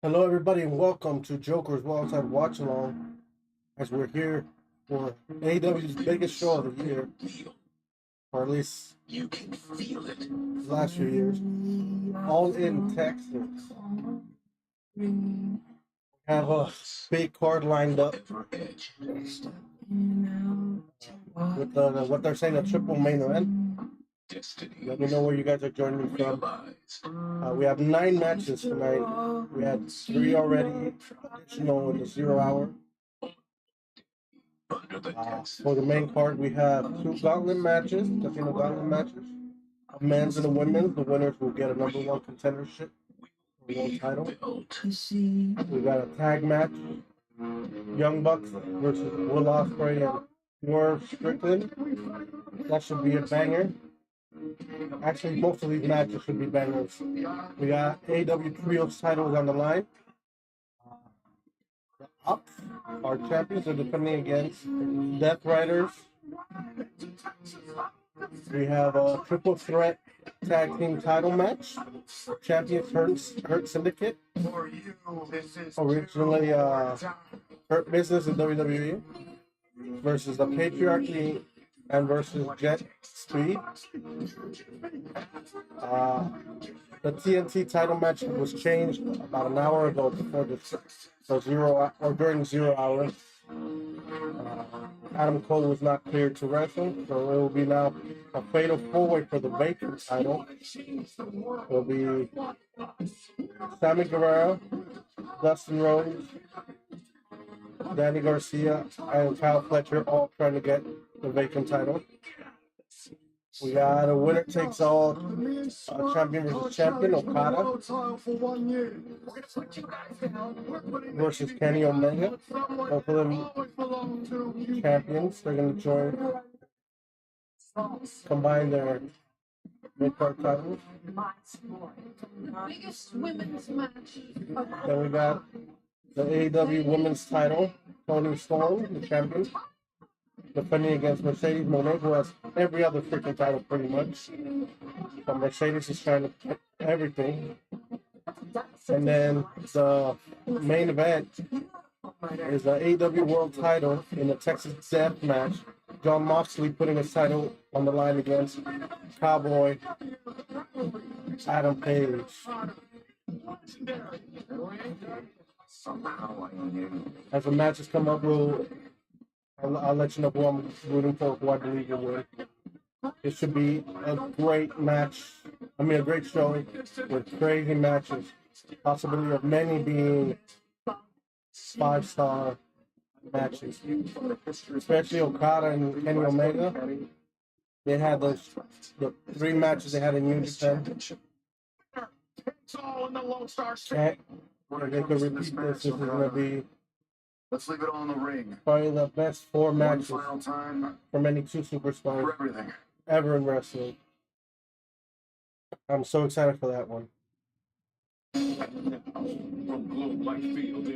Hello, everybody, and welcome to Joker's Wildside Watch Along. As we're here for AEW's biggest show of the year, or at least You can feel it. the last few years, all in Texas. We have a big card lined up with what they're saying a triple main event. Let me know where you guys are joining me from. We have 9 matches tonight. We had 3 already additional in the 0 hour. For the main card, we have 2 gauntlet matches, casino gauntlet matches, a men's and a women's. The winners will get a number 1 contendership, world title. We got a tag match, Young Bucks versus Will Ospreay and Swerve Strickland. That should be a banger. Actually, most of these matches should be bangers. We got AEW Trios titles on the line. The Ups, our champions, are defending against Death Riders. We have a triple threat tag team title match. Champions Hurt Syndicate. Originally Hurt Business in WWE versus the Patriarchy and versus Jet Speed. The TNT title match was changed about an hour ago before the 0 or during 0 hour. Adam Cole was not cleared to wrestle, so it will be now a fatal 4-way for the vacant title. It will be Sammy Guevara, Dustin Rhodes, Danny Garcia, and Kyle Fletcher all trying to get the vacant title. We got a winner takes all champion versus champion, Okada versus Kenny Omega. Both of them champions. They're going to combine their mid-card titles. Then we got the AEW Women's title, Toni Storm, the champion, defending against Mercedes Moné, who has every other freaking title pretty much. But Mercedes is trying to get everything. And then the main event is the AEW World title in the Texas Death match. Jon Moxley putting his title on the line against Cowboy Adam Page. As the matches come up, I'll let you know who I'm rooting for, who I believe will win. It should be a great match. A great show with crazy matches. Possibility of many being 5-star matches. Especially Okada and Kenny Omega. They had the 3 matches they had in New Japan. They could repeat this. This is going to be Let's leave it all in the ring. probably the best 4 matches from any 2 superstars ever in wrestling. I'm so excited for that one.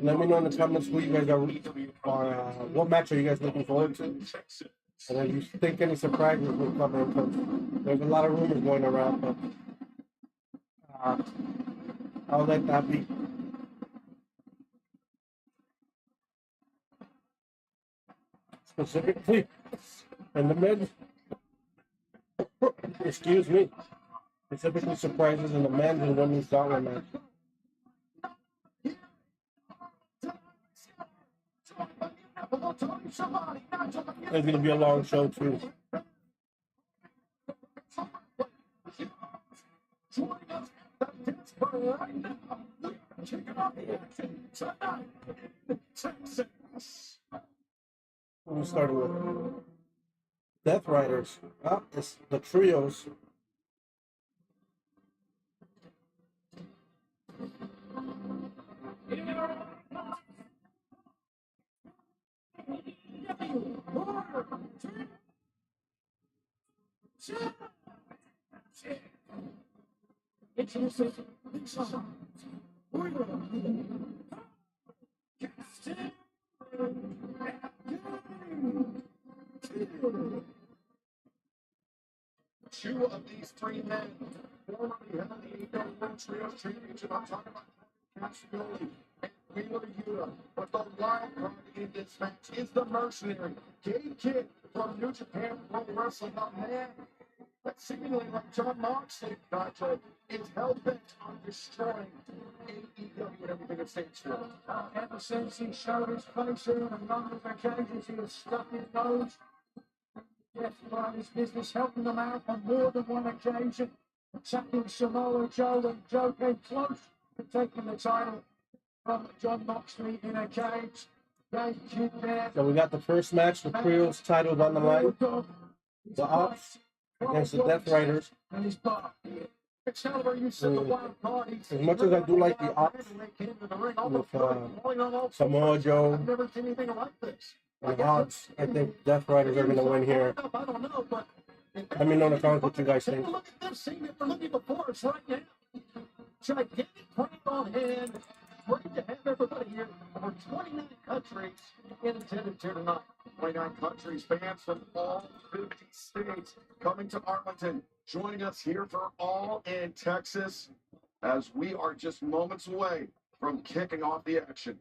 Let me know in the comments who you guys are what match are you guys looking forward to? And if you think any surprises will come in, because there's a lot of rumors going around, but I'll let that be. Specifically in the mid, excuse me, specifically surprises in the men's and women's gauntlet match. It's going to be a long show too. We started with Death Riders. It's the trios. Two of these 3 men formerly held the AEW World Trios Championship. I'm talking about Cassidy and Wheeler Yuta. But the wild card in this match is the mercenary, Gabe Kidd from New Japan Pro Wrestling. A man that seemingly, like John Moxley, is hell-bent on destroying AEW and everything it stands for. Ever since he showed his face here on a number of occasions, he has stuck his nose Jeff Riley's business, helping them out on more than one occasion, attacking Samoa Joe, and Joe came close to taking the title from John Moxley in a cage. Gabe Kidd there. So we got the first match, the Trios titles on the line. The Ops against the Death Riders. And he's back. It's however you said the wild card. As much as I do like the Ops with Samoa Joe I've never seen anything like this. and Ops, I think Death Riders are going to win here. I don't know, but Let me know in the comments what you guys think. look at this scene that we're looking before us right now. Gigantic crowd on hand. Great to have everybody here. Over 29 countries in attendance here tonight. 29 countries, fans from all 50 states coming to Arlington, joining us here for All in Texas, as we are just moments away from kicking off the action.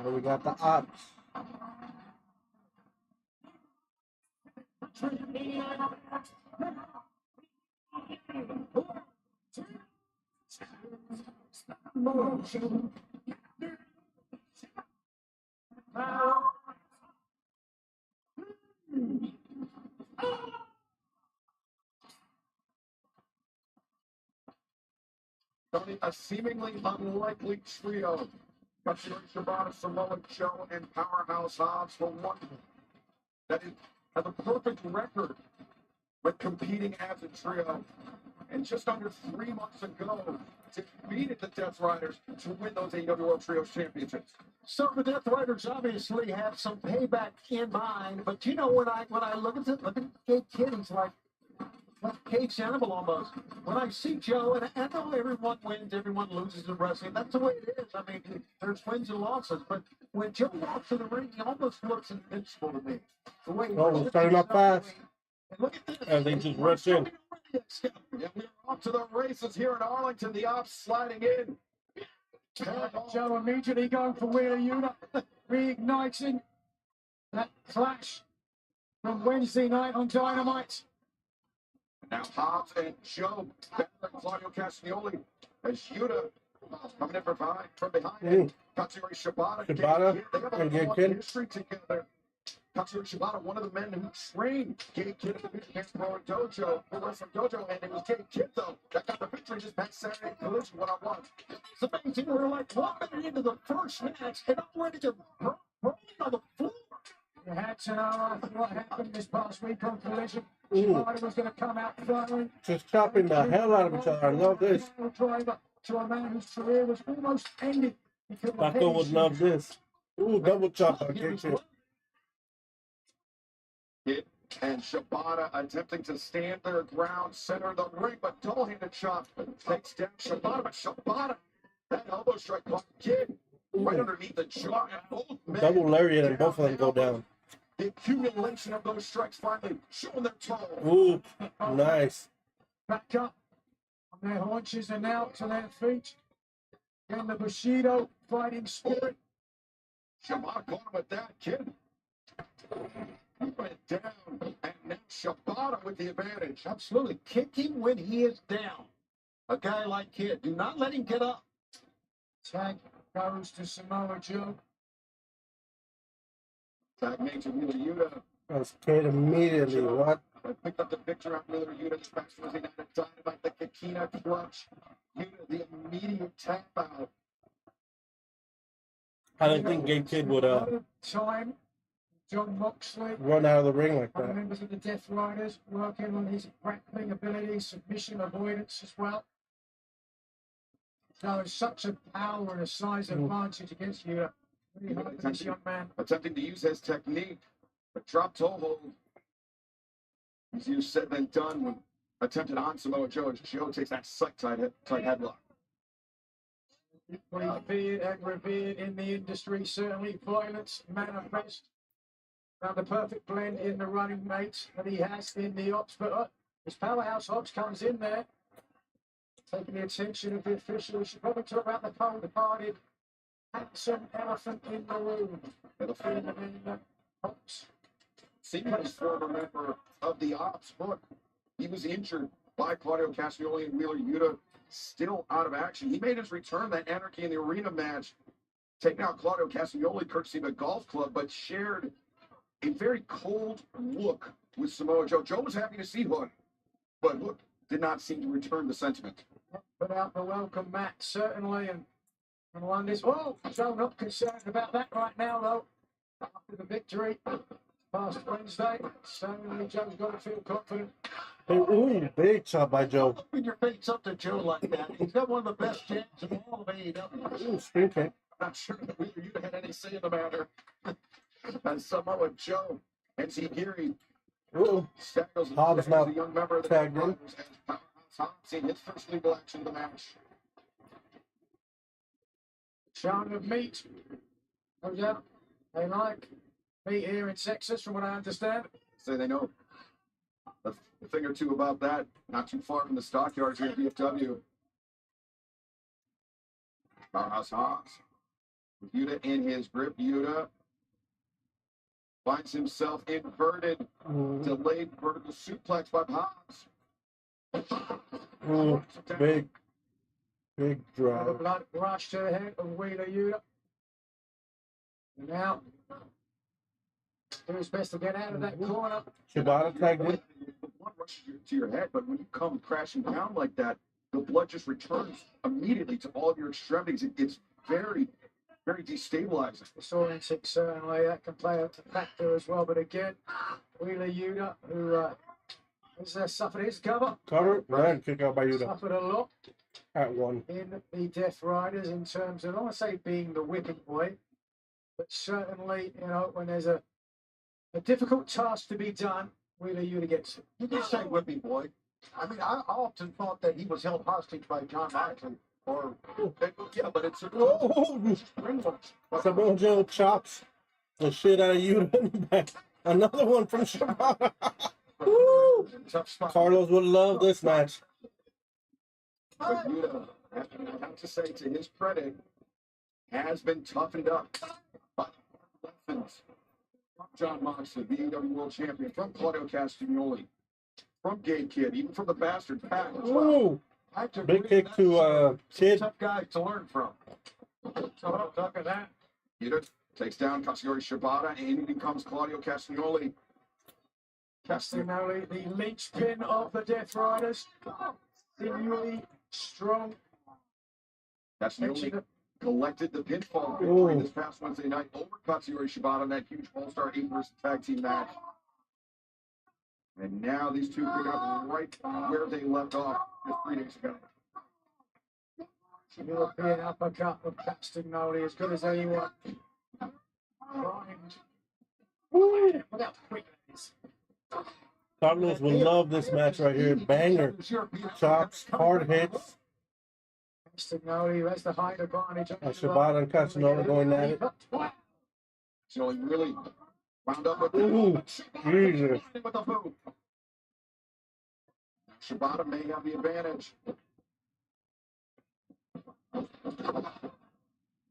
So we got the Ops. A seemingly unlikely trio. Katsuyori Shibata, Samoa Joe, and Powerhouse Hobbs for one that has a perfect record with competing as a trio. And just under 3 months ago, defeated the Death Riders to win those AEW World Trios Championships. So the Death Riders obviously have some payback in mind, but you know when I look at Gabe Kidd, he's like caged animal almost. When I see Joe, and I know everyone wins, everyone loses in wrestling. That's the way it is. I mean, there's wins and losses, but when Joe walks in the ring, he almost looks invincible to me. The way We're starting up fast. And look at this. And they just rush in. Yeah, we're off to the races here in Arlington. The Ops sliding in. Joe immediately going for Wheeler Yuta, reigniting that clash from Wednesday night on Dynamite. Now Hobbs and Joe, Claudio Castagnoli, as Yuta coming in from behind. Katsuyori Shibata, and Gabe Kidd. History together. Katsuyori Shibata, one of the men who trained Gabe Kidd at the Japan Pro Dojo, the Wrestling Dojo, and it was Gabe Kidd, though, that got the victory just past Saturday Collision one-on-one. It's amazing. We're like 1 minute into the first match, and already just rolling on the floor. You had to know what happened this past week on Collision. Shibata was going to come out firing. Just chopping the hell out of each other. I love this. Driver to a man whose career was almost ended. Paco would love this. Ooh, double chop on Gabe Kidd. Kidd and Shibata attempting to stand their ground, center of the ring, but double-handed chop takes down Shibata. But Shibata, that elbow strike caught Kidd right underneath the jaw, and both men Double lariat and both of them go down. The accumulation of those strikes finally showing their toll. Ooh, nice. Back up on their haunches and now to their feet. And the Bushido fighting spirit. Shibata caught him with that, Kidd. He went down, and now Shibata with the advantage. Absolutely. Kick him when he is down. A guy like Kidd, do not let him get up. Tag goes to Samoa Joe. Tag made to Wheeler Yuta. That's Kidd immediately. What? Picked up the victory on Wheeler Yuta. This match was Dynamite, the Kikina clutch. Yuta, the immediate tap out. I don't think Gabe Kidd would Time. John Moxley, run out of the ring like that. members of the Death Riders working on his grappling ability, submission avoidance as well. So it's such a power and a size advantage against you. Really hard for this young man. Attempting to use his technique, but drop toe hold. Easier said than done when attempted on Samoa Joe. Joe takes that tight headlock. Feared and revered in the industry, certainly violence manifest. Found the perfect blend in the running mates that he has in the Ops. But his powerhouse Ops comes in there, taking the attention of the official. We should probably talk about the cold-hearted, handsome elephant in the room. Elephant in the Ops. Seemingly former member of the Ops, but he was injured by Claudio Castagnoli and Wheeler Yuta, still out of action. He made his return that Anarchy in the Arena match, taking out Claudio Castagnoli courtesy of a golf club, but shared a very cold look with Samoa Joe. Joe was happy to see Hook, but Hook did not seem to return the sentiment. Put out the welcome mat, certainly, and won this. Oh, Joe not concerned about that right now, though. After the victory past Wednesday, certainly Joe's got to feel confident. Ooh, big shot by Joe. Open your face up to Joe like that. He's got one of the best jabs in all of AEW. Ooh, spring kick. I'm not sure that Wheeler Yuta had any say in the matter. And Samoa Joe and Zigiri Ooh, Staggles Hobbs now a young member of the tagged in. Brothers as Powerhouse Hobbs in his first legal action of the match. Showing of meat. Oh, yeah. They like meat here in Texas, from what I understand. Say they know a thing or two about that. Not too far from the stockyards here at VFW. Powerhouse Hobbs. With Yuta in his grip, Yuta finds himself inverted, delayed vertical suplex by Hobbs. Ooh, big The drive. blood rushed to the head of Wheeler Yuta. And now, do his best to get out of that corner. Shibata tagged in. The blood rushes to your head, but when you come crashing down like that, the blood just returns immediately to all of your extremities. It's very, very destabilizing. Disorienting, certainly, that can play a factor as well. But again, Wheeler Yuta, who has suffered his cover, Cover, and kick out by Yuta suffered a lot at one. in the Death Riders in terms of, I don't want to say being the whipping boy, but certainly, you know, when there's a difficult task to be done, Wheeler Yuta gets it. You did say whipping boy. I mean, I often thought that he was held hostage by John Moxley. Or, Yeah, but it's Oh, Samoa Joe chops the shit out of Yuta in the back. Another one from Shibata. Woo! tough spot. Carlos would love this match. But Yuta, I have to say, to his credit, has been toughened up by lessons from John Moxley, the AEW World Champion, from Claudio Castagnoli, from Gabe Kidd, even from the Bastard Pack as well. Ooh, I have to big agree, kick that's to Kid. tough guys to learn from. So, look at that. Yuta takes down Katsuyori Shibata, and in comes Claudio Castagnoli. Castagnoli, the linchpin of the Death Riders. Sinewy, strong. Castagnoli collected the pinfall Ooh. victory this past Wednesday night over Katsuyori Shibata in that huge All-Star 8-person tag team match. And now these two pick up right where they left off just 3 days ago. European uppercut of Castagnoli, as good as anyone. Primed. Look how quick it is. Carlos will love this match right here. Banger. Chops, hard hits. Castagnoli has the height advantage. Shibata and Castagnoli going at it. So he really wound up with Ooh, Jesus. with a boot. Shibata may have the advantage.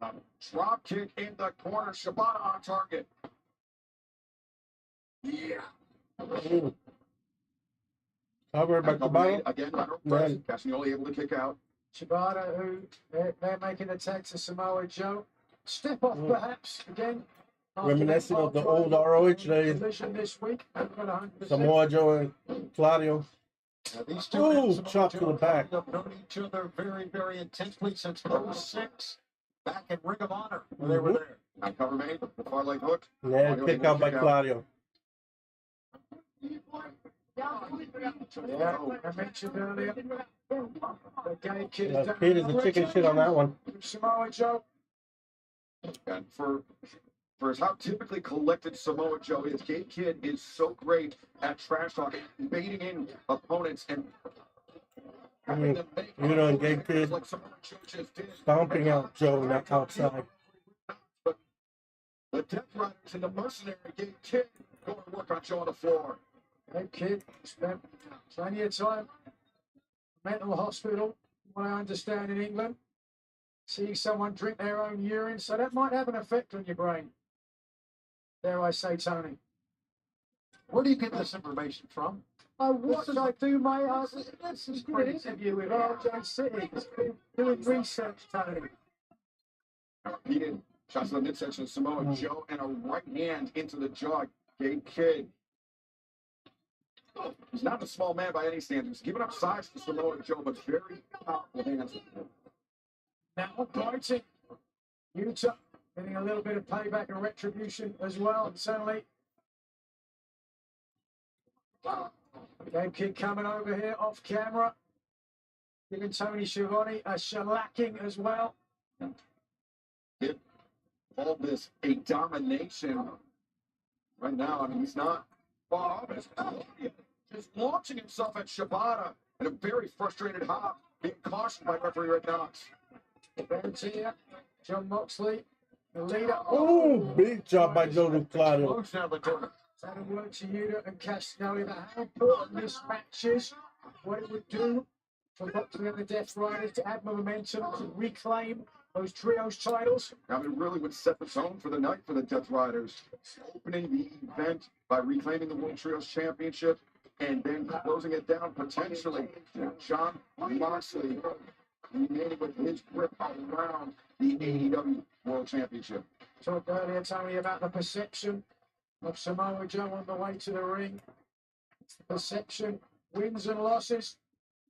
A drop kick in the corner. Shibata on target. Yeah. Ooh. Cover by Shibata. Again, lateral press. Castagnoli able to kick out. Shibata, who they're making the tag to Samoa Joe. Step off, perhaps, again. Reminiscent of the old ROH days. This week. Samoa Joe and Claudio. Now, these two Ooh, men, Samoa chop to Joe the and back. Claudio, have known each other very, very intensely since 06, back in Ring of Honor when they were there. Now cover made. The far leg hook. Yeah, kick out by Claudio. Yeah, I mentioned earlier. The gay kid is down. Kid is the chicken shit on that one. Samoa Joe. And for as how typically collected Samoa Joe is, Gabe Kidd is so great at trash talking, baiting in opponents and having them make You know, and Gabe Kidd like Samoa Joe just did. stomping out Joe not outside. But Death Riders and the mercenary Gabe Kidd going to work on Joe on the floor. That kid spent plenty of time mental hospital, from what I understand, in England, seeing someone drink their own urine, so that might have an effect on your brain. Dare I say, Tony? Where do you get this information from? I do my this is an interview with RJ City. Doing research, Tony. Repeated shots to the midsection of Samoa Joe and a right hand into the jaw. Gabe Kidd. He's not a small man by any standards. Giving up size to Samoa Joe, but very powerful hands. Now biting. Utah getting a little bit of payback and retribution as well, and certainly Game Kid coming over here off camera, giving Tony Schiavone a shellacking as well. Give all this a domination right now. I mean, he's not far off. Just launching himself at Shibata and a very frustrated Hop being cautioned by referee Red Knox. Here, John Moxley, the leader. Oh, big job by Joe Claudio. That'll work to Yuta and Castagnoli about how important this match is, what it would do for Moxley and the Death Riders to add momentum, to reclaim those trios titles. I mean, it really would set the tone for the night for the Death Riders. Opening the event by reclaiming the World Trios Championship and then closing it down potentially. John Moxley remaining with his grip around the AEW World Championship. Talked earlier, Tony, about the perception of Samoa Joe on the way to the ring. It's the perception, wins and losses,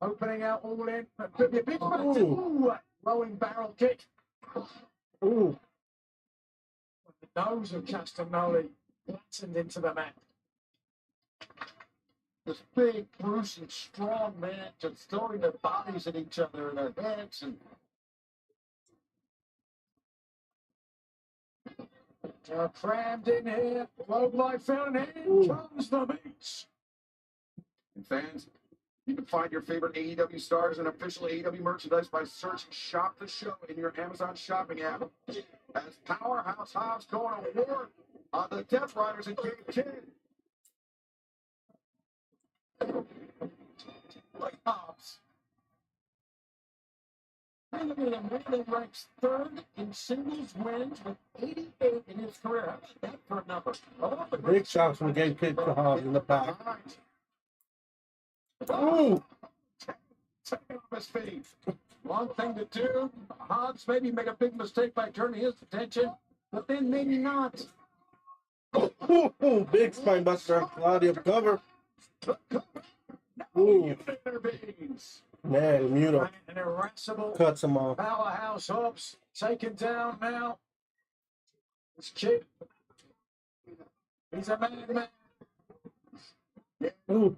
opening out all in. That could be a big match. Ooh, rolling barrel kick. Ooh. The nose of Castagnoli flattened into the mat. This big, gruesome, strong man just throwing their bodies at each other and their heads. And Crammed in here, Globe Life Fountain, here comes the meat. And fans, you can find your favorite AEW stars and official AEW merchandise by searching Shop the Show in your Amazon shopping app. As Powerhouse Hobbs going to war on the Death Riders and Gabe Kidd. like Hobbs. Look at him, Wheeler ranks third in singles wins with 88 in his career. How about that for a number? Big shots from Gabe Kidd to Hobbs in the back. Ooh. Taking off his feet. Wrong thing to do. Hobbs maybe made a big mistake by turning his attention, but then maybe not. Ooh, big spine buster on Claudio cover. Ooh. Man, Muto An irascible cuts him off. Powerhouse Hobbs taken down now. This kid, he's a madman. Ooh.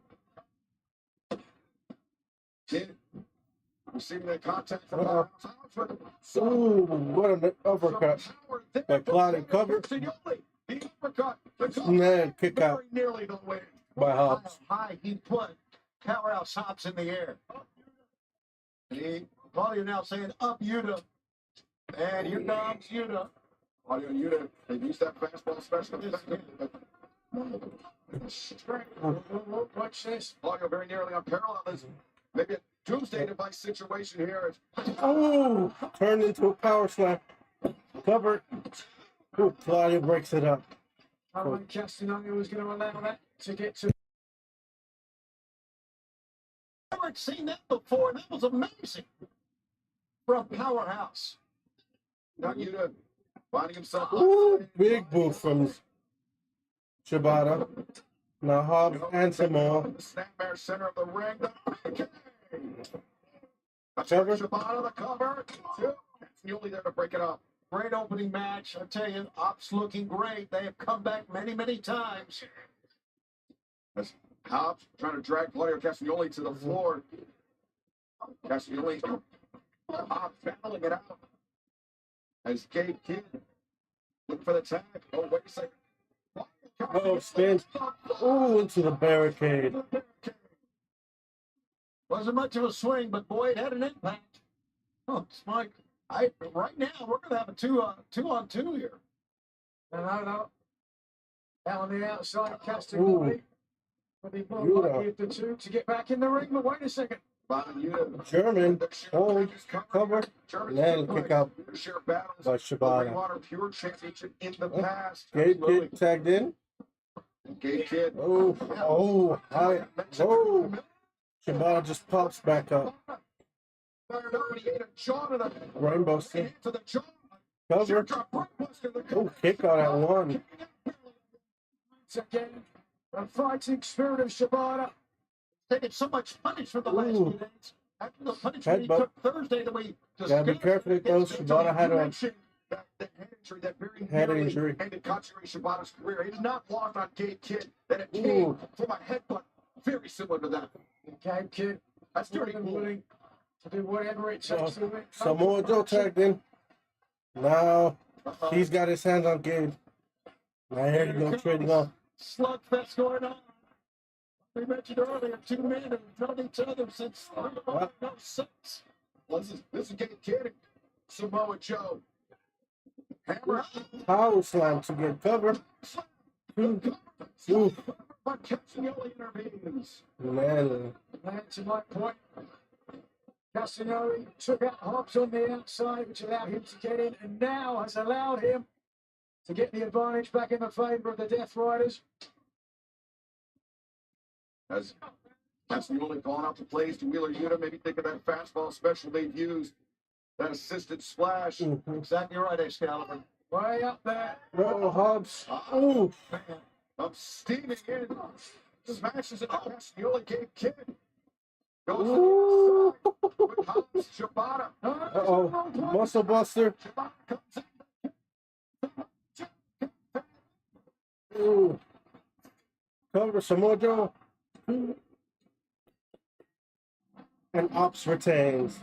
Kid receiving the contact from Ooh, what an uppercut. That Claudio cover. The uppercut. Man, kick out Very nearly the win. by Hobbs. How high he put Powerhouse Hobbs in the air. And Claudio now saying, up Yuta. And here comes Yuta. Claudio and Yuta, they used that fastball special. Watch this. Claudio very nearly on parallel. This maybe a doomsday device situation here. Oh, turned into a power slam. Covered. Ooh, Claudio breaks it up. I don't think Castagnoli was going to allow that to get to. Never seen that before. That was amazing. From Powerhouse. Not Yuta finding himself. Ooh, big boot from Shibata. Now Hobbs and Samoa. The snapmare center of the ring. The Cover. Shibata the cover. It's Newly there to break it up. Great opening match. I tell you, Ops looking great. They have come back many, many times. As Hobbs trying to drag Claudio Castagnoli to the floor. Castagnoli, Hobbs battling it out. As Gabe Kidd looking for the tag. Oh, wait a second. Oh, spins. Ooh, into the barricade. Wasn't much of a swing, but boy, it had an impact. Oh, Mike. Right now, we're going to have a two on two here. No. Out on the outside, Castagnoli. But he more Yuta. likely of the two to get back in the ring. But wait a second. German hold cover and then kick out by Shibata. Pure championship in the Oh, past. Gabe Absolutely. Kid tagged in. Gay Kid. Hi. Oh, Shibata just pops back up. Fired up and he ate a jaw to the Rainbow Sting. to the jaw. Cover. Oh, kick out at one. Once again, the fighting spirit of Shibata. Taking so much punishment the last Ooh. few days. After the punishment he Headbutt. took Thursday that we Gotta be careful with those. Shibata had a That head injury, that very head nearly injury. ended Katsuyori Shibata's career. He is not lost on Gay Kid. That it Ooh. came from a headbutt very similar to that. Gabe Kid That's more dirty. than willing to do whatever it takes to win. Samoa Joe tagged in. Now he's got his hands on Gabe. Now here you go, trading off. Slugfest going on. We mentioned earlier, two men have known each other since What? 06. This is Gay Kid. Samoa Joe. Hammer. Power slam to get cover. Ooh. But Castagnoli intervenes. Man, And to my point, Castagnoli took out Hobbs on the outside, which allowed him to get in, and now has allowed him to get the advantage back in the favour of the Death Riders. As Castagnoli calling out the plays to Wheeler Yuta, maybe think of that fastball special they've used. That assisted splash. Exactly right, Excalibur. Way up there. oh, Hobbs. Ooh. Up steaming in. Smashes it. Castagnoli Gay Kid. Goes Ooh. with Hobbs, Shibata. Uh-oh. Muscle buster. Shibata comes in. Ooh. Cover Samoa Joe. And Ops retains.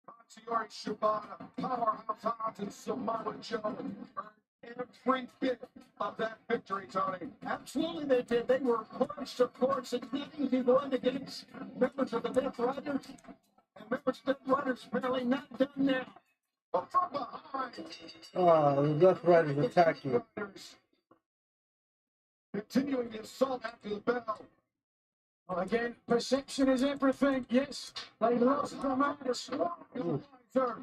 Katsuyori Shibata, Powerhouse Hobbs, and Samoa Joe earned every bit of that victory, Tony. Absolutely they did. They were pushed, of course, and nothing to going against members of the Death Riders. And members of the Death Riders apparently not done now. But from behind, The Death Riders attacking. Riders continuing the assault after the bell. Well, again, perception is everything. Yes, they lost the match. Third.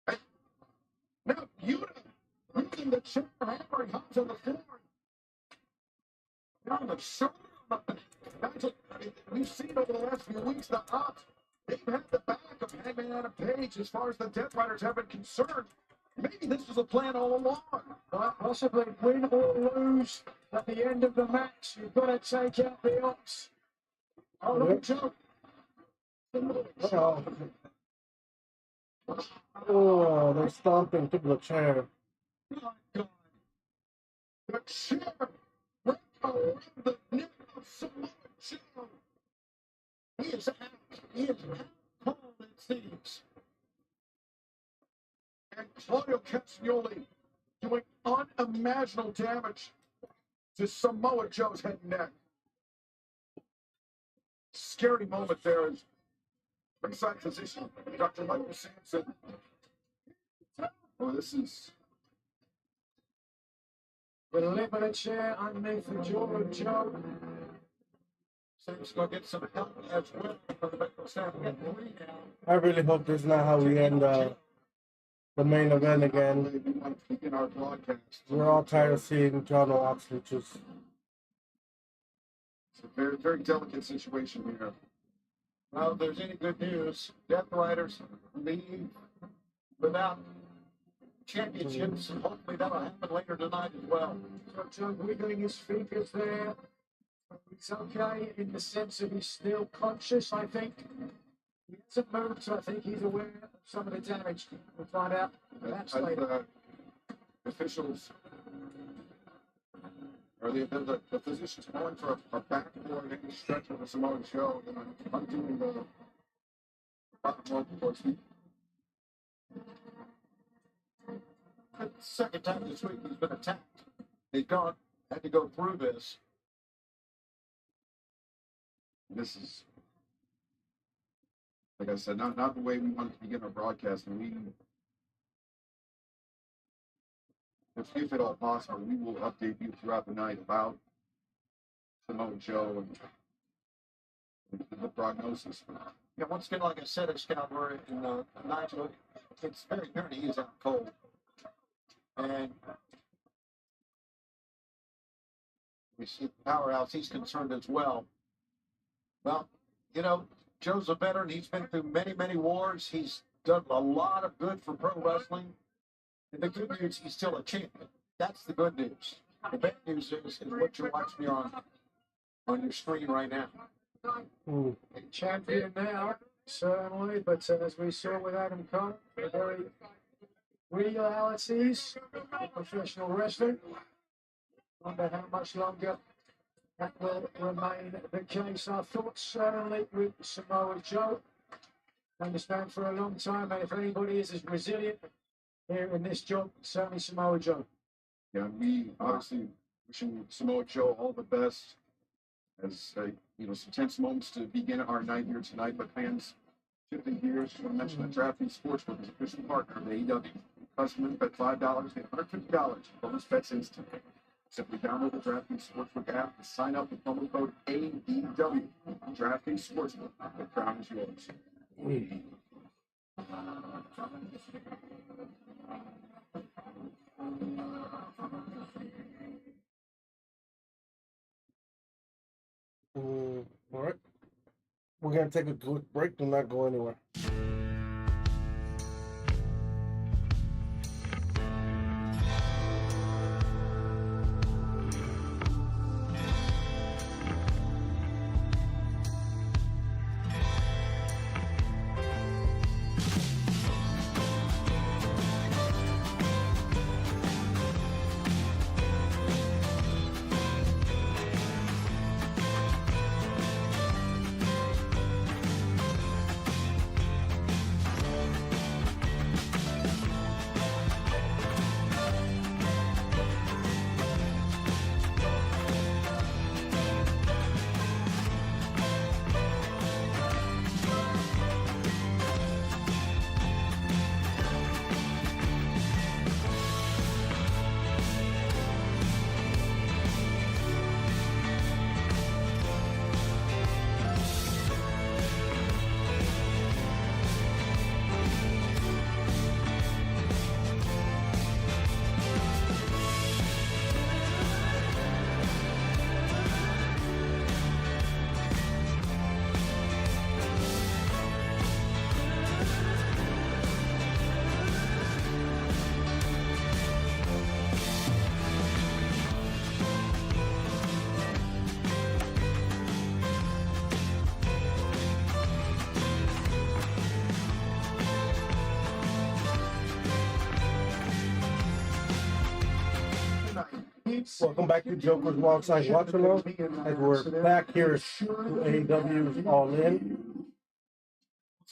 And now Yuta using the chair, hammering Hobbs on the floor. Down the shoulder. That's what we've seen over the last few weeks. The Hobbs, they've had the back of Hangman Adam Page as far as the Death Riders have been concerned. Maybe this was a plan all along. Possibly win or lose at the end of the match. You've got to take out the Ops. Oh, look, Joe. Uh-oh. Oh, they're stomping to the chair. My God. The chair wrapped around the neck of Samoa Joe. He is out. He is out cold, it seems. And Claudio Castagnoli doing unimaginable damage to Samoa Joe's head and neck. Scary moment there as ringside physician Dr. Michael Sampson. Oh, this is With a lip of a chair underneath the jaw of Joe. Sam's going to get some help as well from the medical staff. We got three now. I really hope this is not how we end the main event again. we might begin our broadcast. We're all tired of seeing John Moxley just. It's a very, very delicate situation here. Well, if there's any good news, Death Riders leave without championships, and hopefully that'll happen later tonight as well. So Joe wiggling his fingers there. He's okay in the sense that he's still conscious, I think. He hasn't moved, so I think he's aware of some of the damage. We'll find out perhaps As later. officials, or the physicians calling for a backboard and any stretch of the Samoa Joe, and undoing the backboard, of course. The second time this week he's been attacked. He's had to go through this. This is, like I said, not the way we wanted to begin our broadcast. And if at all possible, we will update you throughout the night about Samoa Joe and the prognosis. Yeah, once again, like I said, it's Calvary and Nigel. It's very dirty. He's out cold, and we see Powerhouse. He's concerned as well. Well, you know, Joe's a veteran. He's been through many, many wars. He's done a lot of good for pro wrestling. And the good news, he's still a champion. That's the good news. The bad news is what you're watching here on your screen right now. Champion now, certainly, but as we saw with Adam Cole, the very realities of professional wrestling. Wonder how much longer that will remain the case. Our thoughts certainly with Samoa Joe. Understand for a long time, and if anybody is as resilient here in this job, certainly Samoa Joe. Yeah, we obviously wishing Samoa Joe all the best. As some tense moments to begin our night here tonight, but fans, shifting gears, I want to mention that DraftKings Sportsbook is official partner of AEW. Customers bet $5, get $150 bonus bets instantly. Simply download the DraftKings Sportsbook app and sign up with promo code AEW. DraftKings Sportsbook, the crown is yours. All right. We're going to take a quick break. Do not go anywhere. Welcome back to Joker's Wild-Side Watch-Along, as we're back here to AEW's All In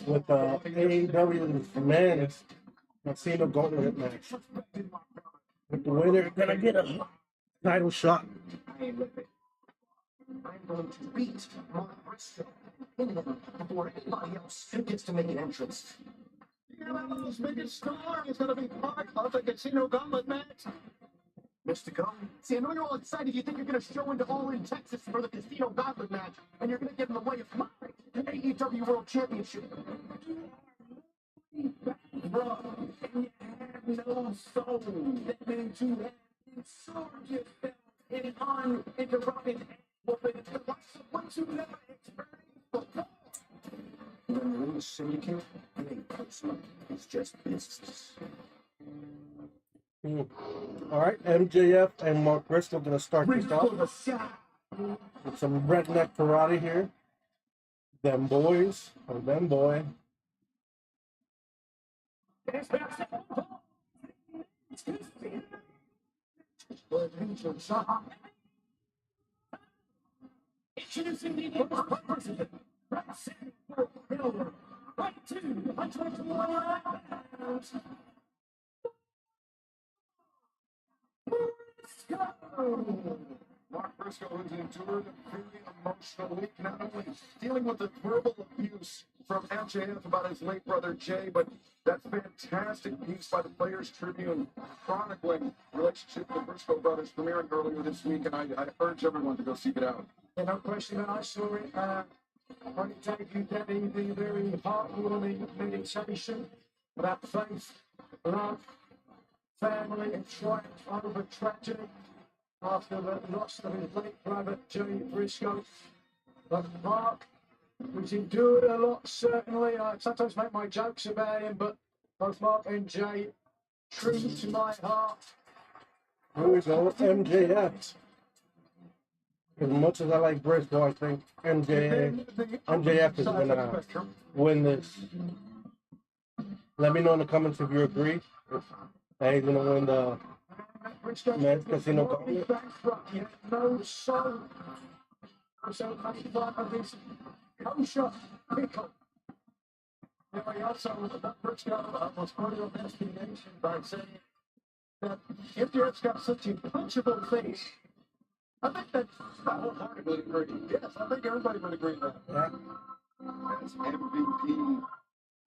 with AEW's men's Casino Gauntlet match. With the winner gonna get a title shot. I'm going to beat Mark Briscoe in him before anybody else gets to make an entrance. He's making strong. It's going to be part of the Casino Gauntlet match. Mr. Go. See, I know you're all excited. You think you're going to show into All In Texas for the Casino Gauntlet match, and you're going to get in the way of my AEW World Championship. Bro, and you have no soul. That means you have absorbed yourself in uninterrupted movement. What you never experienced before. When you're in the syndicate, it ain't personal. It's just business. All right, MJF and Mark Briscoe gonna start this off with some redneck karate here. Them boys, or them boy. Introducing the first president, right to 121 pounds. Mark Briscoe has endured a very emotional week, not only dealing with the verbal abuse from MJF about his late brother Jay, but that fantastic piece by the Players Tribune chronicling the relationship with the Briscoe brothers premiering earlier this week, and I urge everyone to go seek it out. Yeah, no question. I saw it when it debuted that evening, a very heartwarming meditation about faith, love, family, and triumph over tragedy after the loss of his late brother, Jay Briscoe. But Mark, who's endured a lot, certainly. I sometimes make my jokes about him, but both Mark and Jay, true to my heart. Here we go, MJF. As much as I like Briscoe, I think MJF is going to win this. Let me know in the comments if you agree. That he's going to win the Men's Casino Gauntlet. He had no soul. So made fun of his kosher pickle. Now, he also, Briscoe was quoted on SB Nation by saying that MJF's got such a punchable face. I think that's I wholeheartedly agree. Yes, I think everybody would agree with that. Yeah. As MVP,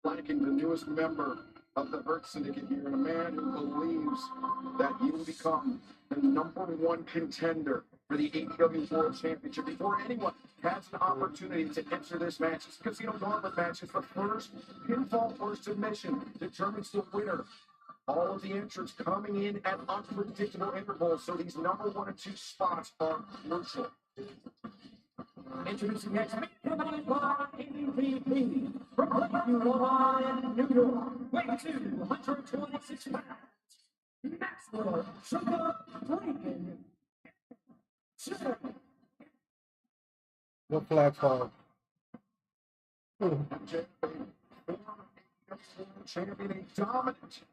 flanking the newest member of the Hurt Syndicate here, and a man who believes that he will become the #1 contender for the AEW World Championship before anyone has an opportunity to enter this match. This Casino Gauntlet match is the first pinfall or submission determines the winner. All of the entrants coming in at unpredictable intervals, so these #1 and 2 spots are crucial. Introducing next week, provided by MVP from Lakeview, New York, weighing 226 pounds, Maxwell Sugar Blinken. No flag fall. Champion, a dominant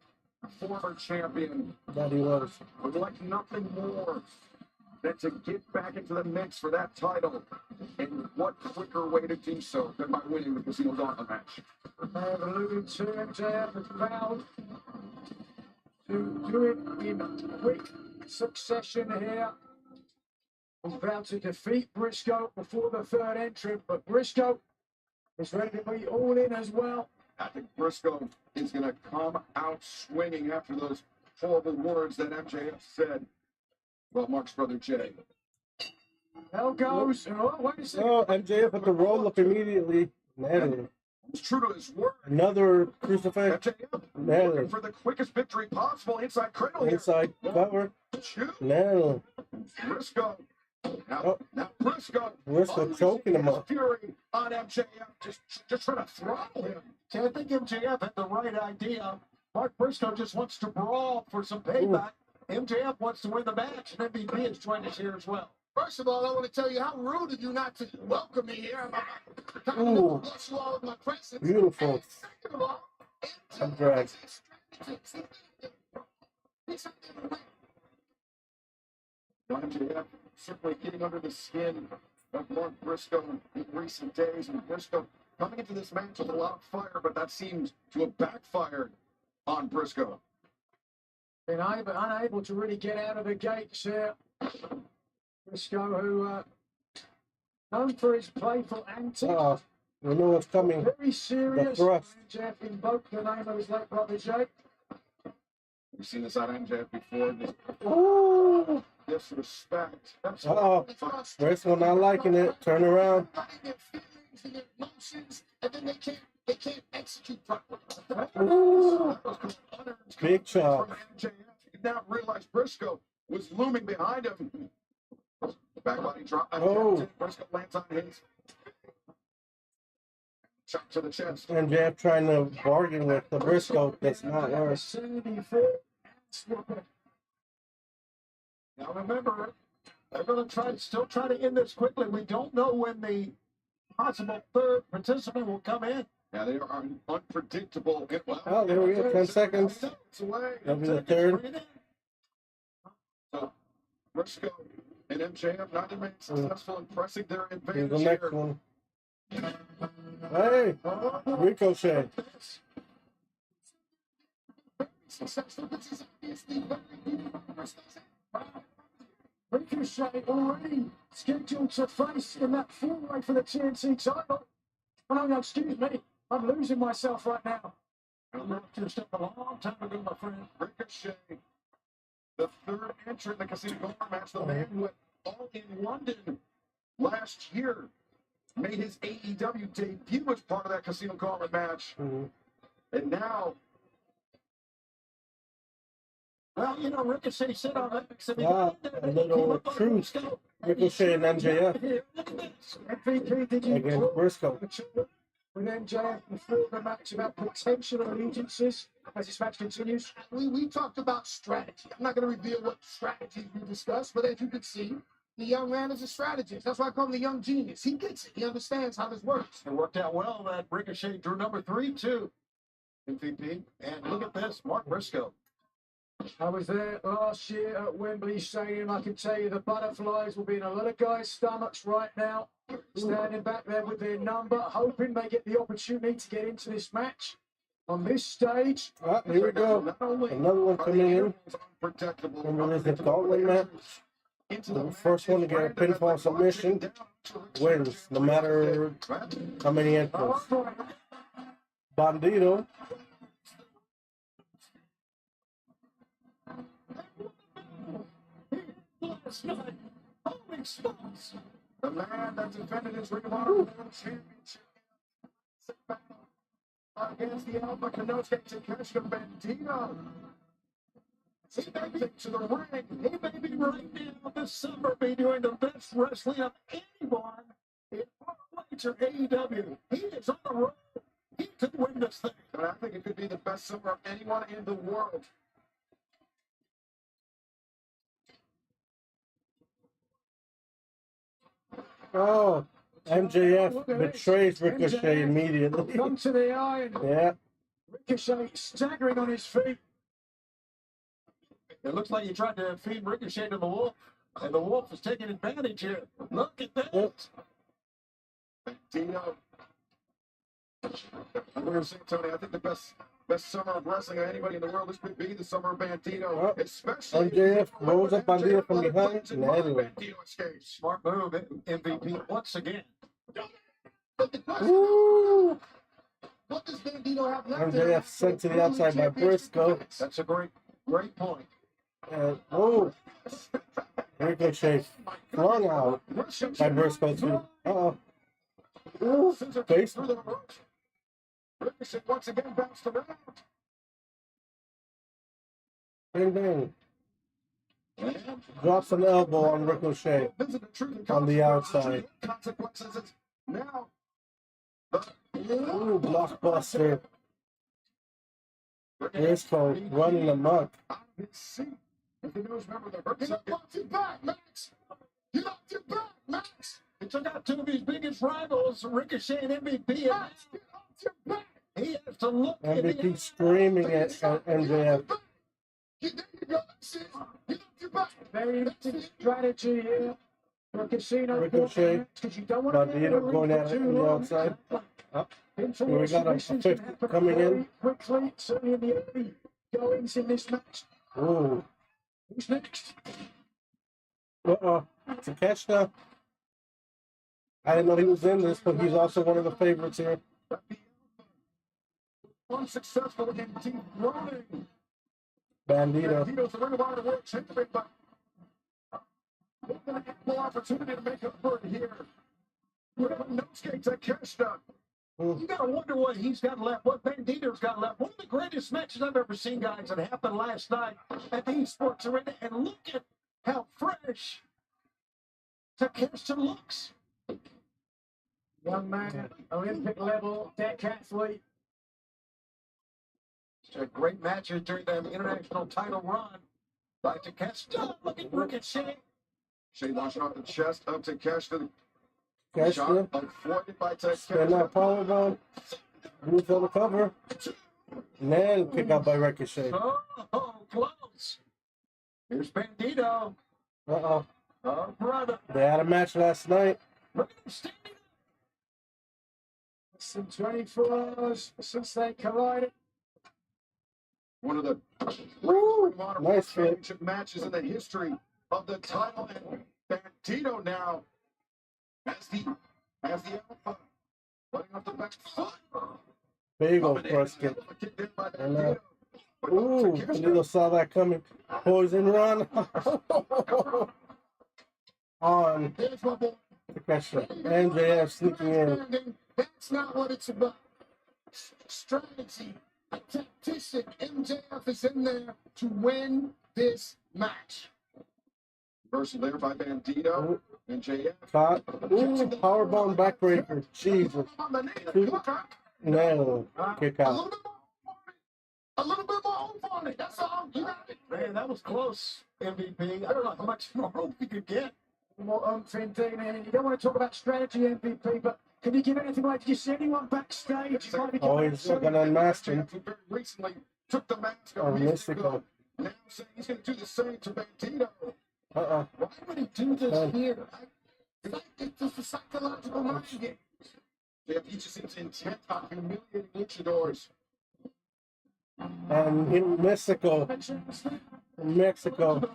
former champion, That he was. would like nothing more than to get back into the mix for that title. And what quicker way to do so than by winning the Casino Gauntlet match? I have alluded to MJF has vowed to do it in quick succession here. He's vowed to defeat Briscoe before the third entrant, but Briscoe is ready to be all in as well. I think Briscoe is going to come out swinging after those horrible words that MJF said about Mark's brother Jay. Hell goes. Oh, wait a second. Oh, MJF with the roll up immediately. Nailed it. He's true to his word. Another crucifix. MJF Nailed looking it. for the quickest victory possible inside cradle here. Inside cover. Two. Nailed Briscoe. Now, Oh. now Briscoe. Briscoe choking him up. Fury on MJF. Just trying to throttle him. See, I think MJF had the right idea. Mark Briscoe just wants to brawl for some payback. MJF wants to win the match, and MVP is joined us here as well. First of all, I want to tell you how rude of you not to welcome me here. I'm Ooh. going to bless you all with my presence. Beautiful. And second of all, I'm dragged. MJF simply getting under the skin of Mark Briscoe in recent days, and Briscoe coming into this match with a lot of fire, but that seems to have backfired on Briscoe. Been unable to really get out of the gates here. Briscoe, who known for his playful antics, We know what's coming. very serious. The thrust. MJF invoked the name of his late brother Jake. We've seen this on MJF before. This Ooh. disrespect. That's Uh-oh. Briscoe not liking it. Turn around. their feelings and their emotions, and then they can't execute properly. Ooh. Big chop. From MJF. You now realize Briscoe was looming behind him. Back body drop. Oh. Briscoe lands on his. Shot to the chest. MJF trying to bargain with the Briscoe. That's not work. Now remember, they're going to still try to end this quickly. We don't know when the possible third participant will come in. Yeah, they are unpredictable. Oh, there we go. 10 seconds. It's away. That'll be the third. So, Briscoe and MJF not remain successful in pressing their Here's advantage the next here. one. Hey, Ricochet. Successful, but he's obviously very Ricochet already scheduled to face in that four-way for the TNT title. Oh, no, excuse me. I'm losing myself right now. I left your stuff a long time ago, my friend. Ricochet, the third entrant in the Casino Gauntlet match, the man who went all in London last year, made his AEW debut as part of that Casino Gauntlet match. And now, Well, you know, Ricochet said on that. Yeah, a little truce. Ricochet and MJF MVP, did you against talk Briscoe. with MJF before the match about potential allegiances as this match continues? We talked about strategy. I'm not going to reveal what strategies we discussed, but as you can see, the young man is a strategist. That's why I call him the young genius. He gets it. He understands how this works. It worked out well that Ricochet drew number 3 too. MVP. And look at this, Mark Briscoe. I was there last year at Wembley Stadium. I can tell you the butterflies will be in a lot of guys' stomachs right now, standing back there with their number, hoping they get the opportunity to get into this match on this stage. Ah, here we go. not only Another one are coming the in. heroes unprotectable, Remember this is Gauntlet match? The first one to get a pinfall submission wins, no matter how many entrants. Bandito. Last night, holy smokes! The man that defended his Ring of Honor World Championship against the Alpha Canote Takeshita Bandito. He may be to the ring. He may be right now this summer be doing the best wrestling of anyone in major AEW. He is on the road. He could win this thing. And I think it could be the best summer of anyone in the world. Oh, MJF betrays Ricochet immediately. Come to the iron. Yeah. Ricochet staggering on his feet. It looks like he tried to feed Ricochet to the Wolf, and the Wolf is taking advantage here. Look at that. Bandito. I'm going to say, Tony, I think the best summer of wrestling of anybody in the world, this could be the summer of Bandito. Oh, Especially MJF rolls up Bandito from behind. and Anyway. Bandito escapes. Smart move, MVP, once again. But the question, Woo! what does Bandito have left? MJF sent to the outside by Briscoe. That's a great point. Oh, Ricochet flung out by Briscoe too. Uh-oh. Ooh, face. Through the reverse. Ricochet once again bounced around. Bang, bang. Drops an elbow on Ricochet on the outside. Consequences is now. Ooh, blockbuster. Briscoe running amok. His seat. If the newest member of the Hurt You knocked it back, Max. You knocked it back, Max. He took out two of his biggest rivals, Ricochet and MVP. Max, you knocked it back. He has to look in the MVP screaming at MJF. There you go. See, you knocked it back. Very interesting strategy here for a casino. Ricochet, Because you don't want to Bandito going at it on the outside. Up. Here we got a fifth coming in. Quickly, certainly in the early goings in this match. Ooh. Who's next? Uh-oh. It's a catch now. I didn't know he was in this, but he's also one of the favorites here. Unsuccessful in dethroning Bandito. Bandito's the Ring of Honor World Champion, but with an ample opportunity to make up for it here. With a Nosuke Takeshita. You gotta wonder what he's got left, what Bandito's got left. One of the greatest matches I've ever seen, guys, that happened last night at the Esports Arena. And look at how fresh Takeshita looks. Young man, Olympic level, decathlete. It's a great matches during the international title run by Takeshita. Look at Ricochet. Shea launching off the chest of Takeshita. Catch Shot him. avoided by Spin that Takeshita. powerbomb. Moves on the cover. And then kick out by Ricochet. Oh, close. Here's Bandito. Uh-oh. Oh, brother. They had a match last night. Look at him standing. Less than 24 hours since they collided. One of the Woo! Ring of Honor Nice World hit. Championship matches in the history of the title. And Bandito now has the alpha. Running off the back foot. Big old thrust kick. And ooh, Bandito saw that coming. Poison run. On There's my boy. Takeshita. MJF sneaking in. That's not what it's about. Strategy. A tactician. MJF is in there to win this match. Reversal there by Bandito. MJF. Caught. Ooh, powerbomb backbreaker. Jesus. No. Kick out. A little bit more hope on it. That's all. You got it. Man, that was close, MVP. I don't know how much more hope you could get. More oomph indeed, and you don't want to talk about strategy, MVP, but can you give anything away? Did you see anyone backstage? Oh, he's going to unmask him. Recently took the mask Oh, off. Mystical. Now saying he's going to do the same to Bandito. Uh-uh. Why would he do this here? It's just a psychological mind game. Yeah, he just seems intent on humiliating luchadors. And in Mexico. In Mexico.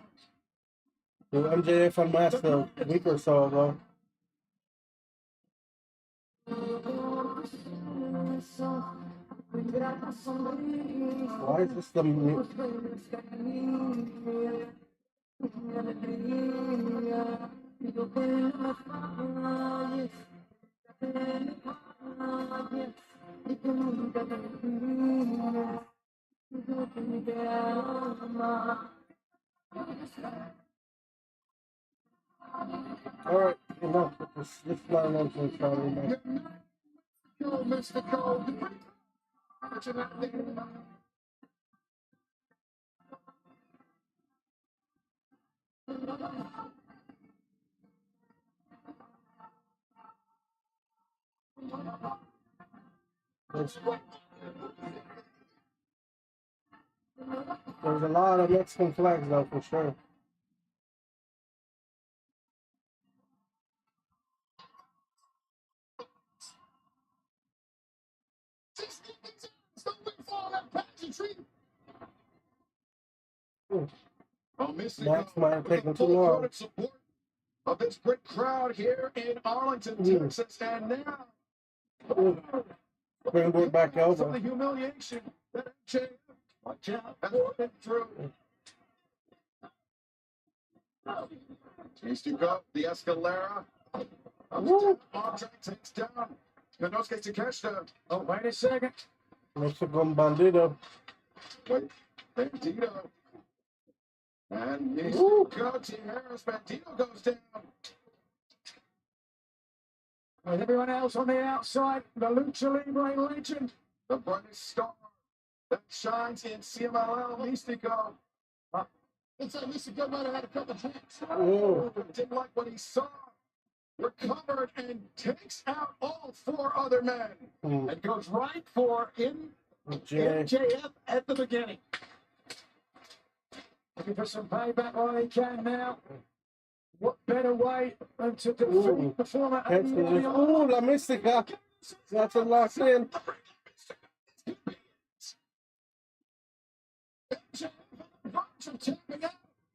The MJF unmasked a week or so ago. Why is this the Alright, enough with this. Let's not mention Charlie. Go, Mystical. There's a lot of Mexican flags though, for sure. Max might have taken too long. Support of this great crowd here in Arlington, Texas, and now Springboard back elbow. the humiliation that MJF Watch out. has been through. Mystical, the Escalera. Armstrong takes down Konosuke Takeshita. Oh, wait a second. Mexican Bandito. Wait, Bandito. And Mystical to Harris. Bandito goes down. With everyone else on the outside, the Lucha Libre legend. The brightest star that shines in CMLL, Mystico. It's like Mystico might have had a couple drinks. Didn't like what he saw. Recovered and takes out all four other men. And goes right for MJF at the beginning. Looking for some payback while he can now. What better way than to defeat the former AEW? Oh, La Mística. That's a locked in.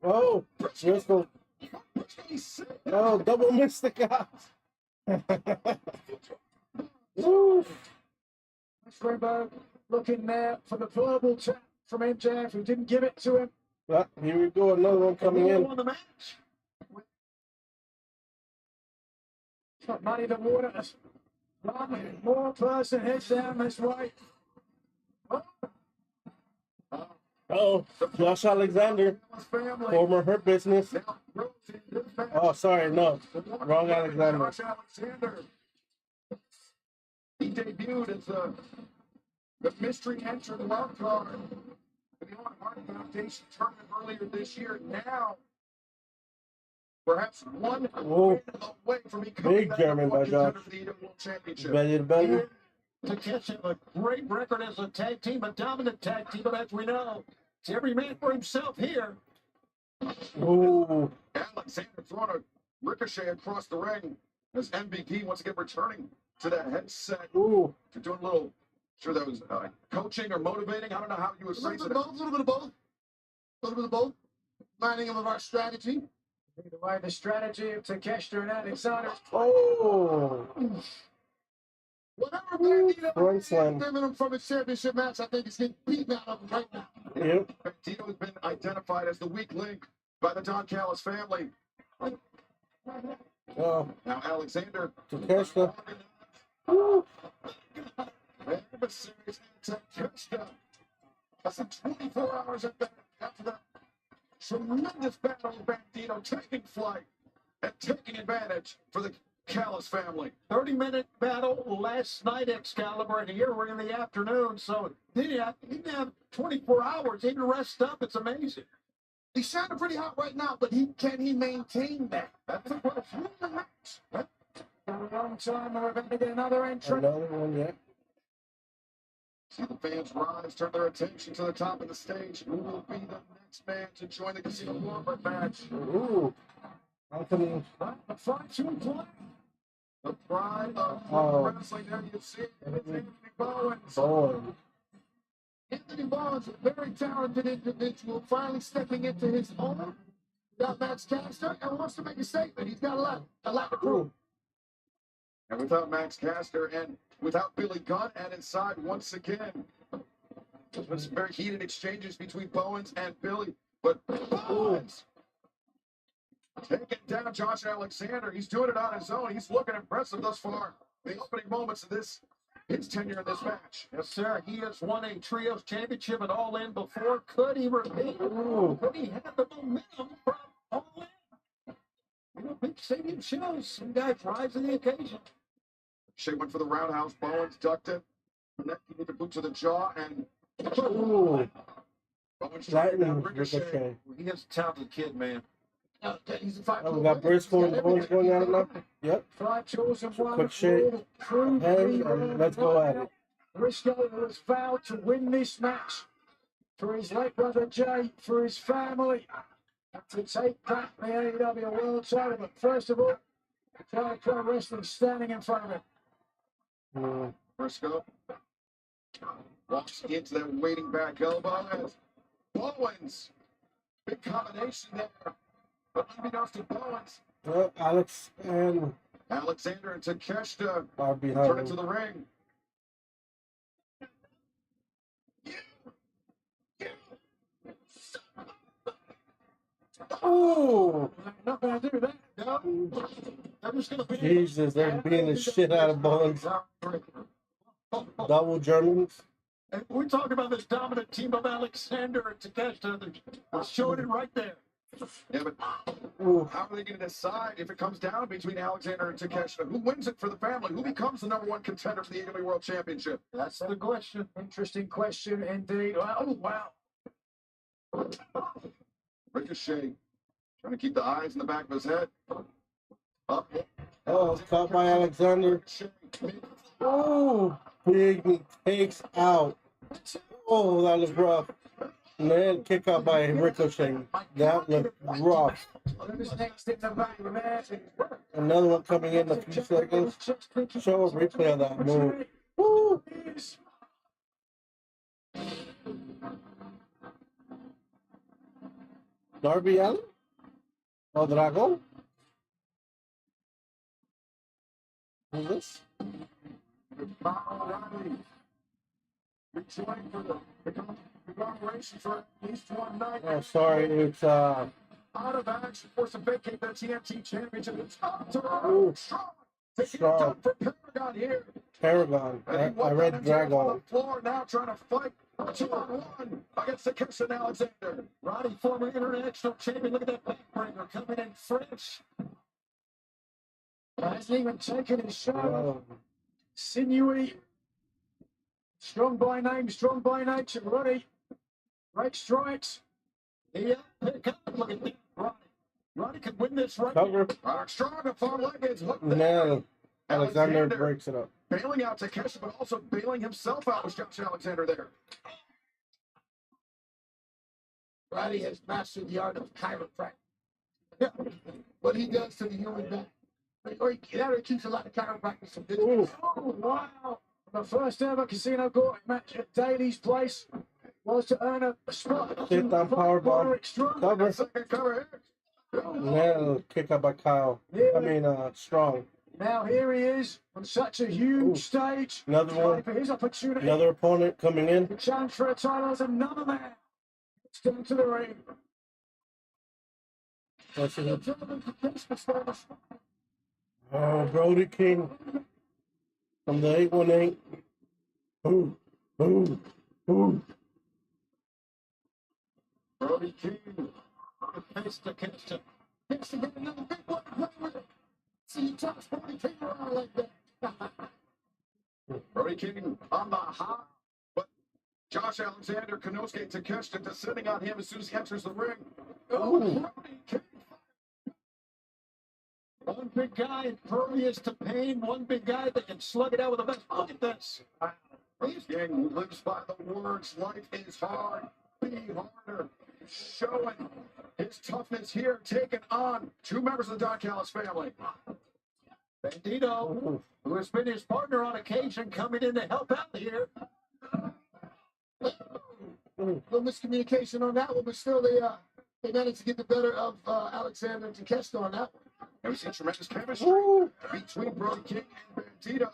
Oh, Driscoll. Oh, double Mystica. Springboard looking there for the verbal tap from MJF, who didn't give it to him. Well, here we go, another one coming in. On the match. It's not muddy the waters. One more person heads down this way. Oh, Josh Alexander, former Hurt Business. Oh, sorry, no, wrong Alexander. He debuted as the mystery entrant wild card in the Owen Hart Foundation tournament earlier this year. Now, perhaps one win away from becoming Big German by Josh. Belly to belly. Takeshita have a great record as a tag team, a dominant tag team, but as we know, it's every man for himself here. Ooh. Alexander throwing a ricochet across the ring as MVP once again returning to that headset. Ooh. You're doing a little, sure that was coaching or motivating. I don't know how you would phrase it. A little bit of both. A little bit of both. Lining up of our strategy. Either way, the strategy of Takeshita and Alexander. Oh, Whatever Bandito Front slam. giving him from his championship match, I think he's getting beaten out of him right now. Yep. Bandito has been identified as the weak link by the Don Callis family. Oh, Now Alexander. Takeshita. Adversaries Takeshita. That's in 24 hours after that tremendous battle with Bandito taking flight and taking advantage for the Callis family. 30-minute battle last night, Excalibur, and here we're in the afternoon, so he didn't have 24 hours. He didn't rest up. It's amazing. He's sounding pretty hot right now, but can he maintain that? That's the question. For a long time, we're about to get another entrant. Another one, yeah. See the fans rise, turn their attention to the top of the stage. Who will be the next man to join the Casino Warbird match? Ooh. Anthony. The 5-2 play. The pride of wrestling. There you see it. It's Anthony Bowens. Bowen. Anthony Bowens, a very talented individual, finally stepping into his own. Got Max Caster and wants to make a statement. He's got a lot to prove. And without Max Caster and without Billy Gunn at his side once again. There's been some very heated exchanges between Bowens and Billy. But Bowens taking down Josh Alexander. He's doing it on his own. He's looking impressive thus far. The opening moments of his tenure in this match. Yes, sir. He has won a Trios Championship at All In before. Could he repeat? Could he have the momentum from All In? You know, big stadium shows. Some guys rise to the occasion. Shea went for the roundhouse. Bowens ducked it. Connecting with the boot to the jaw. And Ooh. Bowens trying to Lightning ricochet. ricochet. He is a talented kid, man. He's a 5 Oh, we got Briscoe and Bowens going at it now. Yep. 5 chores and 1. Quick shake. Prove Head, he and let's go at it. Briscoe has vowed to win this match for his late brother Jay, for his family, and to take back the AEW World Title. But first of all, Italian Pro Wrestling standing in front of him. Mm. Briscoe walks into that waiting back elbow as Bowens. Big combination there. But unbeknownst to Bowens, Well, Alex and Alexander and Takeshita are turn behind into him. the ring. Oh, Not going to do that. No, they're just going to be Jesus, they're beating the shit out of Bowens. Double Germans. And we're talking about this dominant team of Alexander and Takeshita. They're showing it right there. Yeah, but Ooh. how are they going to decide if it comes down between Alexander and Takeshita? Who wins it for the family? Who becomes the #1 contender for the AEW World Championship? That's the question. Interesting question indeed. Oh, wow. Ricochet trying to keep the eyes in the back of his head. Up. Oh, caught by Alexander. Oh, big knee takes out. Oh, that was rough. And then kick out by Ricochet. That looked rough. Who's next in the back there? Another one coming in a few seconds. Show a replay of that move. Woo. Darby Allin? Oh, Drago? Who's this? Alrighty. Reaching for the conglomeration for at least one night. Oh, sorry, it's Out of action for some vacate the TNT Championship. It's up to Ooh. Strong. Taking it Strong. down for Paragon here. Paragon. I read On Dragon. the floor now trying to fight 2-on-1 against the Kirsten Alexander. Roddy, former international champion. Look at that backbreaker coming in fresh. Hasn't even taken his shot. Oh, Sinewy. Strong by name, strong by nature. Roddy. Great strikes. Yeah, look at that. Roddy. Roddy could win this right cover. Strong, the far leg is hooked there. Now, Alexander breaks it up. Bailing out Takeshi, but also bailing himself out with Josh Alexander there. Roddy has mastered the art of chiropractic. Yeah. What he does to the human being. Or he keeps a lot of chiropractors from Ooh. business. Oh, wow. The first ever Casino Gauntlet match at Daly's place was to earn a spot. Sit down, powerbomb. Roderick Strong. Cover. Second cover here. Man, kick out by Kyle. I mean, Strong. Now here he is on such a huge Ooh. stage. Another one. For his opportunity. Another opponent coming in. The challenge for a title is another man. It's down to the ring. Let's see. Oh, Brody King from the 818. Ooh, ooh, ooh. Brody King, face to catch him. Thanks to get another big one to play with it. See you toss Brody King around like that. Brody King on the hop, but Josh Alexander, Konosuke Takeshita descending on him as soon as he enters the ring. Oh, Brody King. One big guy impervious to pain, one big guy that can slug it out with the best. Look at this. Brody King lives by the words, life is hard, be harder. Showing his toughness here, taking on two members of the Don Callis family. Bandito, who has been his partner on occasion, coming in to help out here. Little miscommunication on that one, but still they managed to get the better of Alexander and Takeshita on that one. And we see tremendous chemistry between Brody King and Bandito.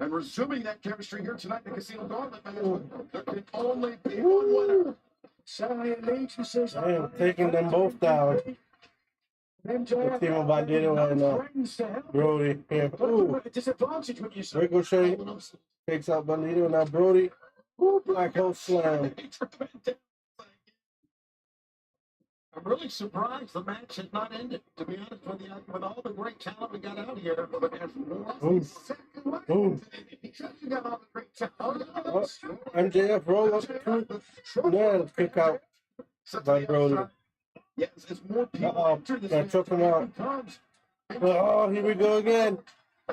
And resuming that chemistry here tonight in the Casino Gauntlet match, there can only be one winner. Certainly allegiances. Man, taking them both down. MJF. Timo Bandito and Brody here. Ooh, At a disadvantage with you, sir. Ricochet takes out Bandito and now Brody. Ooh, Black Hole Slam. I'm really surprised the match has not ended, to be honest with you, with all the great talent we got out here. But there's more. Ooh, ooh. Because you got all the great talent. Oh, MJF roll up two. Man, kick out by Brody. Yes, it's more people Uh-oh, enter this that match took him than out. becomes. Oh, here we go again.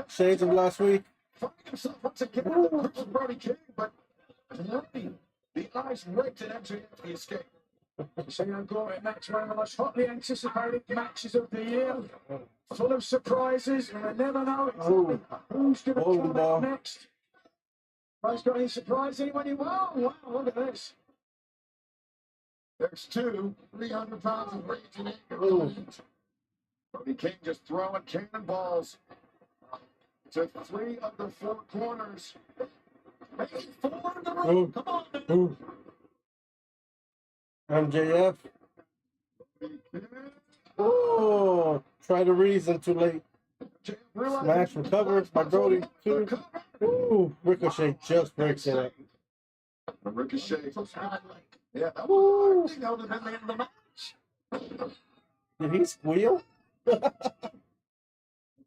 Shades of last week. Finding himself once again on the Chris Brody King, but Brody, the eyes raked at MJF the escape. Casino Gauntlet match, one of the most hotly anticipated matches of the year. Full of surprises, and I never know exactly who's going to come ball. out next. Has got any surprise? Anybody? Wow, wow, look at this. There's two. 300 pounds of rage and anger. Ooh. Brody King just throwing cannonballs to three of the four corners. Maybe four in the room. Ooh, Come on, man. ooh. MJF. Oh, try to reason too late. Smash recovered by Brody too. Ooh, Ricochet just breaks it up. Ricochet. Yeah, that would have been the end of the match. Did he squeal?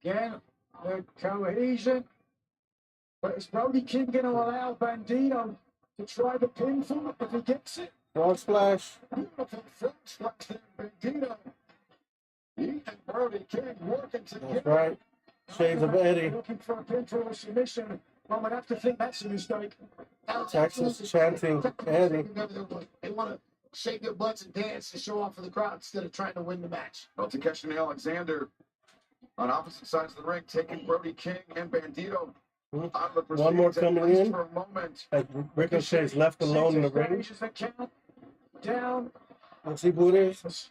Again, the cohesion. But is Brody King going to allow Bandito to try the pinfall if he gets it? Frog splash. Beautiful front splash there, Bandito. He and Brody King working together. That's right. Shades of Eddie. Looking for a pinfall or submission. One would have to think that's a mistake. Texas chanting Eddie. They want to shake their butts and dance to show off for the crowd instead of trying to win the match. Well, Takeshita and Alexander on opposite sides of the ring, taking Brody King and Bandito out of the One more proceedings, at coming least in. for a moment. As Ricochet's left alone in the ring. The count down. Let's see who it is.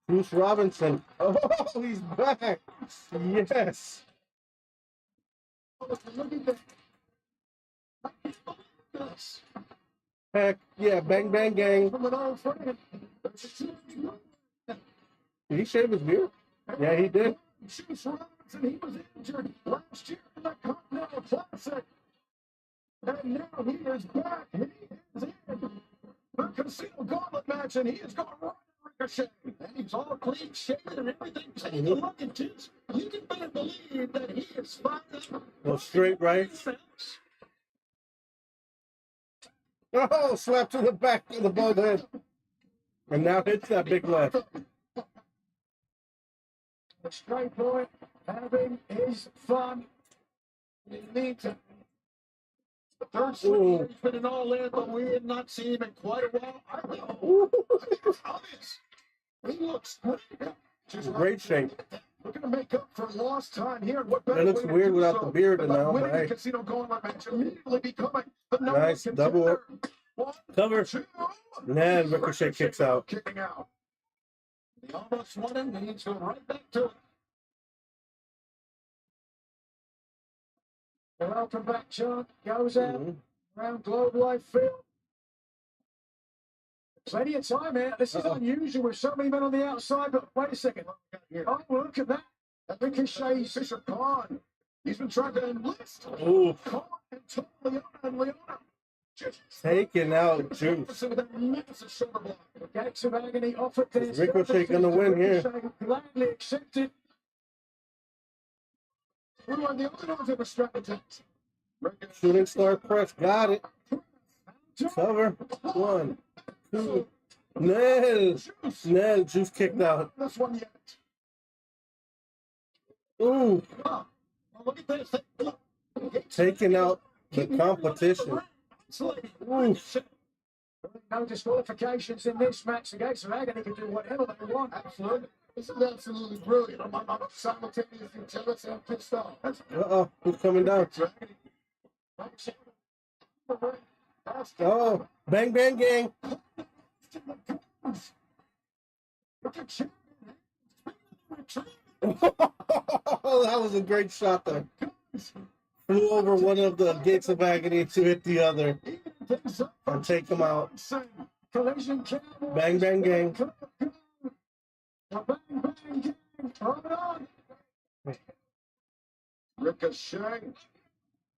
Bruce Robinson. Oh, he's back. Yes. Look at that. Heck yeah, bang bang gang. From an old friend. Did he shave his beard? Yeah, he did. Bruce Robinson, he was injured last year in the Continental Classic. And now he is back. He is in the Casino Gauntlet match, and he is going right at Ricochet. And he's all clean shaven and everything. Take a look at this. You can better believe that he is fired up. Go straight right. Oh, slap to the back of the bald head. And now hits that big left. The straight boy having his fun. In the meantime, The third swing, he's been an all-in, but we have not seen him in quite a while. I know. It's obvious. He looks great. Just Great shape. looking to make up for lost time here. What better It looks way to weird do without so the beard than now, winning but the hey. Casino Gauntlet match, immediately becoming the number Nice one double. contender. 1, Cover. 2. And Ricochet kicks out. Kicking out. He almost won him. He needs to go right back to it. The welcome back chant goes out Mhm. around Globe Life Field. Plenty of time here. This is unusual with so many men on the outside, but wait a second. Oh, look at that. Ricochet's Bishop Khan. He's been trying to enlist. Ooh, Khan and Leona and Leona. Just taking out Juice. with that massive shoulder block. gates of agony offered this. Is Ricochet gonna win here? Ricochet gladly accepted. Who are the other ones that were strapped attacks? Shooting star press. Got it. Cover. 1, 2. Nail. Juice kicked out. This one yet. Ooh, Oh, look at this. taking out the competition. Ooh. No disqualifications in this match. The gates of agony can do whatever they want. Absolutely. This is absolutely brilliant. I'm simultaneously jealous and pissed off. Uh-oh, who's coming down? Oh, bang, bang, gang. That was a great shot there. Flew over one of the gates of agony to hit the other and take him out. Collision Bang, bang, gang. Bang, bang, gang. Hold on. Ricochet.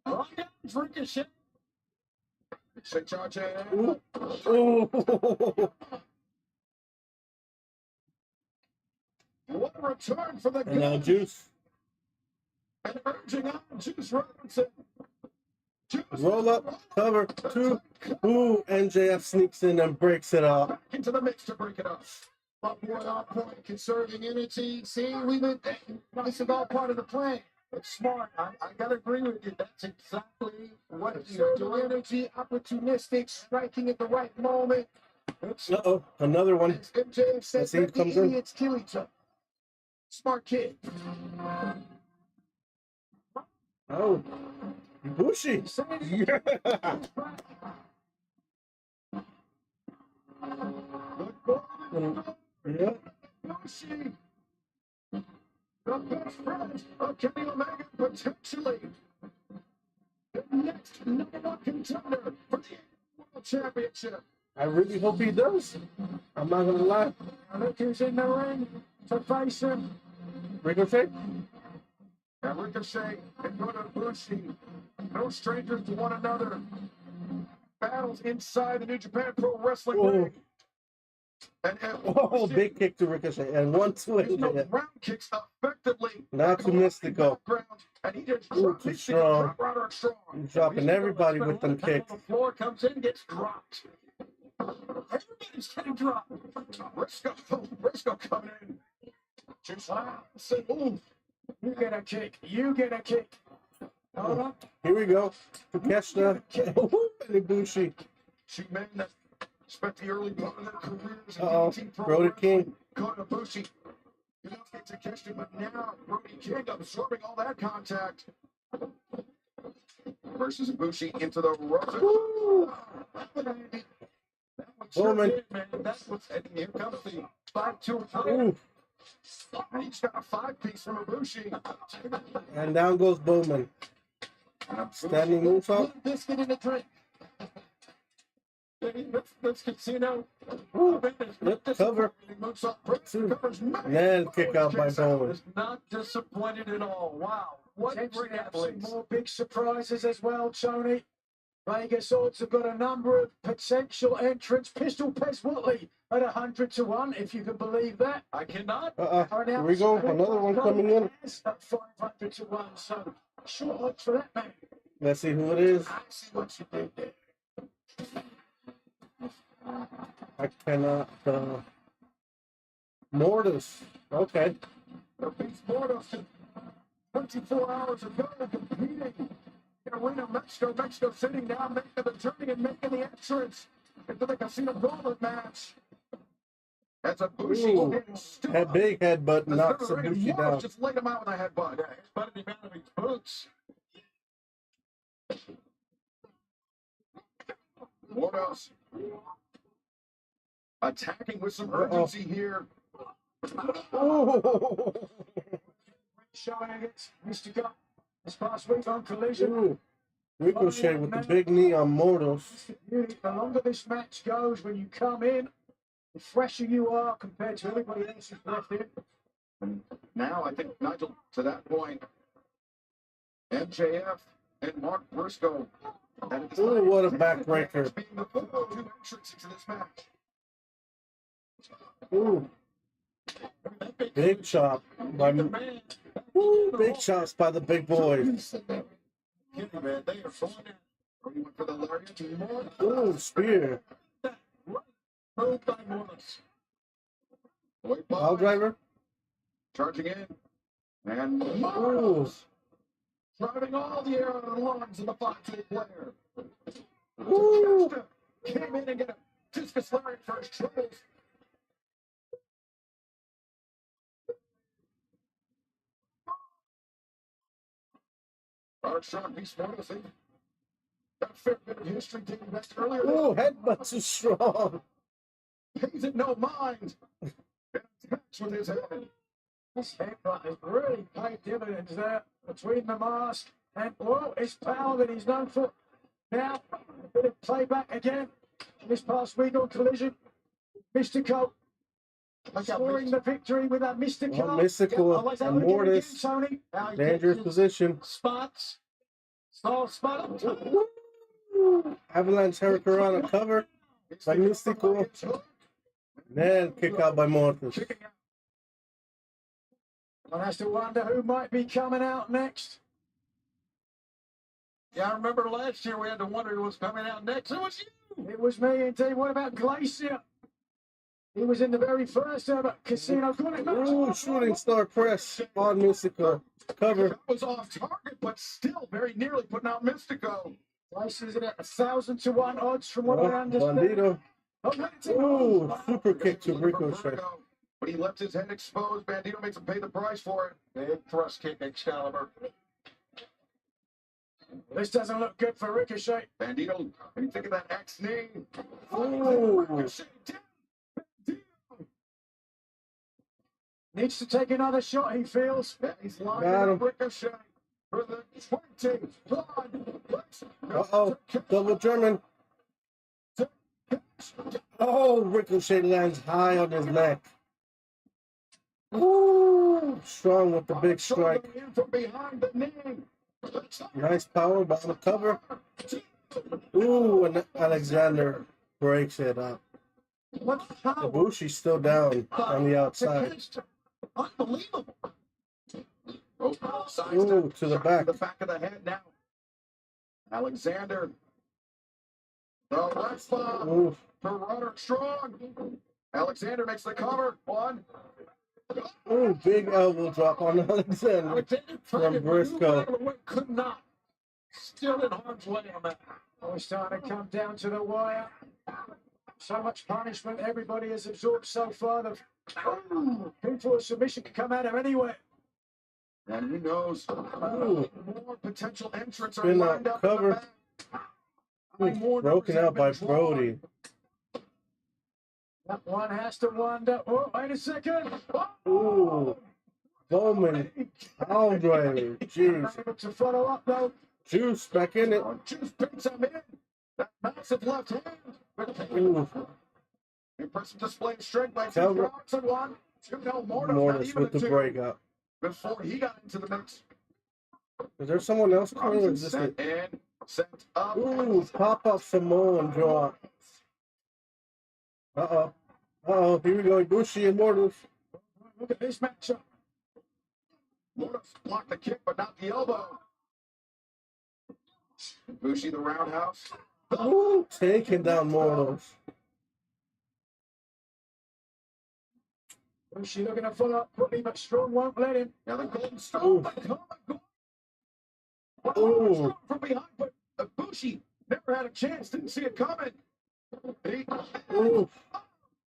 Oh, yeah, it's Ricochet. Ricochet charging. Ooh. What a return for the And now gun. Juice. And urging on Juice Robinson. Juice Roll up, cover, 2. Ooh, MJF sneaks in and breaks it up. back into the mix to break it up. But boy, on point, conserving unity. See, this is all part of the plan. It's smart. I gotta agree with you. That's exactly what you're Conservative doing. energy, opportunistic, striking at the right moment. It's Uh-oh, another one. As MJF said, Let's see who let the comes in. idiots kill each other. Smart kid. Oh, Ibushi. Yeah. Yeah. Yoshi, the best friend of Kenny Omega, potentially the next #1 contender for the World Championship. I really hope he does. I'm not gonna lie. And look who's in the ring to face him. Ricochet? And Ricochet and Kota Ibushi, no strangers to one another. Battles inside the New Japan Pro Wrestling Oh. ring. And Oh, big kick to Ricochet. And 1-2 no MJF. round kicks effectively. Not too mystical. Background, and he just Ooh, dropped too his strong. drop right or strong. He's dropping everybody with them kicks. The floor comes in, gets dropped. Everybody's getting dropped. Briscoe coming in. Just said, ooh. You get a kick. You get a kick. Hold on. Here we go. Takeshita. And Ibushi. She men that spent the early part of their careers in Uh-oh. DDT Pro Brody Wrestling. King. Kota Ibushi. You don't get Takeshita, but now Brody King absorbing all that contact. Versus Ibushi into the rope. Woo! Bowman. That's what's heading. Here comes the 5-2. Ooh. And he's got a 5-piece from Ibushi. And down goes Bowman. Standing moonsault. Biscuit in the drink. This casino. Ooh. Yep, cover. Two. And kick out by Bowman. Is not disappointed at all. Wow. What Potentially great have some athletes. more big surprises as well, Tony. Vegas odds have got a number of potential entrants. Pistol Pez Watley at 100-1, if you can believe that. I cannot. Here we go. Another one coming in. At 500-1, so short odds for that man. Let's see who it is. I see what you did there. I cannot. Mortis. Okay. The Beast Mortis 24 hours ago competing in Arena Mexico City, now making the journey and making the entrance into the Casino Gauntlet match. That's a Bushi. Ooh. That big headbutt knocks Ibushi down. Just laid him out with a headbutt. Yeah, he's better than out of his boots. Mordos attacking with some urgency here. Oh. Showing against Mystico this past week on Collision. Ooh. Ricochet with the big knee on Mordos. The longer this match goes, when you come in, the fresher you are compared to everybody else who's left in. And now I think, Nigel, to that point, MJF and Mark Briscoe. Ooh, what a backbreaker. Being the two entrants into this match. Ooh. Big chop by Ooh, big chops by the big boys. Man, they are going in. He went for the lariat. Ooh, spear. Moved by Morris. Pile driver. Charging in. And Ooh. Morris driving all the air out of the lungs of the 5-2 player. Ooh. Came in and get a discus lariat for his troubles. Our shot beast Morris. That fair bit of history dating back earlier. Ooh, headbutts is strong. Pays it no mind. And attacks with his head. This headbutt has really paid dividends there between the mask and, well, his power that he's known for. Now, a bit of playback again this past week on Collision. Mystico scoring the victory with that Mystico. Oh, Mystical and Mortis. Tony. Dangerous position. Spots. Small spot up top. Avalanche Hurricane cover by Mystical. Then kick out by Mortis. One has to wonder who might be coming out next. Yeah, I remember last year we had to wonder who was coming out next. It was you. It was me indeed. What about Glacier? He was in the very first ever Casino Gauntlet match. Ooh, shooting star press on Mystical. Cover. That was off target, but still very nearly putting out Mystico. Glaciers at 1,000 to 1 odds from what I understand. Bandito. Oh, Ooh, super kick to Ricochet. But he left his head exposed. Bandito makes him pay the price for it. Big thrust kick, Excalibur. this doesn't look good for Ricochet. Bandito, what do you think of that X knee? Ooh. Ricochet down. Bandito. Needs to take another shot, he feels. Yeah, he's lying Got him. up Ricochet for the 21. Uh-oh, double German. Oh, Ricochet lands high on his neck. Ooh, strong with the big strike. In from behind the knee. Nice power by the cover. Ooh, and Alexander breaks it up. What power? Ibushi's still down on the outside. Unbelievable. Oh, Ooh, to the back. To the back of the head now. Alexander. The right bomb Ooh, for Roderick Strong. Alexander makes the cover. One. ooh, big elbow drop on Alexander Alexander tried from to Briscoe. maneuver, but could not. Still in harm's way on that. Oh, it's starting to come down to the wire. So much punishment everybody has absorbed so far. The pinfall submission can come out of anywhere. And who knows? Ooh, More potential entrants are spin lined out up. in the cover. back. Ooh, broken out by Brody. That one has to wonder. Oh, wait a second. Ooh, Bowman, Power Driver. Jeez. Able to follow up though. Juice back in it. Juice pins him in. That massive left hand. Ooh, Impressive display of strength by two Cover. rocks and one. Two no Mortis, not Mortis even with a the two. breakup. Before he got into the mix. Is there someone else coming or Robinson is this set it? in, set up. Ooh, pop up Samoan draw. Uh-oh. Uh-oh, here we go. Ibushi and Mortis. Look at this matchup. Mortis blocked the kick, but not the elbow. Bushi the roundhouse. Ooh, taking down Mortis. Bushi looking to follow up quickly, but Strong won't let him. Now the golden Ooh. stone. Ooh. Strong from behind, but Bushi never had a chance. Didn't see it coming. He, Ooh.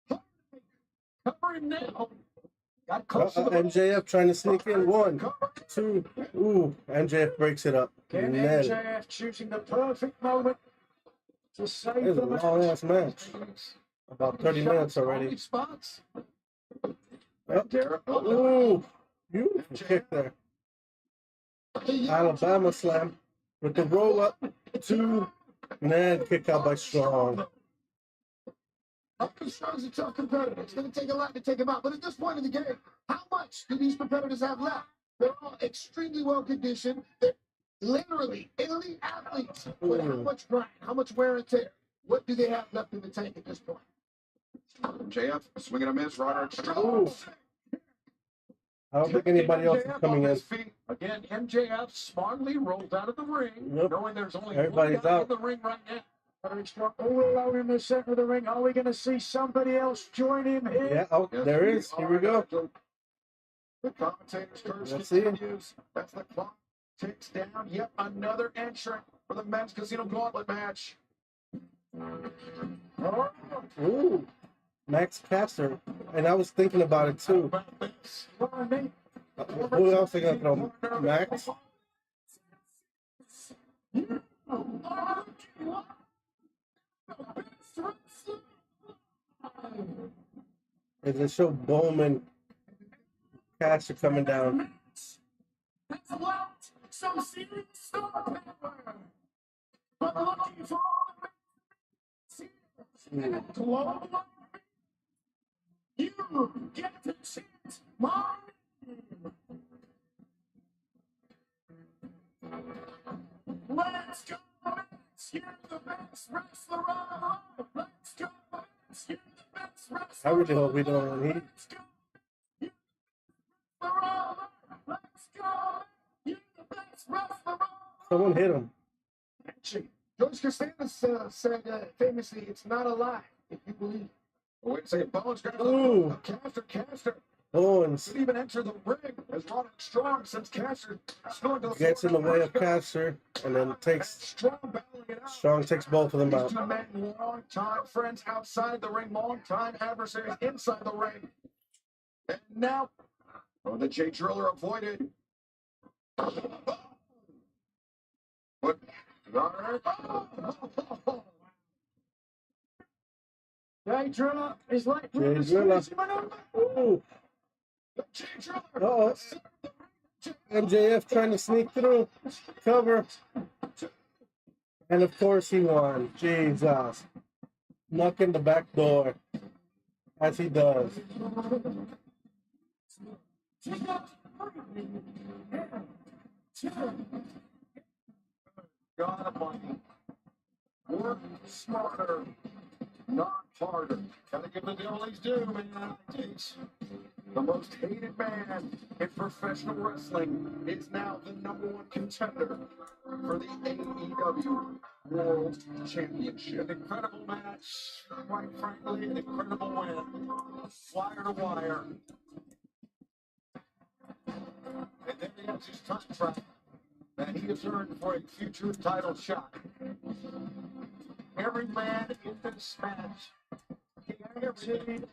cover him now. Got close to the MJF trying to sneak in. One, cover. two. Ooh, MJF breaks it up. Again, Net. MJF choosing the perfect moment to This save is a the match. long ass match. About 30 minutes All already. these spots. Yep. Derek, Ooh, beautiful kick there. Alabama slam with the roll up. 2, and then kick out by Strong. Strong's a tough competitor. It's going to take a lot to take him out. But at this point in the game, how much do these competitors have left? They're all extremely well conditioned. They're literally elite athletes. But how much grind? How much wear and tear? What do they have left in the tank at this point? JF swinging a miss, Roderick. Ooh. I don't think anybody else is coming in. Again, MJF smartly rolls out of the ring, Yep. knowing there's only Everybody's one guy out. in the ring right now. Very strong. All alone in the center of the ring. Are we going to see somebody else join him here? Yeah, oh, Yes, there is. Here we go. The commentator's curse Let's see. continues. That's the clock ticks down. Yet another entrant for the men's casino gauntlet match. Oh, Ooh, Max Caster. And I was thinking about it too. About this. Who else are going to throw? Max? Is it show Bowman Caster coming down? That's left some serious star power. But looking for the global, you get to chant my name. Let's go, Max. You're the best wrestler alive. Let's go, Max. You're the best wrestler. I really hope we don't win. Let's go. You're the best wrestler alive. Let's go. You're the best wrestler alive. Someone hit him. George Costanza said famously, "It's not a lie if you believe it." Wait a second. Bones grabs Ooh. Caster Owens could even enter the ring as Roderick Strong since Caster scored the gets in the way of Caster and then takes Strong battling it out. Strong takes both of them These out. two men, long-time friends outside the ring, long-time adversaries inside the ring. And now, the Jay Driller avoided. But Roderick, Jay Driller is like Jay Driller. Ooh. Jay Driller. Uh-oh. MJF trying to sneak through. Cover. And of course he won. Jesus. Knock in the back door. As he does. God Almighty. Work smarter, not harder. gotta give the devil his due, man. Jeez. The most hated man in professional wrestling is now the #1 contender for the AEW World Championship. An incredible match. Quite frankly, an incredible win. Wire to wire. And then he has his contract that he has earned for a future title shot. Every man in this match, Guaranteed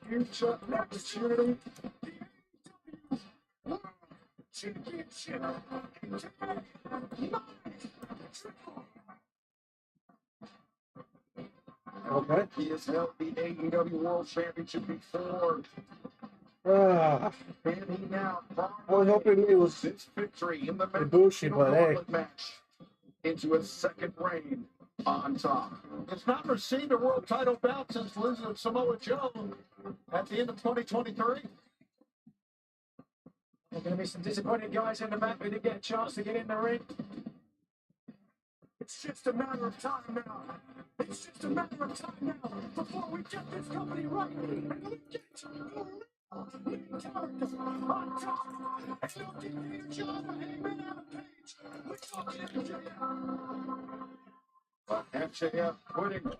future opportunity. Championship. Okay. He has held the AEW World Championship before, Ah, and he now I was hoping it was this victory in the Ibushi, but hey. gauntlet match into a second reign on top. has not received a world title bout since losing to Samoa Joe at the end of 2023. There's going to be some disappointed guys in the back who didn't get a chance to get in the ring. It's just a matter of time now. It's just a matter of time now before we get this company right and we get characters on top. It's no defeater job for Hangman Adam Page. We're talking MJF. But MJF putting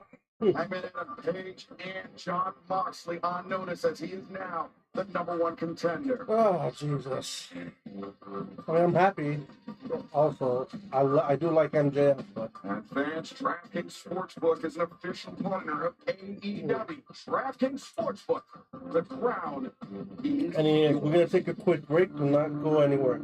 Hangman Adam Page and John Moxley on notice as he is now the #1 contender. Oh, Jesus. I mean, I'm happy. Also, I do like MJF, but Advanced DraftKings Sportsbook is an official partner of AEW. DraftKings Sportsbook, the crown is we're going to take a quick break. Do not go anywhere.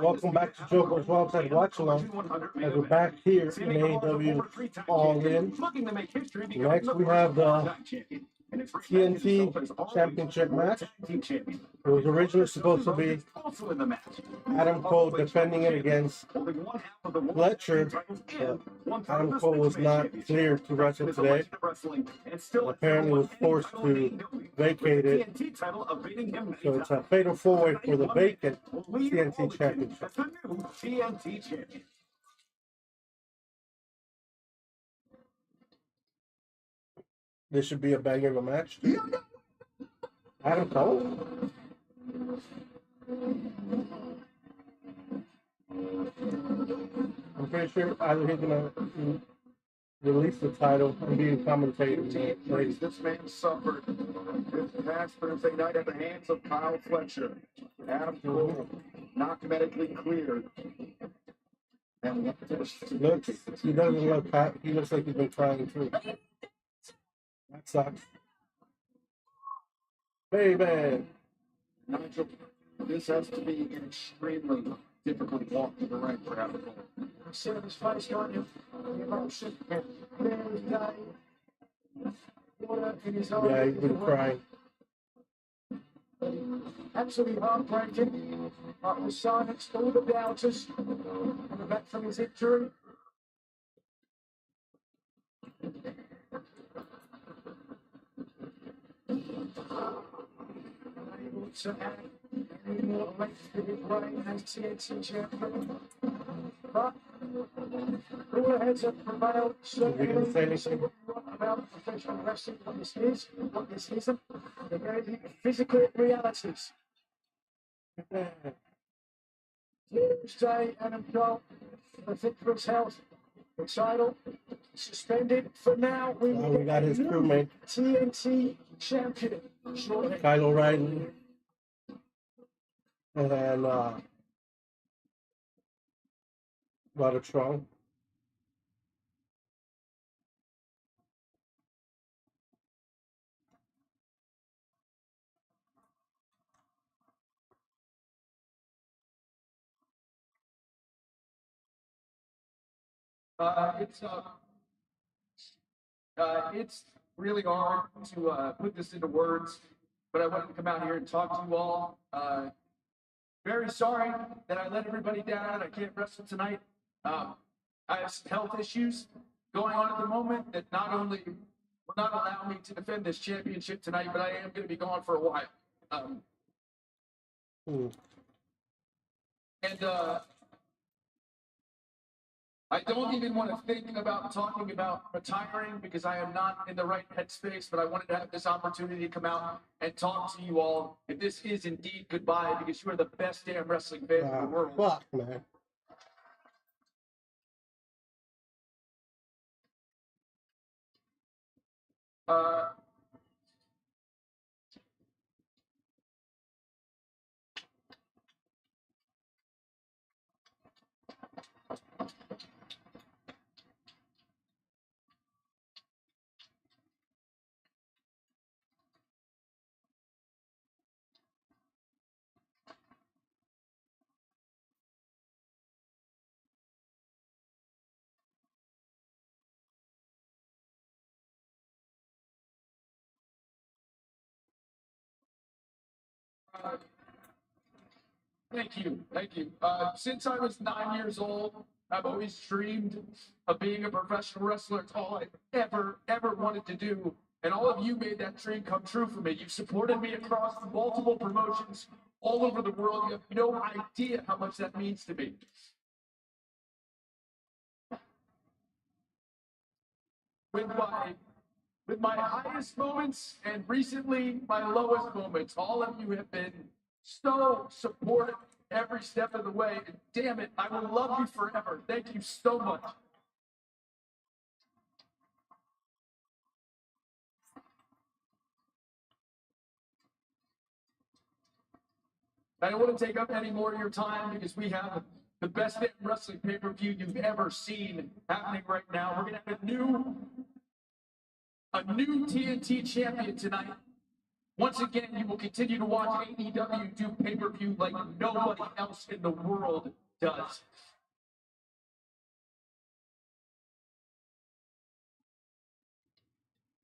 Welcome back to JoJerz Website Watch Along. As we're back here in AEW All In. Next, we have the TNT Championship match. It was originally supposed to be Adam Cole defending it against Fletcher, but Adam Cole was not cleared to wrestle today. Apparently was forced to vacate it. So it's a fatal four-way for the vacant TNT Championship. This should be a banger of a match. Adam Cole? I'm pretty sure either he's gonna release the title and be commentated. This man suffered this past Thursday night at the hands of Kyle Fletcher. Adam Cole not medically cleared. And Looks, he doesn't look happy. He looks like he's been crying too. That sucks. Baby. Nigel, this has to be an extremely difficult walk to the ring for Adam Cole. See his face, can't you? The emotion. There is Dave. Water in his eyes. Yeah, he's been crying. Absolutely heartbreaking. Like we silenced all the doubters coming back from his injury. Unable to add any more length to his reign as TNT champion. But all the heads have prevailed. Certainly, We can say you say anything. what you want about professional wrestling, what this is, what this isn't. The very physical realities. Tuesday, Adam Cole, I think for his health, the title suspended for now. We will We got his crewmate, TNT champion shortly. Kyle O'Reilly. And Roderick Strong. It's really hard to put this into words, but I wanted to come out here and talk to you all. Very sorry that I let everybody down. I can't wrestle tonight. I have some health issues going on at the moment that not only will not allow me to defend this championship tonight, but I am going to be gone for a while. And I don't even want to think about talking about retiring because I am not in the right headspace, but I wanted to have this opportunity to come out and talk to you all. If this is indeed goodbye, because you are the best damn wrestling fans in the world. Fuck, man. Thank you, thank you. Since I was 9 years old, I've always dreamed of being a professional wrestler. It's all I ever wanted to do. And all of you made that dream come true for me. You've supported me across multiple promotions all over the world. You have no idea how much that means to me. With my highest moments and recently my lowest moments, all of you have been so supportive every step of the way. And damn it, I will love you forever. Thank you so much. I don't want to take up any more of your time because we have the best damn wrestling pay-per-view you've ever seen happening right now. We're gonna have a new TNT champion tonight. Once again, you will continue to watch AEW do pay-per-view like nobody else in the world does.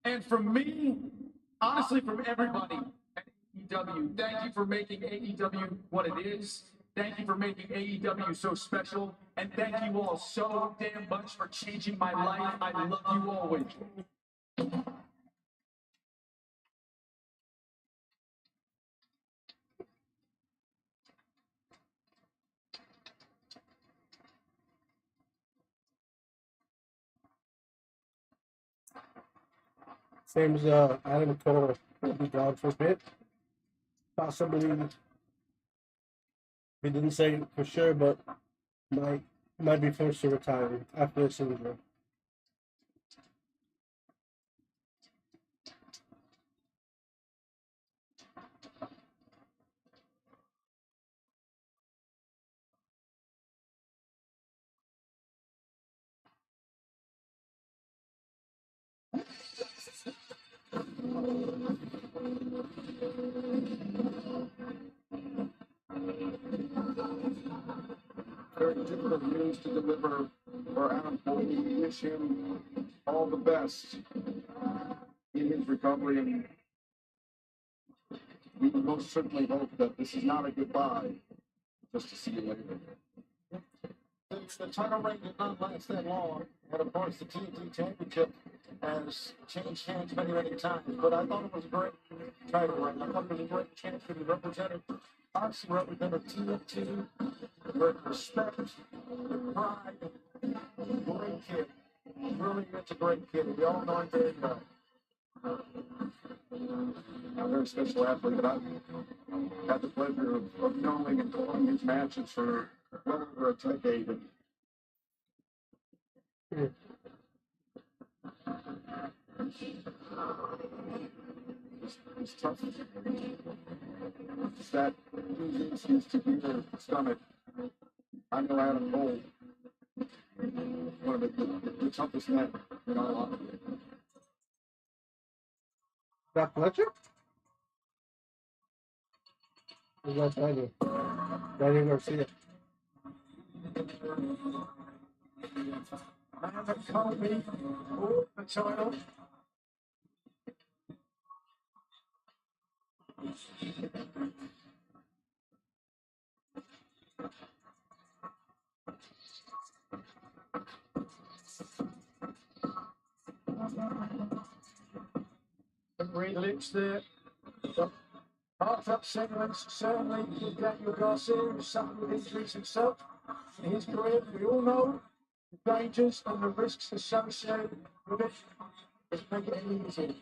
And from me, honestly, from everybody at AEW, thank you for making AEW what it is. Thank you for making AEW so special. And thank you all so damn much for changing my life. I love you always. Seems Adam Cole will be gone for a bit. Possibly, he didn't say for sure, but might be forced to retire after this injury. Very difficult news to deliver for Adam Cole. We wish him all the best in his recovery, and we most certainly hope that this is not a goodbye. Just to see you later. The title reign did not last that long, and of course the TNT Championship has changed hands many, many times. But I thought it was a great title reign. I thought it was a great chance to represent us, represented TNT, with respect, with pride. Great kid. Really, it's a great kid. We all know him very well. A very special athlete that I've had the pleasure of knowing and calling his matches for well over a decade. It's tough. It's that easy to be their stomach. I know Adam Cole, one of the toughest men in our life. That Fletcher? Is that Daniel? Daniel Garcia. Man that can't be for the title. Some green lips there. Half up segments, certainly with Daniel Garcia, who's suffered with injuries himself in his career. We all know the dangers and the risks associated with it. Doesn't make it any easier.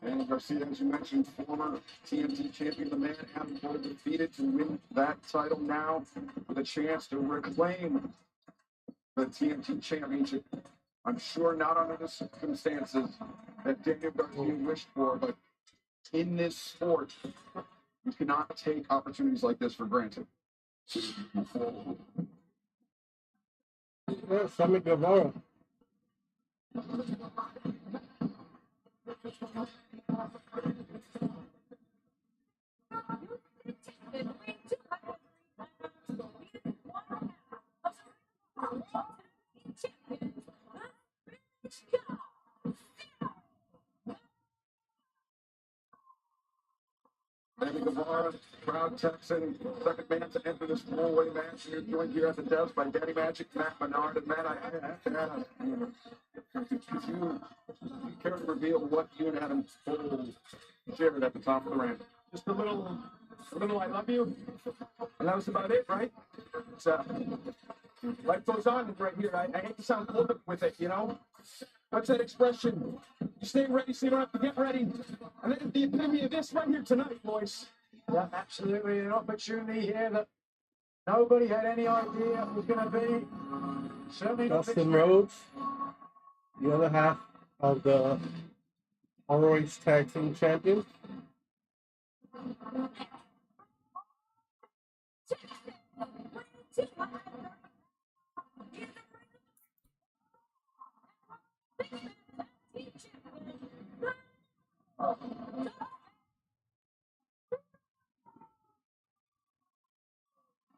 And Garcia, as you mentioned, former TNT champion, the man Adam Cole defeated to win that title now with a chance to reclaim the TNT championship. I'm sure not under the circumstances that Daniel Garcia wished for, but in this sport, you cannot take opportunities like this for granted. Yeah, Sammy Guevara. Sammy Guevara, proud Texan, second man to enter this four-way match. You're joined here at the desk by Daddy Magic, Matt Menard, and Matt, I have to ask, if you care to reveal what you and Adam Cole shared at the top of the ramp? Just a little I love you. And that was about it, right? So, life goes on right here. I hate to sound flippant with it, you know? What's that expression? You stay ready so you don't have to get ready. And that is the epitome of this right here tonight, boys. Yeah, absolutely. An opportunity here that Nobody had any idea it was going to be. Certainly not Dustin this Rhodes, the other half of the ROH Tag Team Champions.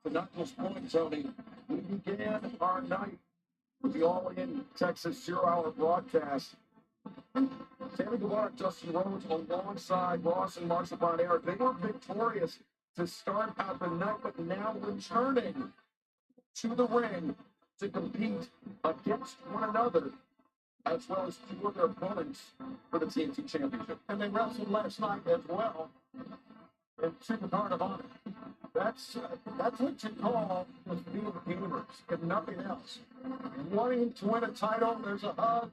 To Knuckles' point, Tony, we began our night with the all-in Texas zero-hour broadcast. Sammy Guevara and Dustin Rhodes alongside Ross and Marshall Bonner. They were victorious to start out the night, but now returning to the ring to compete against one another, as well as two of their opponents for the TNT Championship. And they wrestled last night as well in Super Card of Honor. That's what you call just being gamers and nothing else. Wanting to win a title, there's a hug.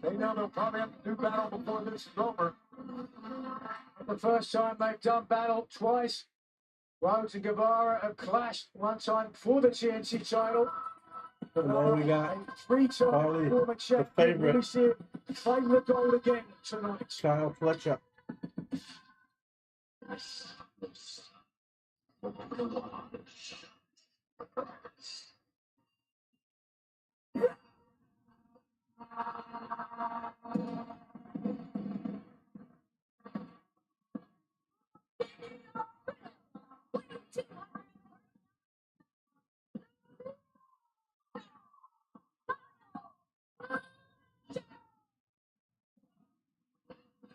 They know they'll probably have to do battle before this is over. The first time they've done battle twice. Rhodes and Guevara have clashed one time for the TNT title. And then we got A three-time probably former the champion. favorite. We see it claim the gold again tonight. Kyle Fletcher.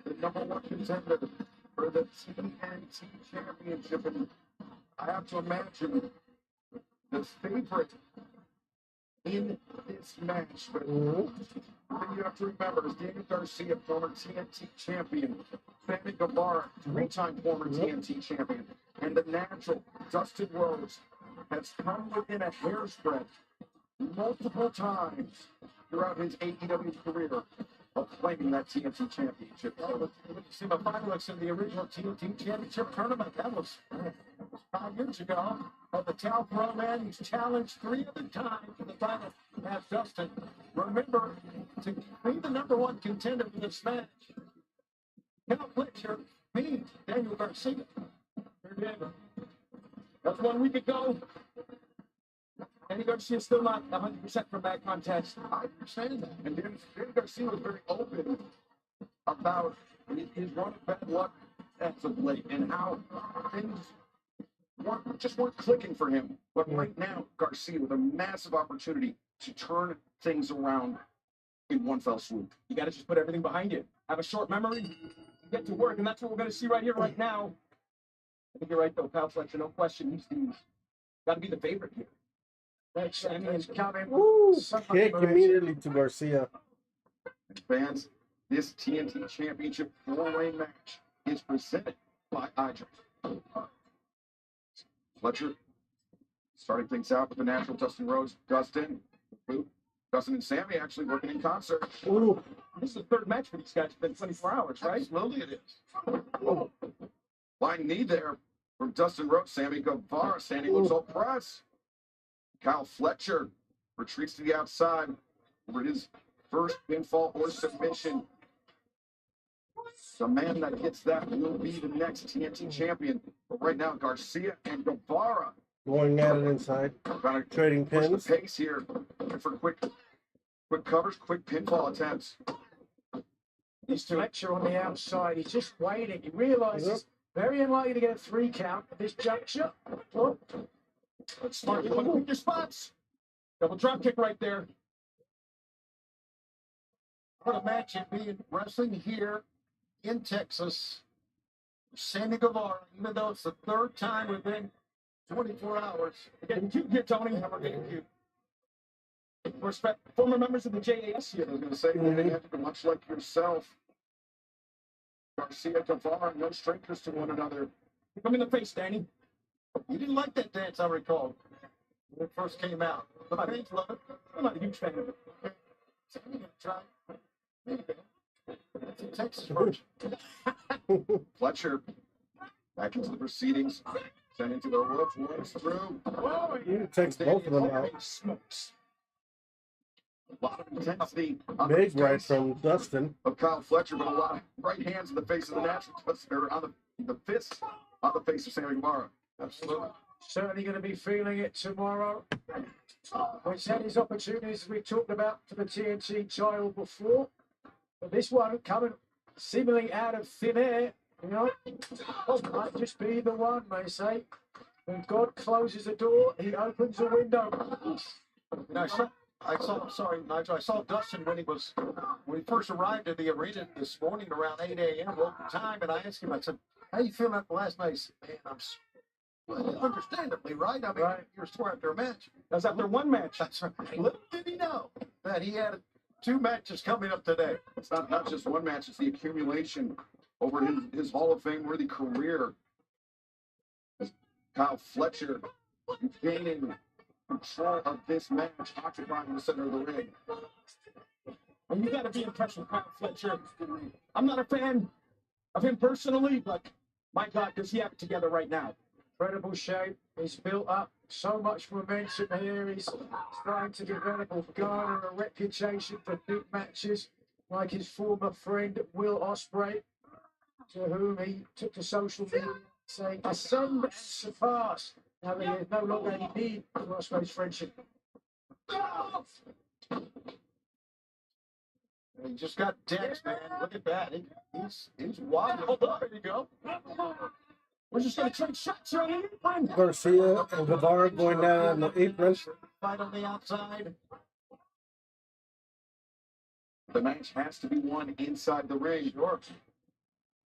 The number one contender for the TNT Championship. And I have to imagine the favorite in this match. But the thing you have to remember is Daniel Garcia, former TNT champion, Sammy Guevara, three-time former TNT champion, and the natural Dustin Rhodes has come within a hair's breadth multiple times throughout his AEW career of claiming that TNT championship. Semifinalists in the original TNT championship tournament. That was 5 years ago. Of the Tao Pro man, he's challenged 3 other times for the title as Dustin. Remember, to be the number one contender for this match, Cal Fletcher beat Daniel Garcia. Sure did. That's 1 week ago. Daniel Garcia still not 100% from that contest. I understand that. And Daniel Garcia was very open about his run of bad luck as of late and how things weren't clicking for him. But right now, Garcia with a massive opportunity to turn things around in one fell swoop. You got to just put everything behind you. Have a short memory, get to work, and that's what we're going to see right here, right now. I think you're right, though, Kyle Fletcher. No question, he's got to be the favorite here. That's coming. Woo! Kick immediately to Garcia. Fans, this TNT Championship 4-way match is presented by JoJerz. Fletcher starting things out with the natural Dustin Rhodes. Dustin and Sammy actually working in concert. Ooh. This is the third match for these guys within 24 hours, right? Absolutely it is. Flying knee there from Dustin Rhodes. Sammy Guevara standing looks all press. Kyle Fletcher retreats to the outside for his first pinfall or submission. The man that gets that will be the next TNT champion. But right now, Garcia and Guevara Going at it inside. trying to Trading push the pins. pace here for quick covers, quick pinfall attempts. This Fletcher on the outside. He's just waiting. He realizes very unlikely to get a 3 count at this juncture. Oh. That's smart. You want to pick your spots. Double drop kick right there. What a match it being wrestling here in Texas. Sammy Guevara, even though it's the 3rd time within 24 hours. We're getting cute here, Tony. We're getting cute. Respect former members of the JAS here. I was going to say, they have to, much like yourself, Garcia, Guevara, no strangers to one another. Come in the face, Danny. You didn't like that dance, I recall, when it first came out. The fans love it. I'm not a huge fan of it. Sammy gonna try. Maybe. It's a Texas version. Fletcher back into the proceedings. Sent into the roof, works through. Oh, He takes both of them out. Smokes. A lot of intensity on Big the right face from Dustin. of Kyle Fletcher, but a lot of right hands in the face of the natural, or on the fist on the face of Sammy Guevara. Absolutely. certainly going to be feeling it tomorrow. He's had his opportunities we talked about for the TNT title before, but this one coming seemingly out of thin air, you know, might just be the one, they say. When God closes a door, he opens a window. You know, sorry, Nigel. I saw Dustin when he first arrived at the arena this morning around 8 a.m. local time, and I asked him, I said, "How you feeling after last night?" He said, "Man, well, understandably, right? I mean, Right. you're sore after a match." That's after one match. That's right. Little did he know that he had 2 matches coming up today. It's not just one match, it's the accumulation over his Hall of Fame worthy career. Kyle Fletcher gaining control of this match, occupying the center of the ring. And you got to be impressed with Kyle Fletcher. I'm not a fan of him personally, but my God, does he have it together right now? Incredible shape. He's built up so much momentum here. He's starting to develop or garner a reputation for big matches, like his former friend Will Ospreay, to whom he took to social media saying, "Ascend and surpass." Now there is no longer any need for Ospreay's friendship. He just got dense, man. Look at that. He's wobbling. Oh, there you go. We're just going to trade shots here on the apron. Garcia and Guevara going down the apron. Fight on the outside. The match has to be won inside the ring. Sure.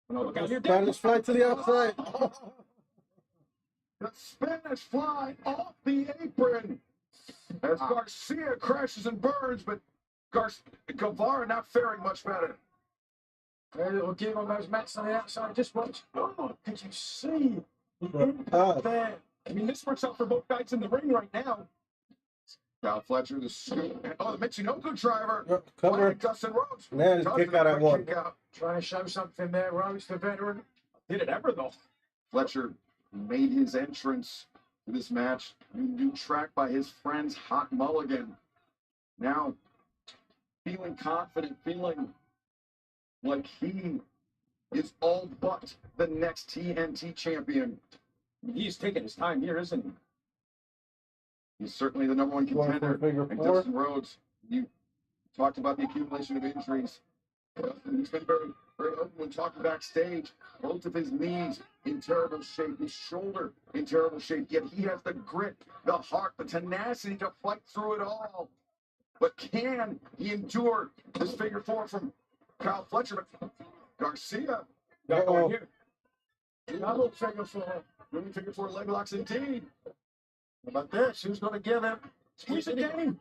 Look out here, Spanish fly to the outside. The Spanish fly off the apron as Garcia crashes and burns, but Guevara not faring much better. Very little give on those mats on the outside. Just watch. Oh, did you see the Oh. impact there? I mean, this works out for both guys in the ring right now. Kyle Fletcher, the scoop, and the Michinoku driver. Cover. Fighting Dustin Rhodes. Man, his Dustin, kick out a at quick one. kick out. Trying to show something there, Rose, the veteran. Did it ever, though? Fletcher made his entrance to this match. New track by his friends Hot Mulligan. Now, feeling confident, feeling like he is all but the next TNT champion. He's taking his time here, isn't he? He's certainly the number one Going for contender. a figure And four. Dustin Rhodes, you talked about the accumulation of injuries. He's been very, very open when talking backstage. Both of his knees in terrible shape, his shoulder in terrible shape. Yet he has the grit, the heart, the tenacity to fight through it all. But can he endure this figure four from Kyle Fletcher? But Garcia, Got going here. Double figure four. moving figure four leg locks indeed. How about this? Who's going to give him? Squeeze it down.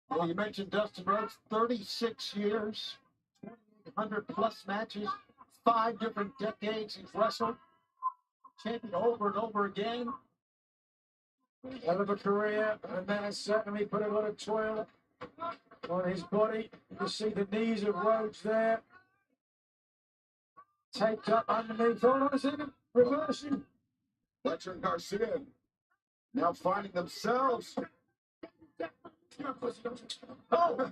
Well, you mentioned Dustin Rhodes, 36 years, 100 plus matches, 5 different decades he's wrestled, champion over and over again. Hell of a career, and that has certainly put a lot of toil on his body. You can see the knees of Rhodes there. Taped up underneath. Hold on a second. Reversing. Fletcher and Garcia now finding themselves. Oh,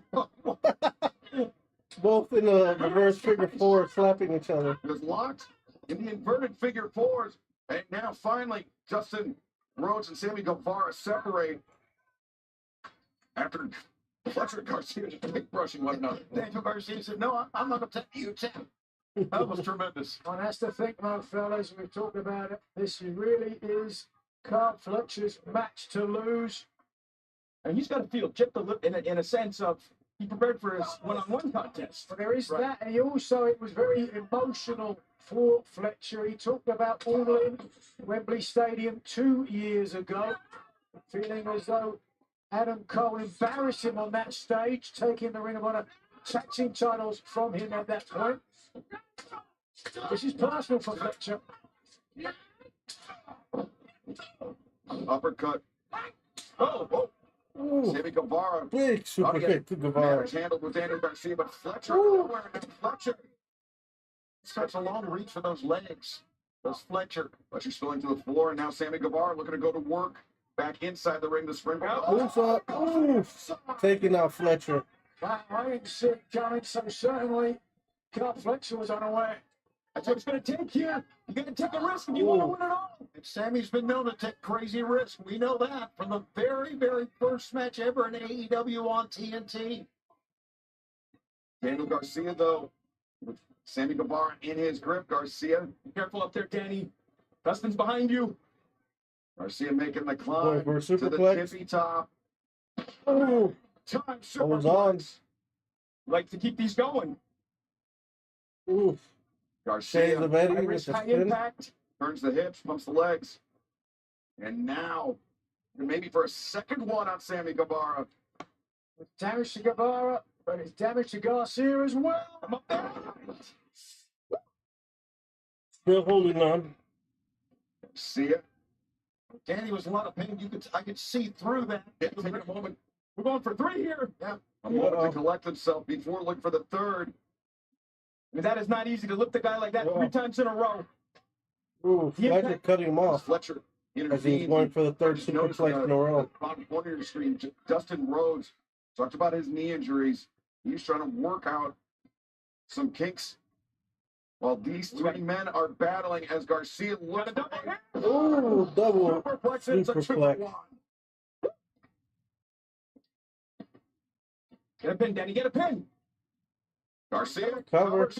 Both in a reverse figure four, slapping each other. It is locked in the inverted figure fours. And now finally, Dustin Rhodes and Sammy Guevara separate after Fletcher and Garcia just paintbrushing one another. Daniel Garcia said, "No, I'm not upset. You too." That was tremendous. one has to think, though, fellas, we've talked about it. This really is Kyle Fletcher's match to lose. And he's got to feel just a little, in a sense of, he prepared for his one-on-one contest. But there is Right. that, and he also, it was very emotional for Fletcher. He talked about all in Wembley Stadium 2 years ago, feeling as though Adam Cole embarrassed him on that stage, taking the Ring of Honor tag team titles from him at that point. This is personal for Fletcher. Uppercut. Oh, Ooh, Sammy Guevara. big super Oh, yeah. kick to Guevara. Managed handled with Daniel Garcia, but Fletcher Ooh. nowhere. And Fletcher Such a long reach for those legs. That's Fletcher. Fletcher spilling to the floor, and now Sammy Guevara looking to go to work. Back inside the ring to Springfield. Moves up. Oof. Taking out Fletcher. Wow, I didn't see it coming, so certainly Carl Fletcher was unaware. That's what it's going to take here. You got to take a risk if you want to win it all. And Sammy's been known to take crazy risks. We know that from the very, very first match ever in AEW on TNT. Daniel Garcia, though, with Sammy Guevara in his grip. Garcia. Be careful up there, Danny. Dustin's behind you. Garcia making the Going climb for a to the superplex. tippy top. Ooh. Time Holds on. superplex. Like to keep these going. Oof. Shades Garcia of Eddie High with risk, the high spin. impact. turns the hips, pumps the legs. And now, maybe for a second one on Sammy Guevara. It's damage to Guevara, but it's damage to Garcia as well. I'm up there. Still holding on. See it? Danny was in a lot of pain. I could see through that. Yeah, take a moment. We're going for 3 here. Yeah. A moment to collect himself before looking for the third. And that is not easy to lift a guy like that Yeah. 3 times in a row. Ooh, Fletcher cut him off Fletcher as he was intervened. going for the third Just noticed superplex in a row. bottom corner of the screen, Dustin Rhodes talked about his knee injuries. He's trying to work out some kinks while these 3 men are battling as Garcia Got a looks. double hit. Ooh, double Superplex, and it's a superplex. 2-1. Get a pin, Danny. Get a pin. Garcia Cover. covers,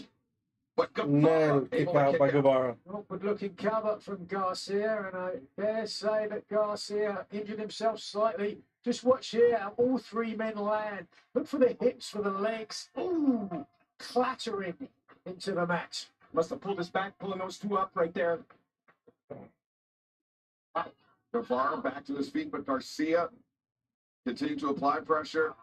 but And Guevara then kick able to out kick by out. Guevara. Awkward looking cover from Garcia, and I dare say that Garcia injured himself slightly. Just watch here how all 3 men land. Look for the hips, for the legs. Ooh, clattering into the mat. Must have pulled us back, pulling those 2 up right there. Guevara back to his feet, but Garcia continuing to apply pressure.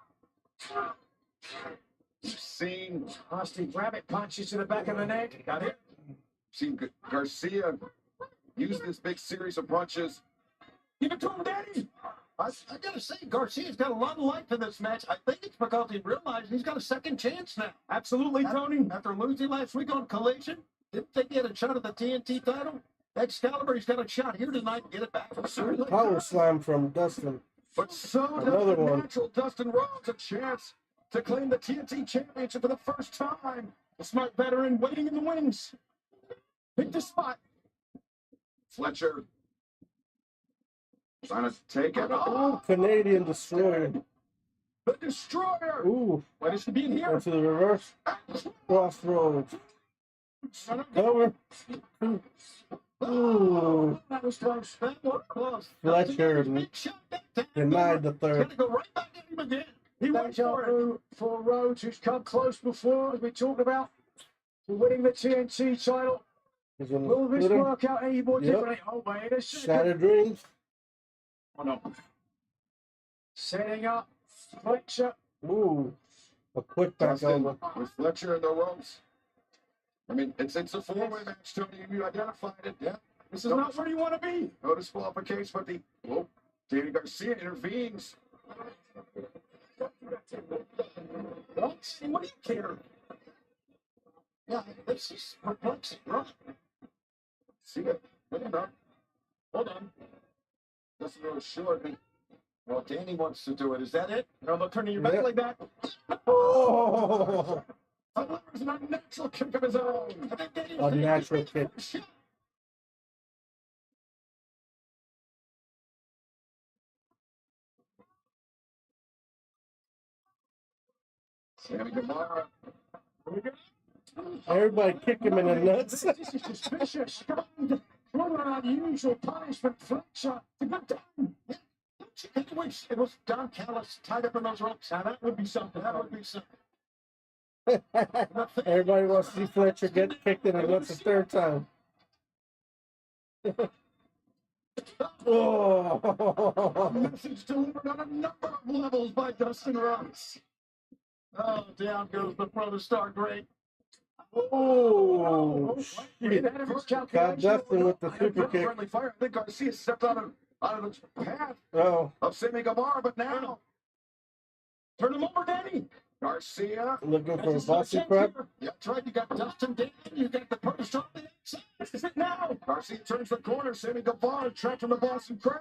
Seen Nasty rabbit punches to the back of the neck. Got it. Garcia use this big series of punches. Give it to him, Danny. I gotta say, Garcia's got a lot of life in this match. I think it's because he realized he's got a second chance now. Absolutely, Tony. After losing last week on Collision, didn't think he had a shot at the TNT title. Excalibur, he's got a shot here tonight to get it back. Certainly. Power slam from Dustin. But so does Another the one. natural Dustin Rhodes a chance to claim the TNT championship for the first time. A smart veteran waiting in the wings. Pick the spot. Fletcher trying to take it. Ooh, Canadian destroyer. The Destroyer. Ooh, What is to be in here? into the reverse. Crossroads. Cover. Ooh, That was close. That was close. Fletcher Big shot that time. denied the third. Gonna go right back at him again. He went Deja for it. vu for Rhodes, who's come close before, as we talked about, to winning the TNT title. He's gonna Will this split him. work out any more Yep. differently? Oh, wait a second. Shattered dreams. Oh, no. Setting up Fletcher. Ooh, a quick back Dustin over. with Fletcher in the ropes. I mean, it's a 4-way match, Tony. You identified it. Yeah. This is not where you want to be. No disqualification, but Danny Garcia intervenes. Well, see, what do you care? Yeah, this is perplexing, right? See it? Hold on. Hold on. Dustin Rhodes short. Well, Danny wants to do it. Is that it? How about turning your back Yep. like that? Oh, Delivers an unnatural kick of his own. I think Danny a natural kick. Sammy Guevara. Everybody kick him in the nuts. This is just vicious. What an unusual punishment, Fletcher. It's a good time. Don't you think it was Don Callis tied up in those ropes? Now, that would be something. That would be something. Everybody wants to see Fletcher get kicked in the nuts a third time. Oh, Message delivered on a number of levels by Dustin Rhodes. Oh, down goes the protostar great. oh, He had him got Dustin with the super kick. Friendly fire. I think Garcia stepped out of the path Oh, of Sammy Guevara, but now Turn him over, Danny. Garcia. Looking for a This is the Boston chance crab. here. Yeah, that's right. You got Dustin Dan. You got the post on the inside. This is it now. Garcia turns the corner. Sammy Guevara trapped from the Boston Crab.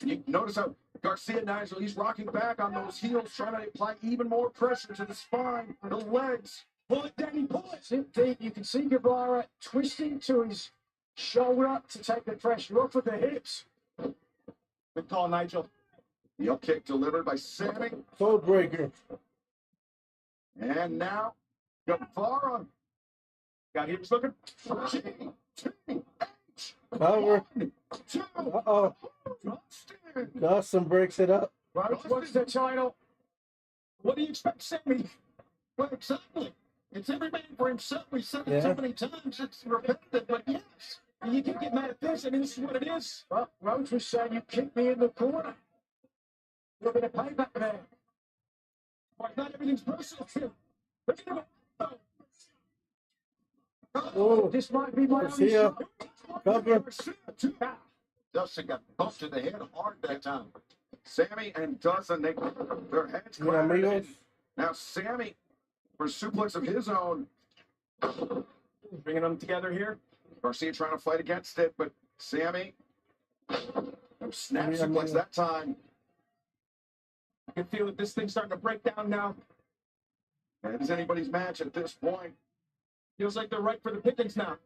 You notice how Garcia now, so he's rocking back on those heels, trying to apply even more pressure to the spine, the legs. Pull it, Danny, pull it. Sit deep. You can see Guevara twisting to his shoulder to take the pressure off of the hips. Good call, Nigel. Heel kick delivered by Sammy. Code breaker. And now, Guevara. Got hips looking. G-T-H. Cover. 2. Uh-oh. Dustin. Dustin breaks it up. Rhodes wants the title. What do you expect, Sammy? Well, exactly. It's every man for himself. We said it Yeah. so many times. It's repetitive, but yes. You can get mad at this. I mean, this is what it is. Well, Rhodes was saying you kicked me in the corner. A little bit of payback there. Like, not everything's personal here. Look at him. Oh, This might be my only Garcia. shot. Cover. Dustin got bumped to the head hard that time. Sammy and Dustin, their heads Yeah, clattered in. amigos. Now Sammy, for a suplex of his own. Bringing them together here. Garcia trying to fight against it, but Sammy, snap Yeah, suplex man. that time. I can feel that this thing's starting to break down now. And it's anybody's match at this point. Feels like they're right for the pickings now.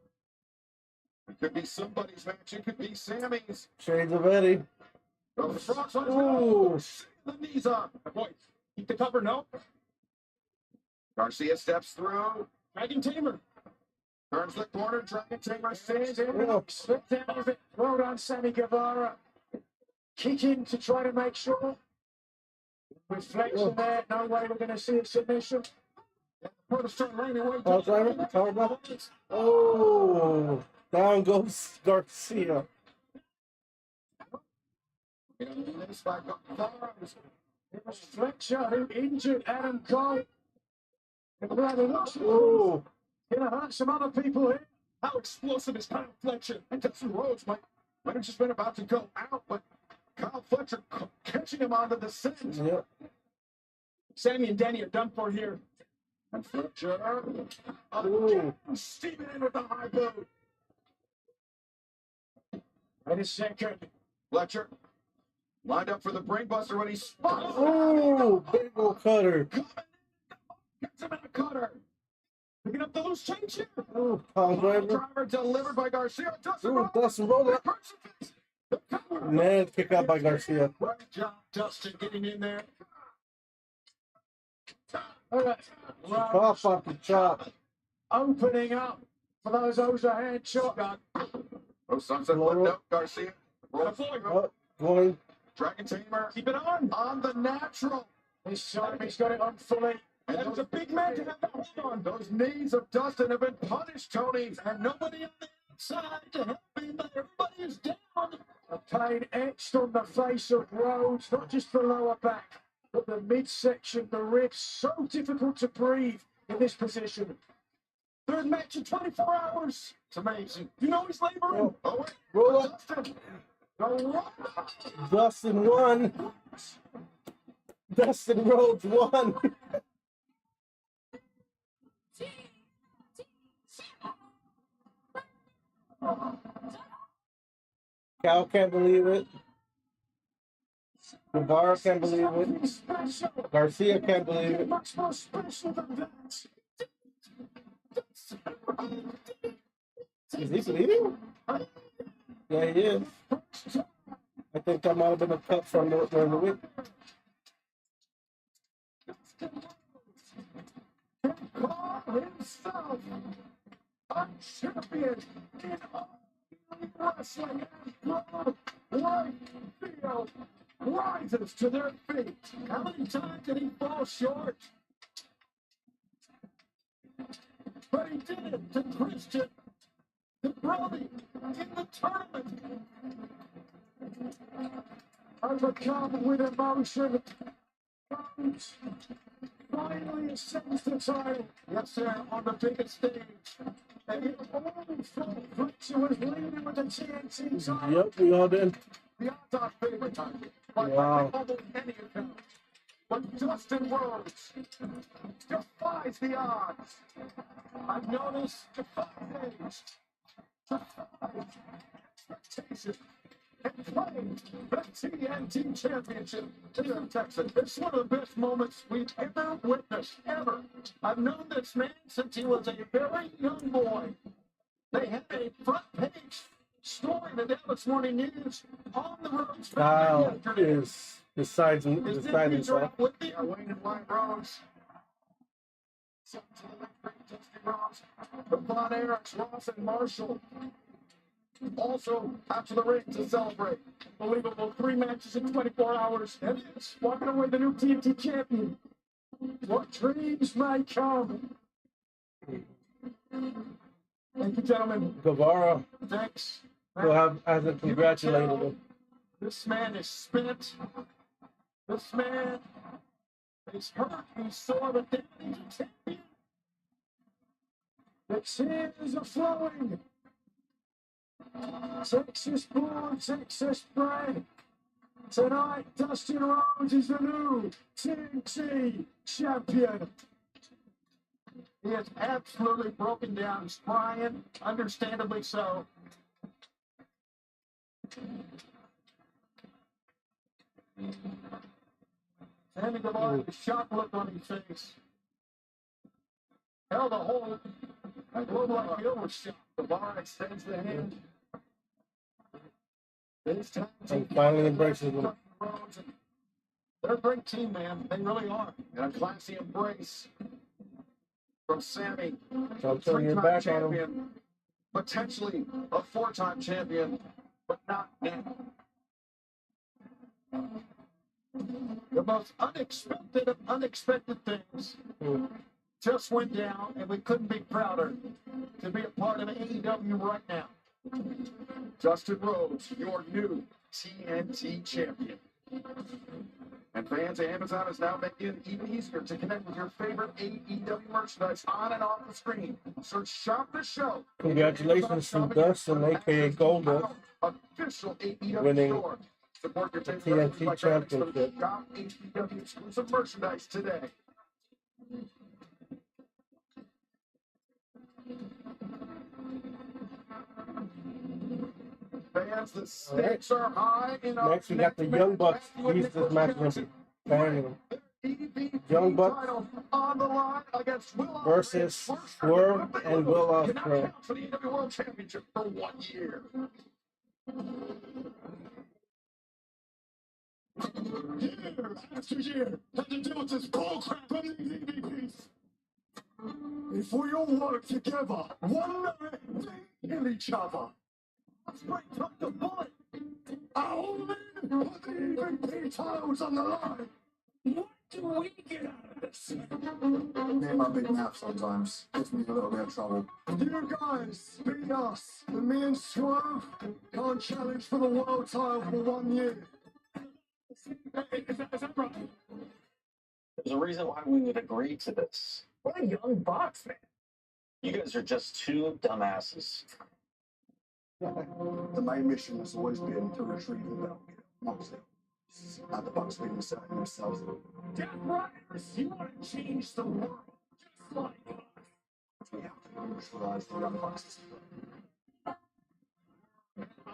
It could be somebody's match. It could be Sammy's. Shades of Eddie. Oh, the frogs on Ooh. the knees up. Boy, keep the cover, no. Garcia steps through, Dragon Tamer. turns the corner. Dragon Tamer Stands stands in. Yeah. Slip down with it. Well done, Sammy Guevara. Kicking to try to make sure. Reflection there. No way we're going to see a submission. Power driver. Power driver. Oh, down goes Garcia. It was Fletcher who injured Adam Cole. And by the looks of it, Oh, going to hurt some other people here. How explosive is Kyle Fletcher? And Dustin Rhodes might have just been about to go out, but Kyle Fletcher catching him onto the scent. yeah. Sammy and Danny are done for here. And Fletcher Ooh. steaming in with the high boot. And a second. Fletcher lined up for the brainbuster when he spun. Oh, big old cutter. Gets him in a cutter. Picking up the loose change here. Oh, power driver. Driver delivered by Garcia. Dustin Ooh, Rhodes. Dustin roller. The cover. Man, kick out by Garcia. Great job, Dustin, getting in there. All right. Chop off the chop. Opening up for those overhand shot. Oh, sunset one note, Garcia. Rolls through. Oh, going. Dragon Tamer Keep it on. the natural. This time he's got it on fully. And That was a big man to have that hold on. those knees of Dustin have been punished, Tony. And nobody on the inside to help him, but everybody is down. A pain etched on the face of Rhodes, not just the lower back, but the midsection, the ribs. So difficult to breathe in this position. Third match in 24 hours. It's amazing. You know he's laboring. Oh, wait. Roll up. Dustin. The roll. Dustin won. Dustin Rhodes won. Cal can't believe it. Guevara can't believe it. Special. Garcia can't believe it. Much more special than that. Is he bleeding? Yeah, he is. I think that might have been a cut from the week. Call himself a champion in all wrestling and pro field rises to their feet. How many times did he fall short? But he did it to Christian, to Brody, in the tournament. Overcome with emotion. Rhodes finally ascends the title. Yes, sir, on the biggest stage. And it all from Fletcher was leading with the TNT title. Yep, we all did. The odds-on favorite time. By Wow. almost any account. But Dustin Rhodes defies the odds. I've noticed defies age, defies expectations, and playing the TNT Championship here in Texas. It's one of the best moments we've ever witnessed, ever. I've known this man since he was a very young boy. They had a front page story in the Dallas Morning News on the road. Kyle is beside His himself. with the Wayne and White Rose. Von Eriks, Ross, and Marshall also out to the ring to celebrate. Unbelievable 3 matches in 24 hours. And it's walking away the new TNT champion. What dreams may come. Thank you, gentlemen. Guevara Thanks. hasn't congratulated him. This man is spent. This man is hurt. He's sore, but then he's a champion. The tears are flowing. Texas born, Texas bred. Tonight, Dustin Rhodes is the new TNT champion. He is absolutely broken down. He's crying, understandably so. Sammy Guevara with a shock look on his face. Held a hold. A global IPO was shocked. Guevara extends the hand. This time, And finally embraces him. they're a great team, man. They really are. And a classy embrace from Sammy. Don't turn your back on him. Champion, potentially a 4-time champion, but not now. The most unexpected of unexpected things just went down, and we couldn't be prouder to be a part of AEW right now. Dustin Rhodes, your new TNT champion. And fans, Amazon is now making it even easier to connect with your favorite AEW merchandise on and off the screen. Search Shop the Show. Congratulations to Dustin, aka Goldust, Official AEW winning store. Support your the favorite TNT like championship. Shop AEW exclusive merchandise today. Fans, the stakes are high in our Next, we got the Young Bucks. He's this match going to be banging. Young Bucks on the line against Will versus Swerve and Will Ospreay. for the AEW World Championship for 1 year. Year after year, had to deal with this bullcrap from these EVPs. If we all work together, one night, they kill each other. Ospreay took the bullet. I'll put the EVP titles on the line. What do we get out of this? Me and my big mouth sometimes gets me in a little bit of trouble. You guys beat us, and me and Swerve can't challenge for the world title for 1 year. Is that right? There's a reason why we would agree to this. We're a young Bucks, man. You guys are just two dumbasses. The main mission has always been to retrieve the belt, mostly. And the Bucks being certain themselves. Death Riders, you want to change the world, just like us. We have to neutralize the young Bucks.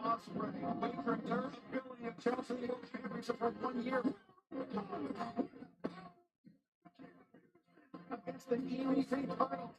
Ospreay, wagering their ability of challenging the World Championship for 1 year. Against the EVP title.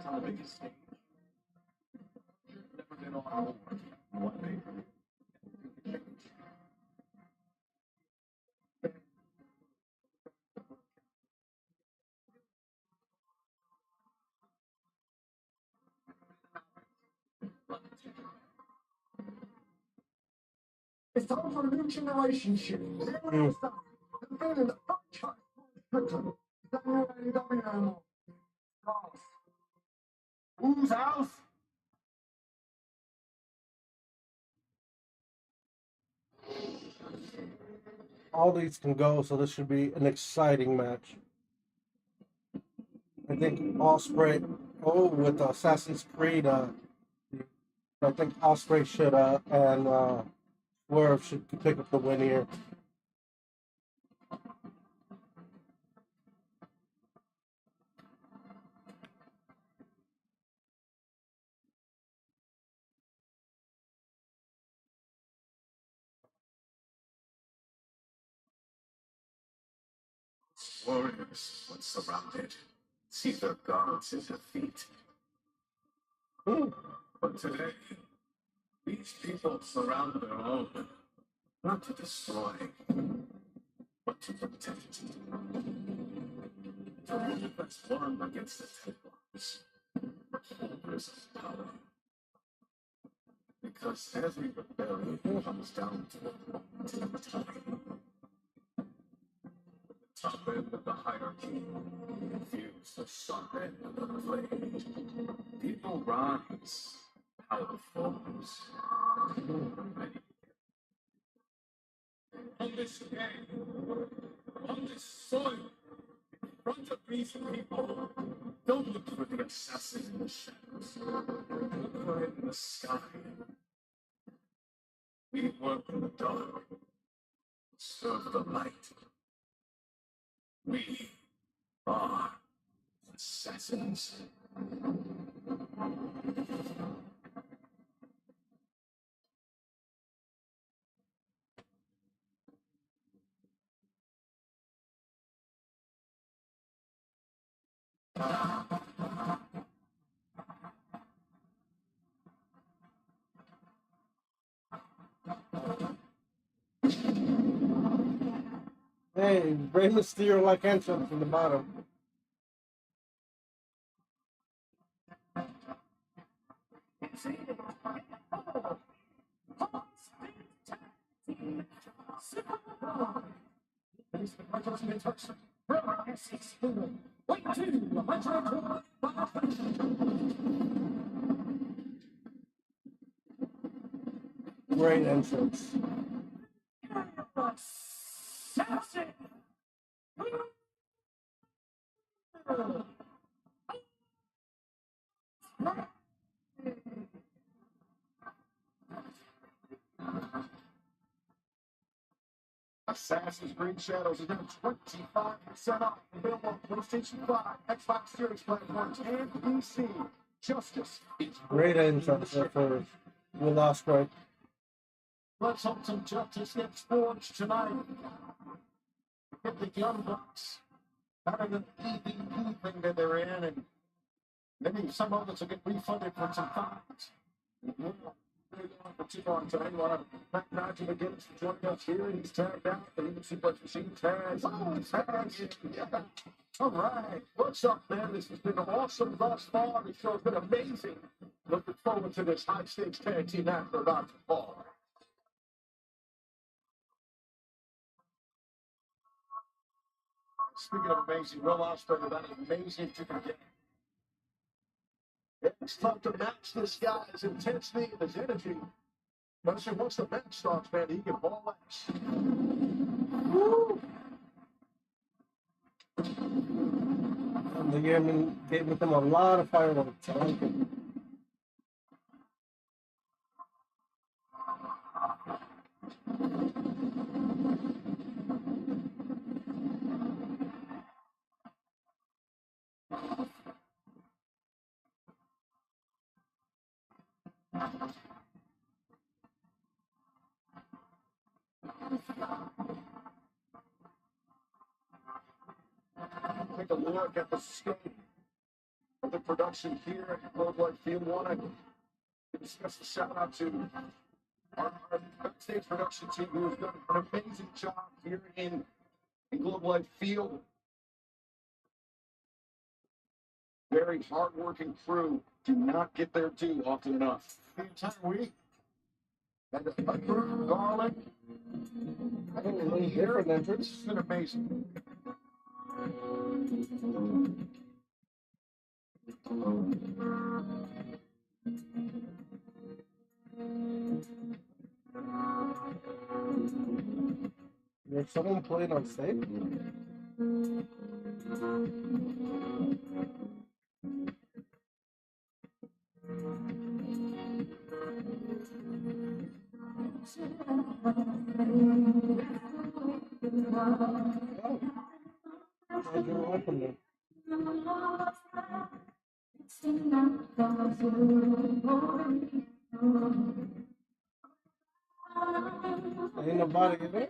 On the biggest stage. Never been on one pay-per-view. It's time for a new generation shift. The villain, the franchise, Britain. It's not new AEW anymore. House. Whose house? all these can go, so this should be an exciting match. I think Ospreay, with Assassin's Creed, I think Ospreay should and Swerve should pick up the win here. Warriors, when surrounded, see their gods at their feet. But today, these people surround their own, not to destroy, but to protect. The rule that's formed against the Templars, holders of power. Because every rebellion comes down to a time. Top end of the hierarchy, confuse the sharp end of the blade. People rise, power falls. On this day, on this soil, in front of these people, don't look for the assassin in the shadows. Look for it in the sky. We work in the dark, serve the light. We are assassins. Hey, Rey Mysterio like entrance from the bottom. Great entrance. Assassin's Creed Shadows is now 25% off available on PlayStation 5, Xbox Series platforms, and PC. Justice is Great entrance there for Will Ospreay. Let's hope some justice gets forged tonight. Get the Young Bucks out of the EVP thing that they're in, and maybe some of us will get refunded for some fines. For too long today, we'll have Matt Nigel McGinnis joining us here. He's tagged out. The Human Suplex Machine tags. Oh, he's tagged. Yeah. All right. What's up, man? This has been awesome thus far. The show's been amazing. Looking forward to this high-stakes tag team match we're about to fall. Speaking of amazing, Will Ospreay with that amazing chicken game. It's tough to match this guy's intensity and his energy. But once the match starts, man, he can ball out. Woo! And they gave him a lot of fireworks. I like it. Take a look at the scope of the production here at Globe Life Field 1. I give a special shout out to our backstage production team who has done an amazing job here in Globe Life Field. Very hardworking crew. Do not get their due often enough. The entire week. And the pepper, garlic. I think A little different entrance. It's been amazing. They're someone playing on stage? Oh, how'd you welcome them? Ain't nobody in there?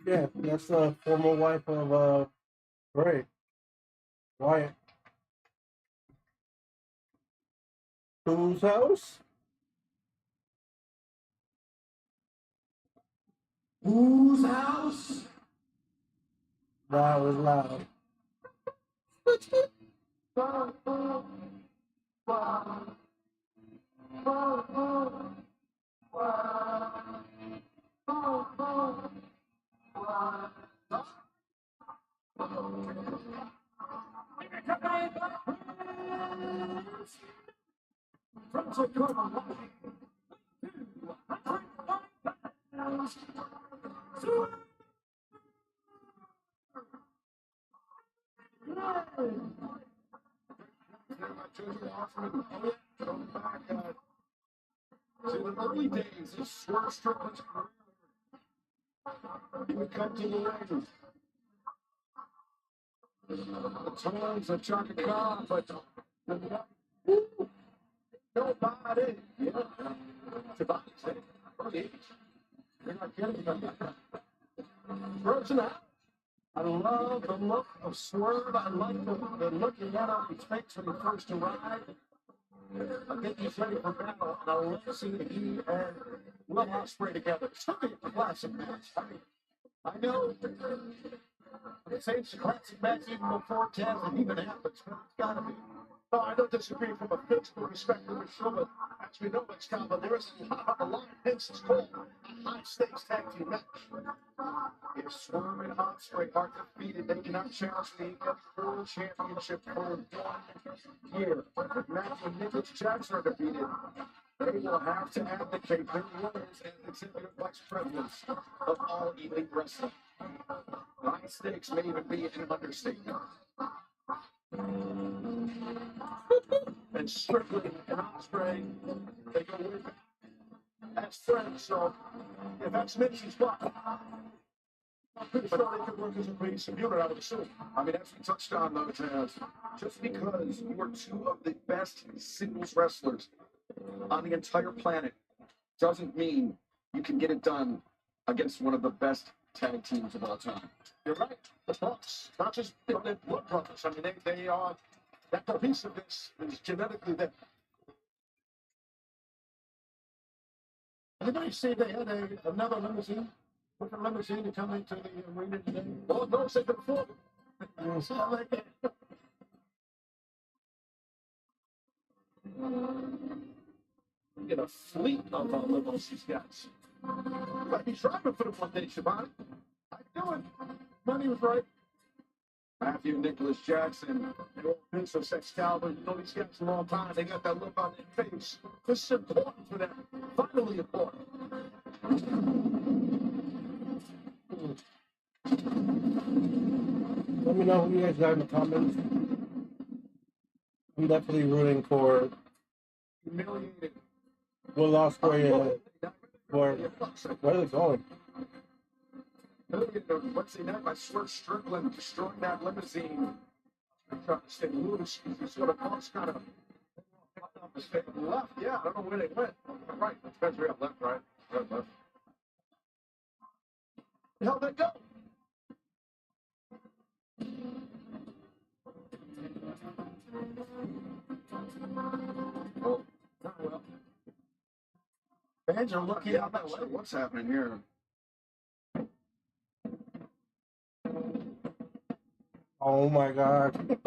Yeah, that's the former wife of Bray Wyatt. Whose house? Whose house? That was loud. In the early days of Swerve Strickland's career, he would come to the ring. The tones of Chaka Khan, but nobody. Yeah. It's about to say, you're not kidding about that. Person out. I love the look of Swerve. I like the look he had on his face when he first arrived. I think he's ready for battle. And I love seeing he and Will Ospreay together. It's going to be a classic match. I know it's a classic match even before Taz even happens, but it's got to be. No, I don't disagree from a physical perspective, sure, but as we know, it's kind of there is a lot on the line. Hence, it's called a high-stakes tag team match. If Swerve and Ospreay are defeated, they cannot challenge the World Championship for 1 year. If Matthew and Nicholas Jackson are defeated, they will have to abdicate their roles as executive vice presidents of All Elite Wrestling. High stakes may even be an understatement. And Strickland and Ospreay, they go way back as friends. So if that's Mitch's spot, I'm pretty sure they could work as a cohesive unit, I would assume. I mean, as we touched on, though, Taz, just because you are two of the best singles wrestlers on the entire planet doesn't mean you can get it done against one of the best tag teams of all time. You're right. The Bucks, not just they're blood brothers. I mean, they are, that cohesiveness is genetically there. Anybody say they had another limousine? With a limousine to come into the arena today? Oh, no, they could afford it. It's not like that. Get a fleet of limos, these guys. You might be driving for them one day, Shabani. How you doing? Money was right. Matthew Nicholas Jackson, the old Princess Excalibur, you know these guys a long time. They got that look on their face. This is important for them. Finally important. Let me know who you guys got in the comments. I'm definitely rooting for Humiliated. Will Ospreay for where are they going? Humiliated on Wednesday night by Swerve Strickland destroying that limousine. Trying to stay loose. He's sort of boss kind of left. Yeah, I don't know where they went. Right. It depends where you have left, right? Left. How'd that go? Oh, well. Fans are looking out that way. What's happening here? Oh my God.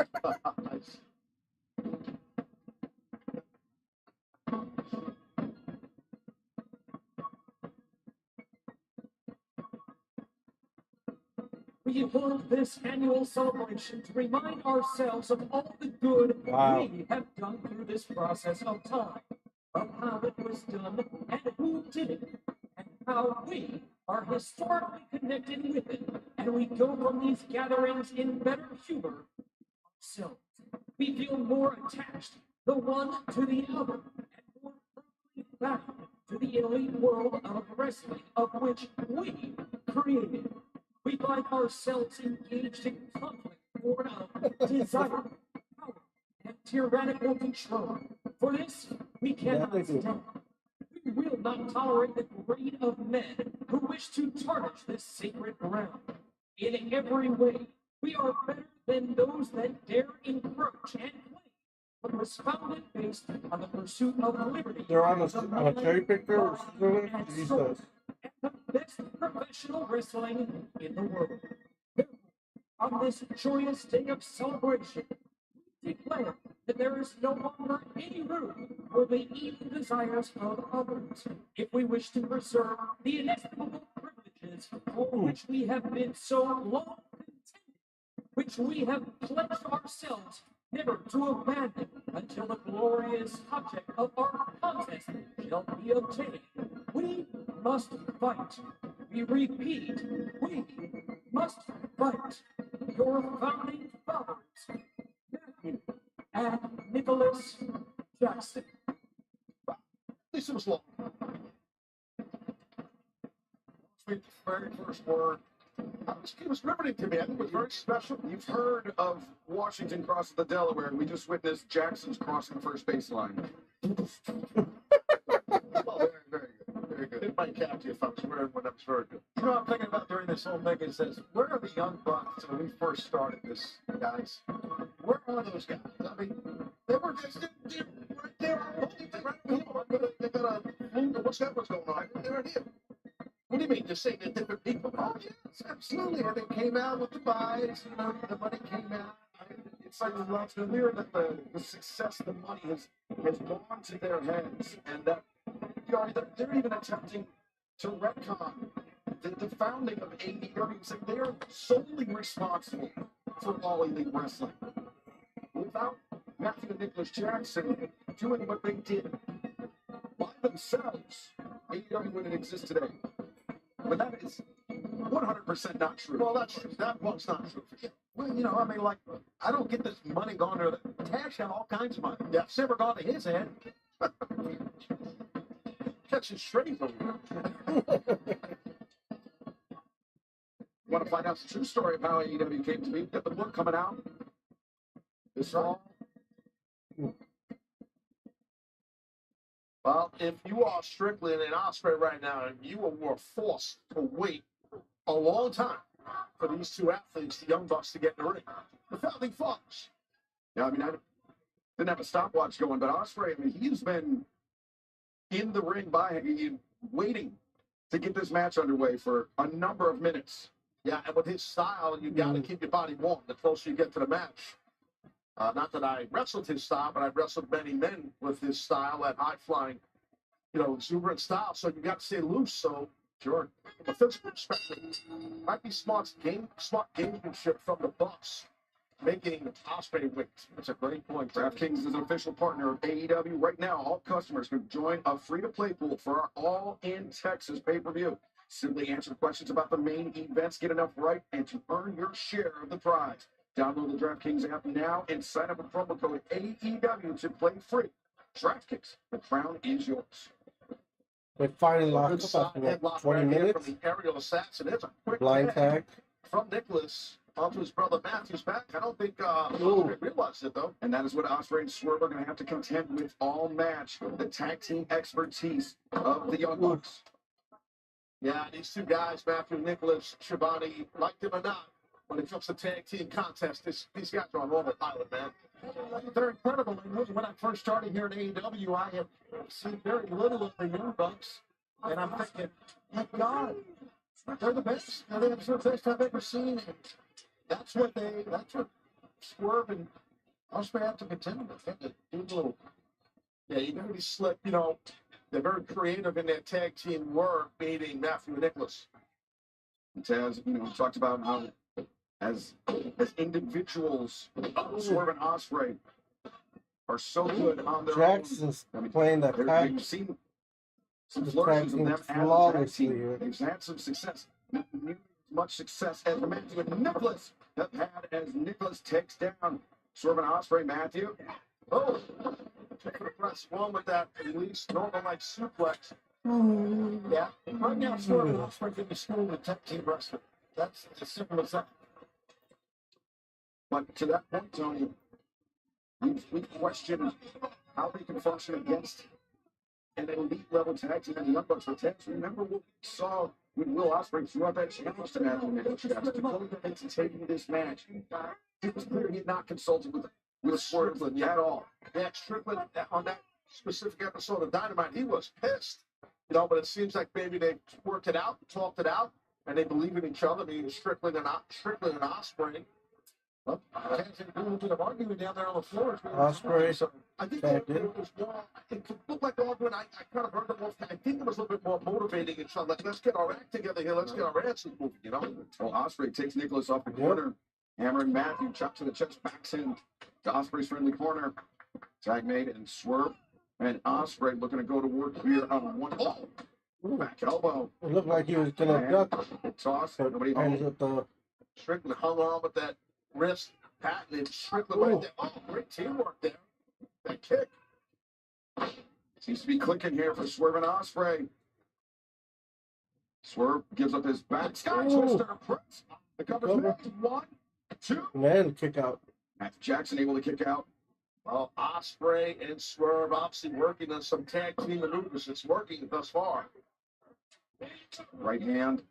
We hold this annual celebration to remind ourselves of all the good Wow. we have done through this process of time, of how it was done and who did it, and how we are historically connected with it, and we go from these gatherings in better humor ourselves. We feel more attached, the one to the other, and more firmly bound to the elite world of wrestling, of which we created. We find ourselves engaged in conflict born of desire, power, and tyrannical control. For this, we cannot they do. stand. We will not tolerate the greed of men who wish to tarnish this sacred ground. In every way, we are better than those that dare encroach and claim what was founded based on the pursuit of liberty. They're on a cherry picker or something? And Jesus. soul, and the best professional wrestling in the world. On this joyous day of celebration, we declare that there is no longer any room for the evil desires of others. If we wish to preserve the inestimable privileges for which we have been so long contending, which we have pledged ourselves never to abandon until the glorious object of our contest shall be obtained, we must fight. We repeat, we must fight. Your founding fathers, Matthew and Nicholas Jackson. At least it was long. Speak the very first word. It was riveting to me. I think it was very special. You've heard of Washington crossing the Delaware, and we just witnessed Jackson's crossing the first baseline. Well, very, very good. Very good. It might capture if I'm swearing when I'm very good. You know what I'm thinking about during this whole thing? It says, where are the young bucks when we first started this, guys? Where are those guys? I mean, they were just they're right there. They got a what's that? What's going on? They're here. What do you mean? Just saying they're different people? Oh yes, absolutely. And they came out with the buys. You know, the money came out. It's like it's clear that the success of the money has gone to their heads, and that you know they're even attempting to retcon the founding of AEW, saying they are solely responsible for all elite wrestling. Without Matthew and Nicholas Jackson doing what they did by themselves, AEW wouldn't exist today. But that is 100% not true. Well, that's true. That one's not true for sure. Well, you know, I mean, like, I don't get this money going to the Tash had all kinds of money. Yeah, it's never gone to his head. Catching strays over there. Want to find out the true story of how AEW came to be? Get the book coming out this fall. Well, if you are Strickland and Ospreay right now, you were forced to wait a long time for these two athletes, the Young Bucks, to get in the ring. The founding fathers. Yeah, I mean, I didn't have a stopwatch going, but Ospreay, I mean, he's been in the ring waiting to get this match underway for a number of minutes. Yeah, and with his style, you got to keep your body warm the closer you get to the match. Not that I wrestled his style, but I wrestled many men with his style, that high-flying, exuberant style. So you got to stay loose. So, sure, from a physical perspective, might be smart gamesmanship from the Bucks, making Ospreay wait. That's a great point. DraftKings is an official partner of AEW. Right now, all customers can join a free-to-play pool for our All-In Texas pay-per-view. Simply answer questions about the main events, get enough right, and to earn your share of the prize. Download the DraftKings app now and sign up with promo code AEW to play free. DraftKings, the crown is yours. They finally locked Good up side after like headlock 20 right here minutes. from the aerial assassin. It's a quick Blind tag tag. from Nicholas onto his brother Matthew's back. I don't think Ospreay realized it, though. And that is what Ospreay and Swerve are going to have to contend with all match. The tag team expertise of the Young Bucks. Yeah, these two guys, Matthew Nicholas, Shivani, like them or not, when it comes to tag team contests, these guys are on autopilot, man. They're incredible. And when I first started here at AEW, I have seen very little of the Young Bucks, and I'm thinking, my God, they're the best. They're the best I've ever seen. And that's what Swerve and Osprey have to contend with. They have to do a little. Yeah, you know, these slip, you know, they're very creative in their tag team work, beating Matthew Nicholas. Taz, we talked about how as individuals, Swerve and Osprey are so good on their Jackson's own. playing that pack. We've seen some Just flourishes of tag them team as a tag flawlessly team. here. They've had some success. Not nearly as much success as Matthew and Nicholas have had as Nicholas takes down Swerve and Osprey. Matthew. Oh, press one with that release, normal like suplex. Yeah. Right now, Swerve and Osprey can be schooled with tag team wrestling. That's as simple as that. But to that point, Tony, we've questioned how they can function against an elite level tag team in the Young Bucks. But Taz, remember what we saw with Will Ospreay throughout that challenge to Matthew Nicholas to go into taking this match. It was clear he had not consulted with Strickland at all. Yeah, Strickland on that specific episode of Dynamite, he was pissed. You know, but it seems like maybe they worked it out, talked it out, and they believe in each other. I mean, Strickland and Osprey. Well, Taz and Will did have argument down there on the floor. Osprey. So I think Back it in. was more. It looked like argument. I kind of heard them off. I think it was a little bit more motivating each other. Like, let's get our act together here. Let's get our asses moving. You know. Well, Osprey takes Nicholas off the corner, hammering Matthew, chop to the chest, backs in to Osprey's friendly corner. Tag made and Swerve and Osprey looking to go to work here on one. Oh, back elbow. It looked like he was gonna duck, Toss. but Nobody ends home. with the Strickland hung on with that wrist, patented Strickland right there. Oh, great teamwork there. That kick. Seems to be clicking here for Swerve and Osprey. Swerve gives up his back. Sky Twister. Press. The cover's made. 1, 2. man kick out. Matthew Jackson able to kick out. Well, Osprey and Swerve obviously working on some tag team maneuvers. It's working thus far. Right hand.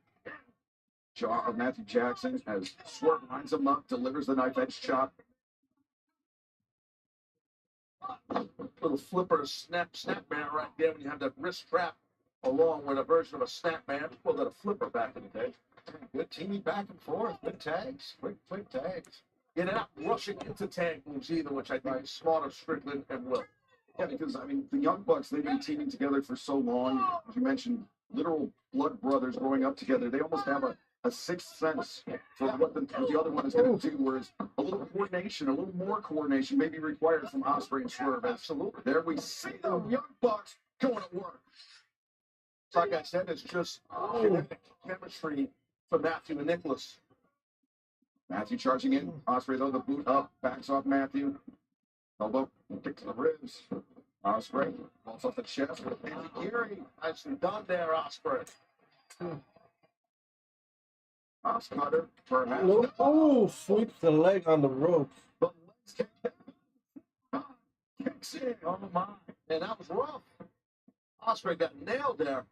Jaw of Matthew Jackson as Swerve lines him up, delivers the knife edge chop. Little flipper snap man right there when you have that wrist strap along with a version of a snap man. We called it a flipper back in the day. Good teaming back and forth. Good tags. Quick tags. Yeah, they're not rushing into tag moves either, which I think is smart of Strickland and Will. Yeah, because, I mean, the Young Bucks, they've been teaming together for so long. As you mentioned, literal blood brothers growing up together. They almost have a sixth sense for what the other one is going to do, whereas a little coordination, a little more coordination may be required from Osprey and Swerve. Absolutely. There we see the Young Bucks going to work. Like I said, it's just kinetic chemistry for Matthew and Nicholas. Matthew charging in. Osprey, though, the boot up, backs off Matthew. Elbow, kick to the ribs. Osprey falls off the chest. And Gary, nicely done there, Osprey. Cutter for Matthew. Oh, sweeps the leg on the ropes. But let's kicks in on the mind. And that was rough. Osprey got nailed there.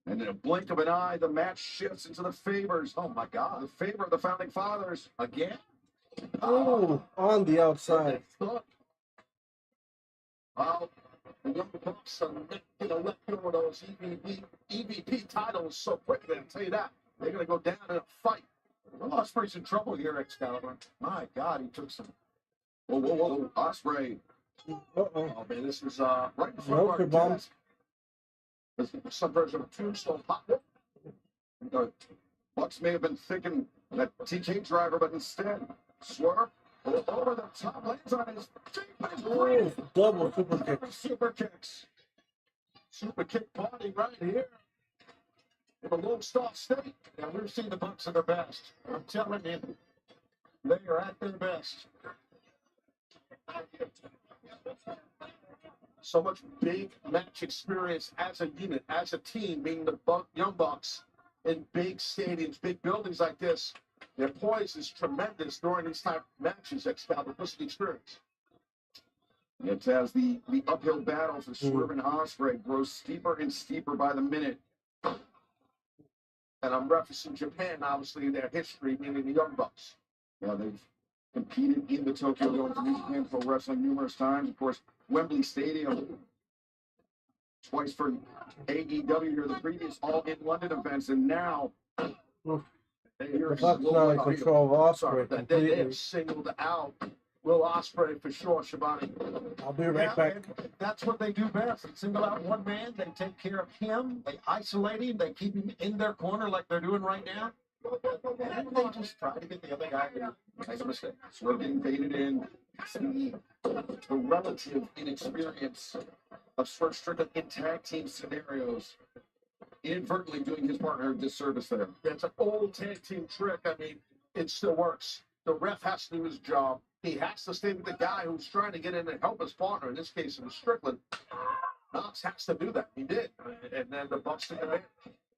And in a blink of an eye, the match shifts into the favors. Oh my God, the favor of the Founding Fathers again. Oh, on the outside. Well, the Young Bucks are let go of those EVP titles so quickly, I'll tell you that. They're going to go down in a fight. Well, Osprey's in trouble here, Excalibur. My God, he took some. Whoa. Osprey. Uh-oh. Oh, man, this is right in front No, of our Kabam. desk. There's some version of Tombstone Pop. The Bucks may have been thinking that TK driver, but instead, Swerve over the top, lands on his Oh, double super kick. super kicks. Super kick party right here in the Lone Star State. Now we've seen the Bucks at their best. I'm telling you, they are at their best. So much big match experience as a unit, as a team, being the Young Bucks in big stadiums, big buildings like this. Their poise is tremendous during these type of matches, Excalibur. Listen to the experience. It's as the uphill battle for Swerve and Osprey grows steeper and steeper by the minute. And I'm referencing Japan, obviously, their history in the Young Bucks. Yeah, they've competed in the Tokyo Dome for New Japan Pro Wrestling numerous times. Of course, Wembley Stadium twice for AEW or the previous All in London events, and now The Bucks now in control of Ospreay they completely. have singled out Will Ospreay for sure, Shivani. I'll be right back. and that's what they do best. They single out one man, they take care of him, they isolate him, they keep him in their corner like they're doing right now. And they just try to get the other guy to make a mistake. So we're getting baited in. The relative inexperience of Swerve Strickland in tag team scenarios, inadvertently doing his partner a disservice there. That's an old tag team trick. I mean, it still works. The ref has to do his job. He has to stay with the guy who's trying to get in and help his partner. In this case, it was Strickland. Knox has to do that. He did. And then the Bucks took advantage.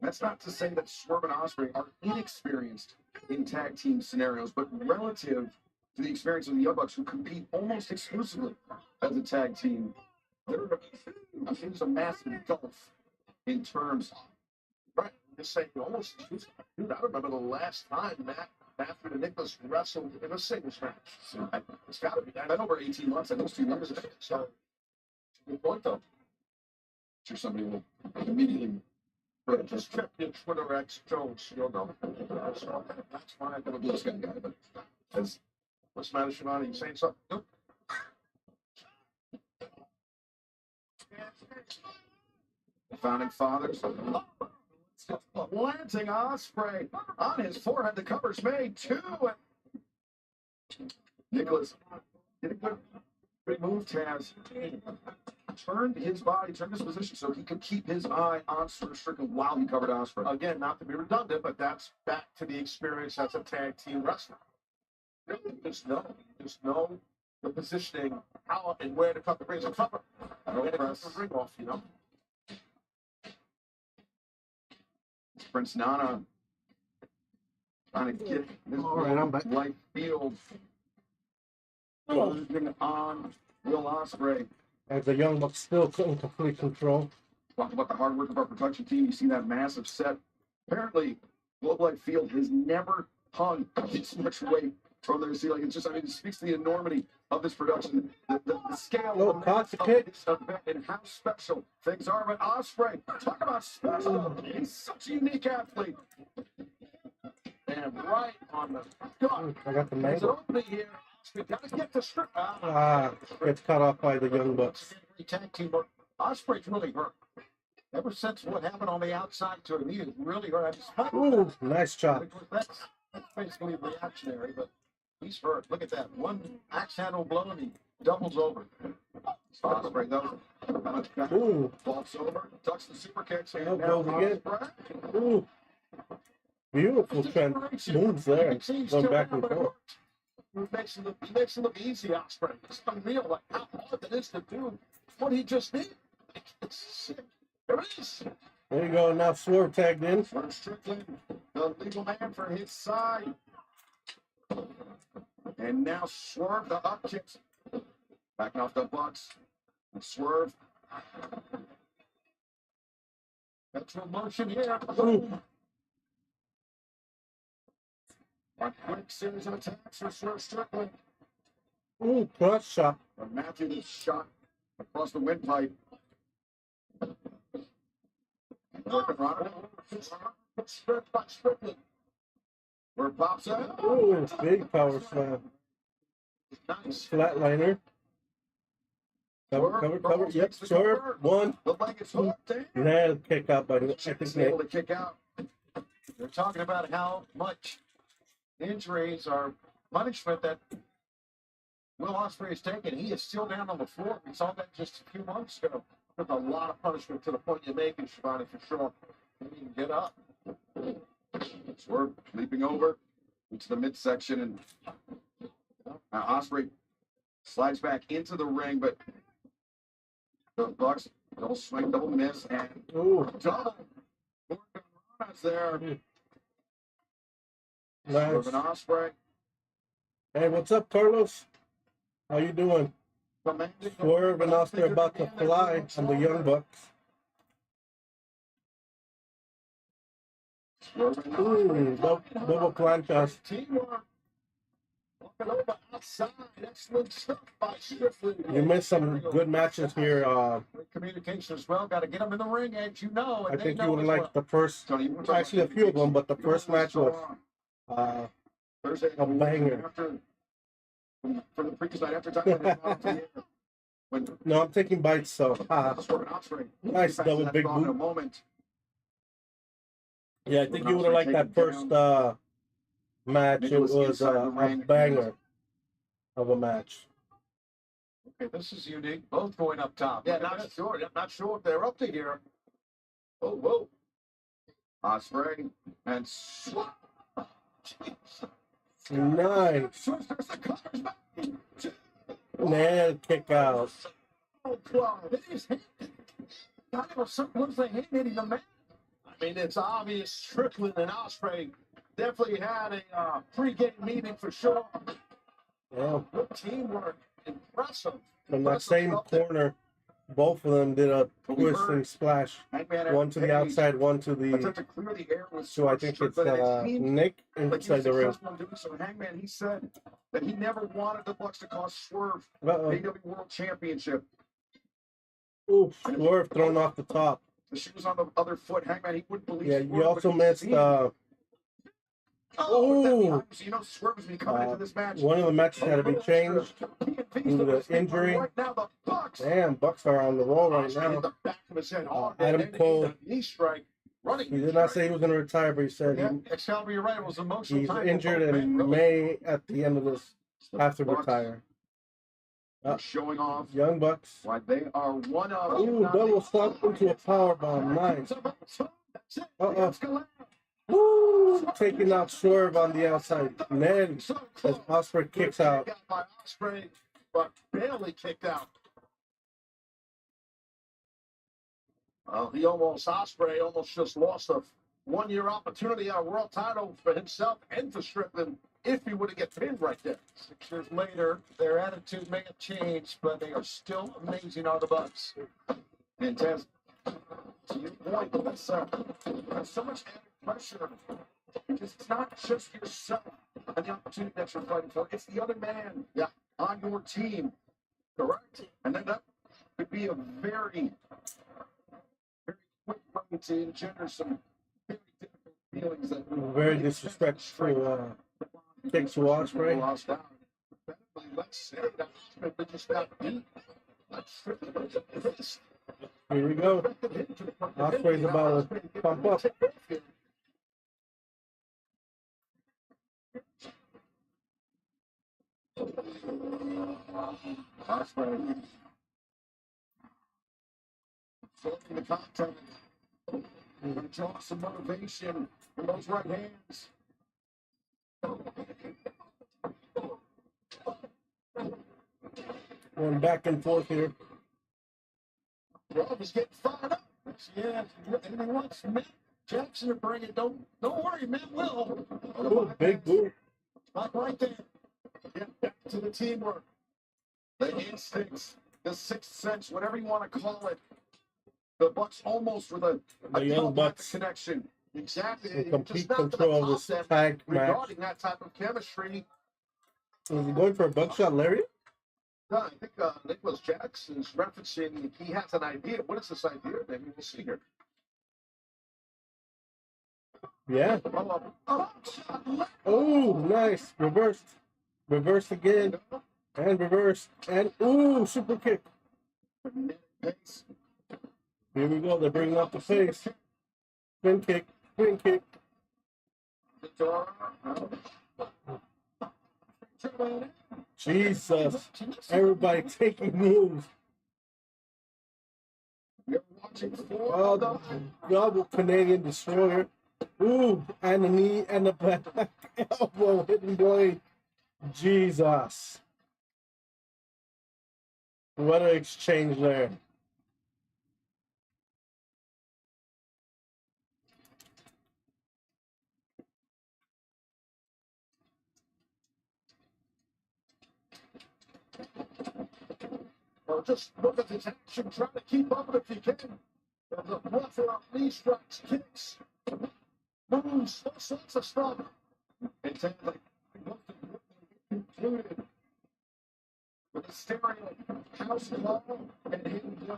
That's not to say that Swerve and Ospreay are inexperienced in tag team scenarios, but relative to the experience of the Young Bucks, who compete almost exclusively as a tag team, there's a massive gulf in terms. Right, just saying, almost. Dude, I remember the last time Matthew and Nicholas wrestled in a singles match. So it's got to be that. Over 18 months, and those 2 years. So, good point, though. I'm sure somebody will immediately. Just check your Twitter X Jones. You'll know. That's fine. I'm a Blue Sky guy, but what's the matter, Shivani? You saying something? Nope. The founding fathers. Planting Ospreay on his forehead. The cover's made 2. Nicholas did a good move, Taz. Turned his position so he could keep his eye on Strickland while he covered Ospreay. Again, not to be redundant, but that's back to the experience as a tag team wrestler. Just know the positioning, how and where to cut the rings and cover. And where to cut the ring off, you know. Prince Nana trying to get this I'm back. light field on Will Ospreay. As the Young Bucks still in complete control. Talk about the hard work of our production team. You see that massive set. Apparently, Globe Life Field has never hung this much weight from their ceiling. It's just, I mean, it speaks to the enormity of this production, the scale of this event, and how special things are. But Ospreay, talk about special. He's such a unique athlete. And right on the gun. I got the There's an mangle. opening here. We gotta get the strip. Gets cut off by the Young Bucks. Tag team, but Ospreay's really hurt. Ever since what happened on the outside to him, he is really hurt. Ooh, nice chop. That's basically reactionary, but he's hurt. Look at that. One axe handle blow and he doubles over. Ospreay, though, Ooh, Walks over, ducks the super kicks, and Elbows now again. Ospreay. ooh. Beautiful trend moves there. Going back and forth. He makes it look easy, Ospreay. It's unreal, like how hard it is to do what he just did. It's sick. There it is. There you go. Now Swerve tagged in. Swerve Strickland, the legal man for his side. And now Swerve, the up kicks. Backing off the Bucks. And Swerve. Ventral motion here. Ooh, A quick series of attacks for Swerve Strickland. ooh, cross shot. But Matthew gets shot across the windpipe. Working right. Spread by Strickland. Where it pops out. Ooh, big power slam. Nice. Flatliner. Cover. Yep, Swerve. One. The leg is hooked. Nailed kick out by I think He's Nate. able to kick out. they're talking about how much injuries are punishment that Will Ospreay has taken. He is still down on the floor. We saw that just a few months ago. There's a lot of punishment to the point you're making, Shivani, for sure. He didn't get up. Swerve leaping over into the midsection, and Ospreay slides back into the ring, but the Bucks double swing, double miss, and Ooh, double. Morgan there. nice. Swerve and Ospreay. Hey, what's up, Carlos? How you doing? Swerve and Ospreay about to fly on the Young Bucks. Ooh, double planchas. Teamwork. Walking over outside. Excellent stuff by Strickland. You missed some good matches here. Great communication as well. Got to get them in the ring, as you know. And I they think you know would as have well. liked the first, Tony, we're talking actually a few of them, but the first match was Thursday, a banger. After, for the previous night, after time, when No, I'm taking bites, so nice double big in a boot. moment. Yeah, I think you would have liked that first match. It was a banger of a match. Okay, this is unique. Both going up top. Yeah, not sure. I'm not sure if they're up to here. Oh, whoa. Osprey and swap. Nice. Nail kick out. It is kind of something was the hand hitting the man. I mean, it's obvious Strickland and Osprey definitely had a pre-game meeting for sure. Yeah. Good teamwork. Impressive. From that same corner, both of them did a twist and splash. One to the outside, one to the. So I think it's Nick inside the ring. So Hangman, he said that he never wanted the Bucks to cost Swerve Uh-oh. AEW World Championship. Ooh, Swerve thrown off the top. The shoe was on the other foot. Hangman, he wouldn't believe. Yeah, Swerve, you also but missed. you know, Swerve was coming into this match. One of the matches had to be changed due to the injury. Right now, the Bucks. Damn, Bucks are on the roll right now. The back of his head hard. Adam Cole. Knee strike. Running. He did not say he was going to retire, but he said Excalibur, you're right. It was emotional. he's time. injured and may at the end of this have to retire. Showing off Young Bucks. why they are one of. Ooh, double slap into a power bomb. Nice. Woo! Taking out Swerve on the outside. Then as Osprey kicks out. Osprey, but barely kicked out. Well, Osprey almost just lost a one-year opportunity at a world title for himself and for Strickland if he would have get pinned right there. 6 years later, their attitude may have changed, but they are still amazing on the Bucks. Fantastic. To your point, there's so much added pressure. It's not just yourself and the opportunity that you're fighting for. It's the other man on your team. Correct? And then that could be a very, very quick way to engender some very difficult feelings. That Very disrespectful kick to Osprey. Let's say that Osprey just got beat. Here we go. Osprey's about to pump up. Osprey. Filling the content. We're going to draw some motivation from those right hands. Going back and forth here. Rob is getting fired up. Yeah, and he wants Matt Jackson to bring it. Don't worry, Matt will. Ooh, big boot. Back right there. Get back to the teamwork. The instincts, the sixth sense, whatever you want to call it. The Bucks almost with a Young Bucks connection. Exactly. in complete control of this tag match. Regarding that type of chemistry. Is he going for a buckshot lariat? No, I think Nicholas Jackson is referencing he has an idea. What is this idea? Maybe we'll see here. Yeah. Oh, nice. Reversed. Reversed again. And reversed. And, ooh, super kick. Here we go. They're bringing up the face. Spin kick. Spin kick. Jesus. Everybody taking moves. Oh, double Canadian destroyer. Ooh, and the knee and the back elbow hitting blade. Jesus. What an exchange there. Well, just look at his action, try to keep up if you can. There's a plethora of knee strikes, kicks. moves, all sorts of stuff. It sounds like concluded with a stereo house call and hidden play.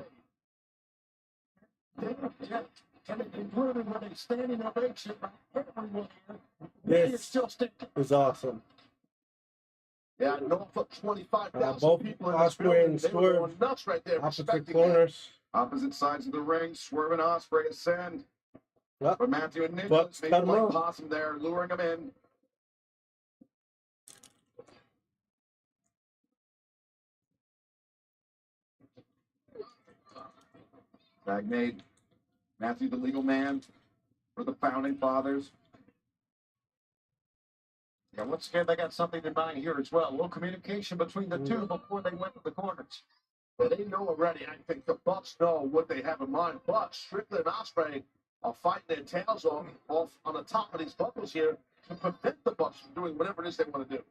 And it concluded with a standing ovation by everyone here. This It's still sticking. is awesome. Yeah, Norfolk, 25,000 Both people in this Ospreay building. and They were Swerve, going nuts right there. opposite respecting that. corners. Opposite sides of the ring, Swerve and Ospreay ascend. Yep. But Matthew and Nicholas Bucks maybe cut 'em like off. Possum there, luring them in. Stagnate. Matthew, the legal man for the founding fathers. Yeah, once again, they got something in mind here as well. A little communication between the two before they went to the corners. But they know already. I think the Bucks know what they have in mind. But Strickland and Ospreay are fighting their tails off on the top of these buckles here to prevent the Bucks from doing whatever it is they want to do.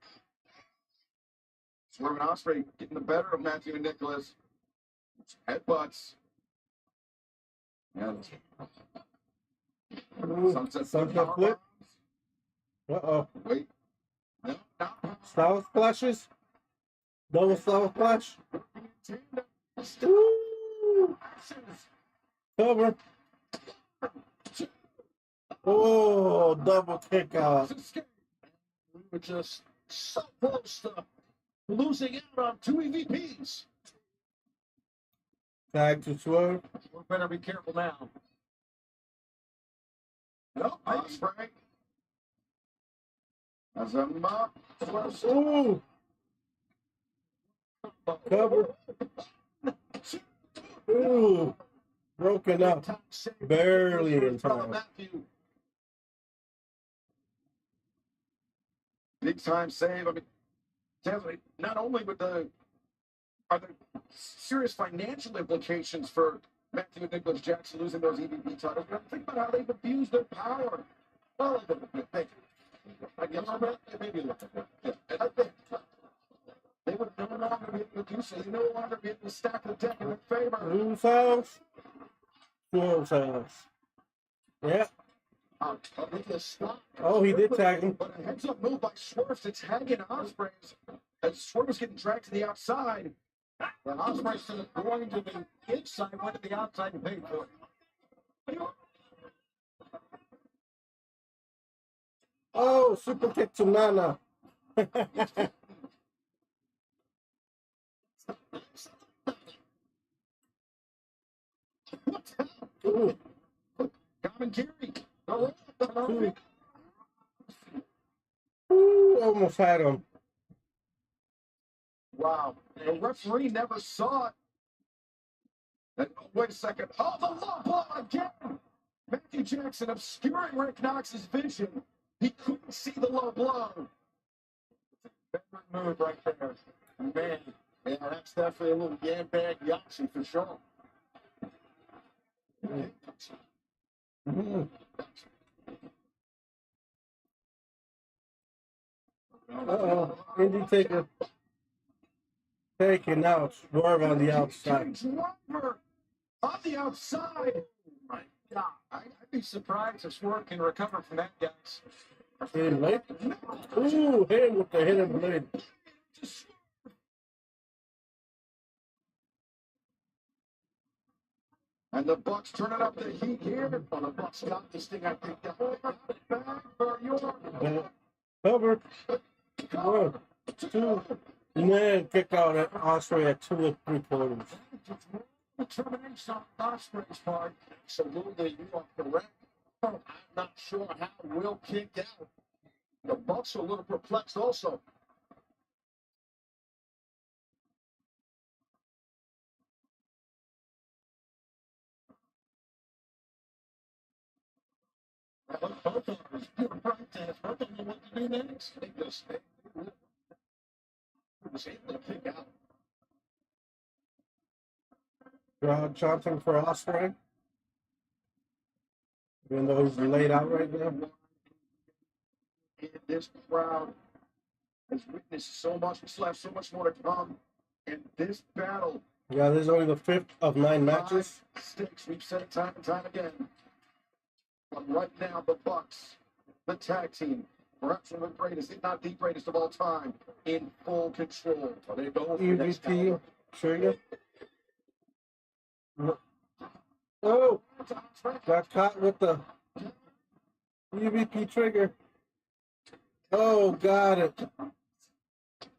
Swerve and Ospreay getting the better of Matthew and Nicholas. Headbutts. And sunset Sunset flip. Uh-oh. Wait. No, no. Style splashes. Double style splash. Woo! Cover. Oh, double kick out. We were just so close to losing out on two EVPs. Tag to Swerve. We better be careful now. Nope, Ospreay. As a mop. Ooh. Cover. Ooh. Broken up. Barely in time. Big time save. I mean, definitely not only with are there serious financial implications for Matthew and Nicholas Jackson losing those EVP titles, but think about how they've abused their power. Well, I guess maybe a little bit. Yeah. And I think they would no longer be able to do so. They no longer be able to stack the deck in their favor. Who's house? Swerve's house. Yeah. Oh, he did tag him. But a heads-up move by Swerve to tag in Ospreay as Swerve was getting dragged to the outside. And Ospreay instead of going to the inside, went to the outside and paid for it. Oh, super kick to Nana. Ooh. Commentary. Ooh, almost had him. Wow. The referee never saw it. And, wait a second. Oh, the low blow again. Matthew Jackson obscuring Rick Knox's vision. He couldn't see the low blow. Favorite move right there. Man, yeah, that's definitely a little yam-bag Yahtzee for sure. Mm-hmm. Uh-oh. Indy taking out Swerve on the outside. Driver on the outside. Oh my God. I'd be surprised if Swerve can recover from that, guys. Hit him late. Ooh, hit him with the hidden blade. And the Bucks turning up the heat here. Oh, the Bucks got this thing, I think. Back for your Cover. 1, 2. And then kick out at Ospreay at 2 3/4. Determination on Ospreay's part. Absolutely, you are correct. I'm not sure how Will kicked out. The Bucks are a little perplexed also. Both of them are right there. Both of them what to do next. They just was able to kick out. Crowd chanting for Ospreay. Even though he's laid out right now. And this crowd has witnessed so much. We still have so much more to come. And this battle. Yeah, this is only the 5th of 9 matches. Sticks. We've said it time and time again. But right now, the Bucks, the tag team, perhaps one of the greatest, if not the greatest of all time, in full control. Are they going for the next EVP time? trigger. Oh, got caught with the EVP trigger. Oh, got it.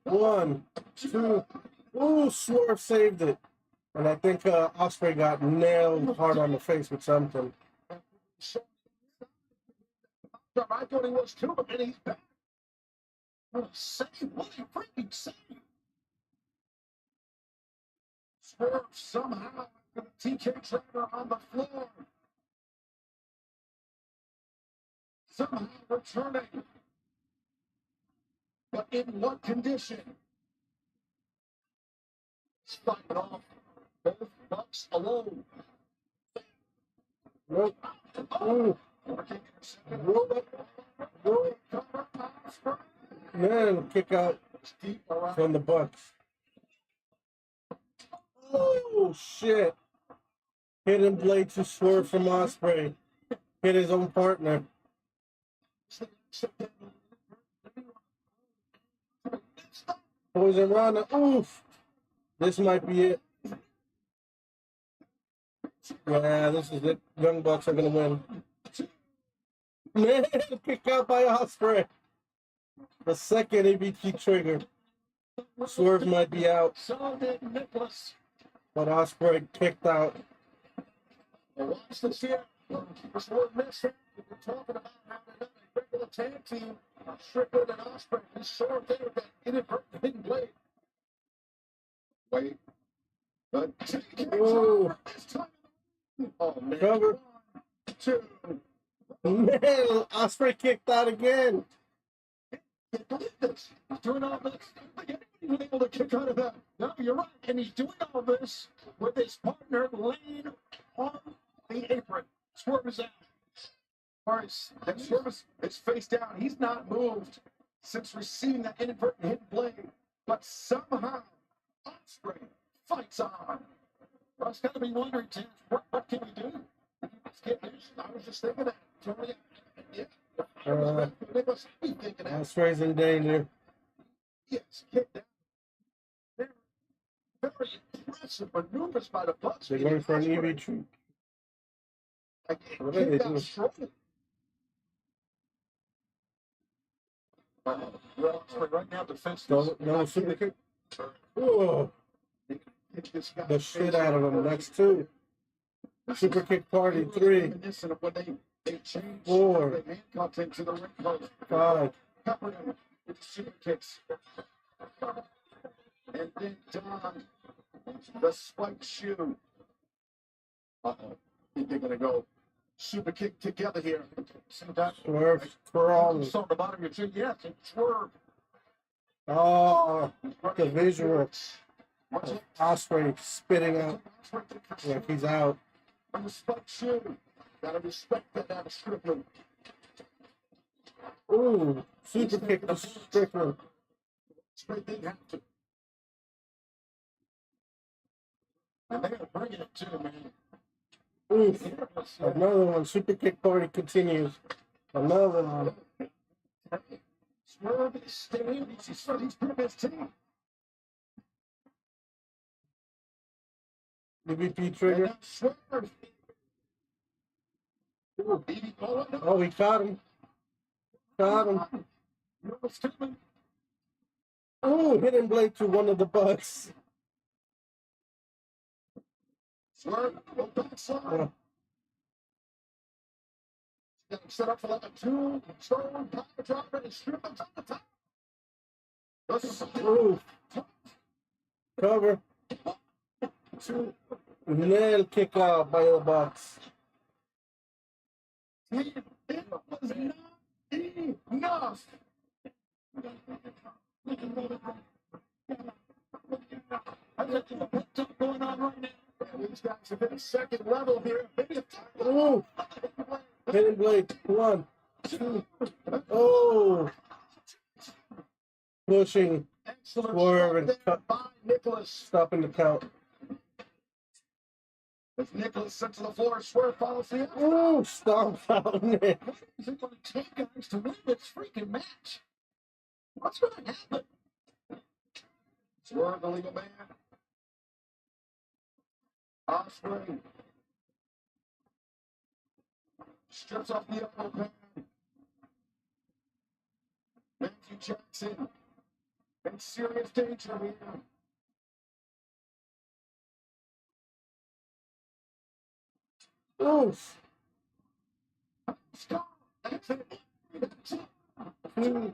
1, 2. Ooh, Swerve saved it. And I think Osprey got nailed hard on the face with something. I thought he was too, and he's back. What a save! What a freaking save! Swerve somehow with the TK driver on the floor. Somehow returning. But in what condition? He's fighting off both Bucks alone. Nope. Ooh. Man, kick out from the Bucks. Oh, shit. Hidden blade to Swerve from Osprey. Hit his own partner. Poison Rana. Oof. This might be it. Yeah, this is it. Young Bucks are going to win. Man, kick out by Osprey. The second ABT trigger. Swerve might be out. So did Nicholas. But Osprey kicked out. Watch this here. Swerve missed it. We're talking about how they're not a regular tag team. Strickland and Osprey. He's short there with that inadvertent hidden blade. Wait. But Ooh. oh, man. Cover. 1, 2. Man, Osprey kicked out again. Can't believe this. He's doing all this. I think anybody was able to kick out of that. No, you're right. And he's doing all this with his partner laying on the apron. Swerve is out. And Swerve is face down. He's not moved since receiving that inadvertent hidden blade. But somehow, Osprey fights on. I was going to be wondering, Tim, what can we do? I was just thinking that. Totally. Yeah. They must be thinking that. Osprey's in danger. Yes, kick down. Very impressive maneuvers by the Bucks. They're going for an EV3. What are they doing? Well, right now, defense. No super kick. Whoa. The shit out of him. That's 2. Super kick party 3. 4. 5. Peppered him with super kicks. And then Don, the spike shoe. Uh-oh. I think they're going to go super kick together here. Swerve crawling. Saw the bottom of your chin. Yes, and Swerve. Oh, the visual. Osprey spitting out. Yeah, he's out. And the spike shoe. Gotta respect that out of Strickland. Ooh, super kick to Strickland. Straight didn't have to. And they're bringing it to man. Oof. Another one. Super kick party continues. Another one. Swerve is staying. He's putting his team. EVP trigger. Swerve. Oh, he caught him. Got him. Oh, hidden blade to one of the Bucks. Swerve, go backside. Set up for like a 2 stone power drop and strip him to the top. Ooh. Cover. 2. Nail kick out by the Bucks. It was not enough. What's going on right now? These guys have hit a second level here. Maybe a third. Ooh. Hidden blade. 1, 2. Oh. Pushing. Excellent Swerve and shot there cut. by Nicholas. Stopping the count. As Nicholas sent to the floor, Swerve follows the outside. Oh, stomp out Nick. Is it going to take guys to win this freaking match? What's going to happen? Swerve, the legal man. Osprey strips off the elbow pad. Matthew Jackson in serious danger here. Oof. Stop. That's it. That's it. 2,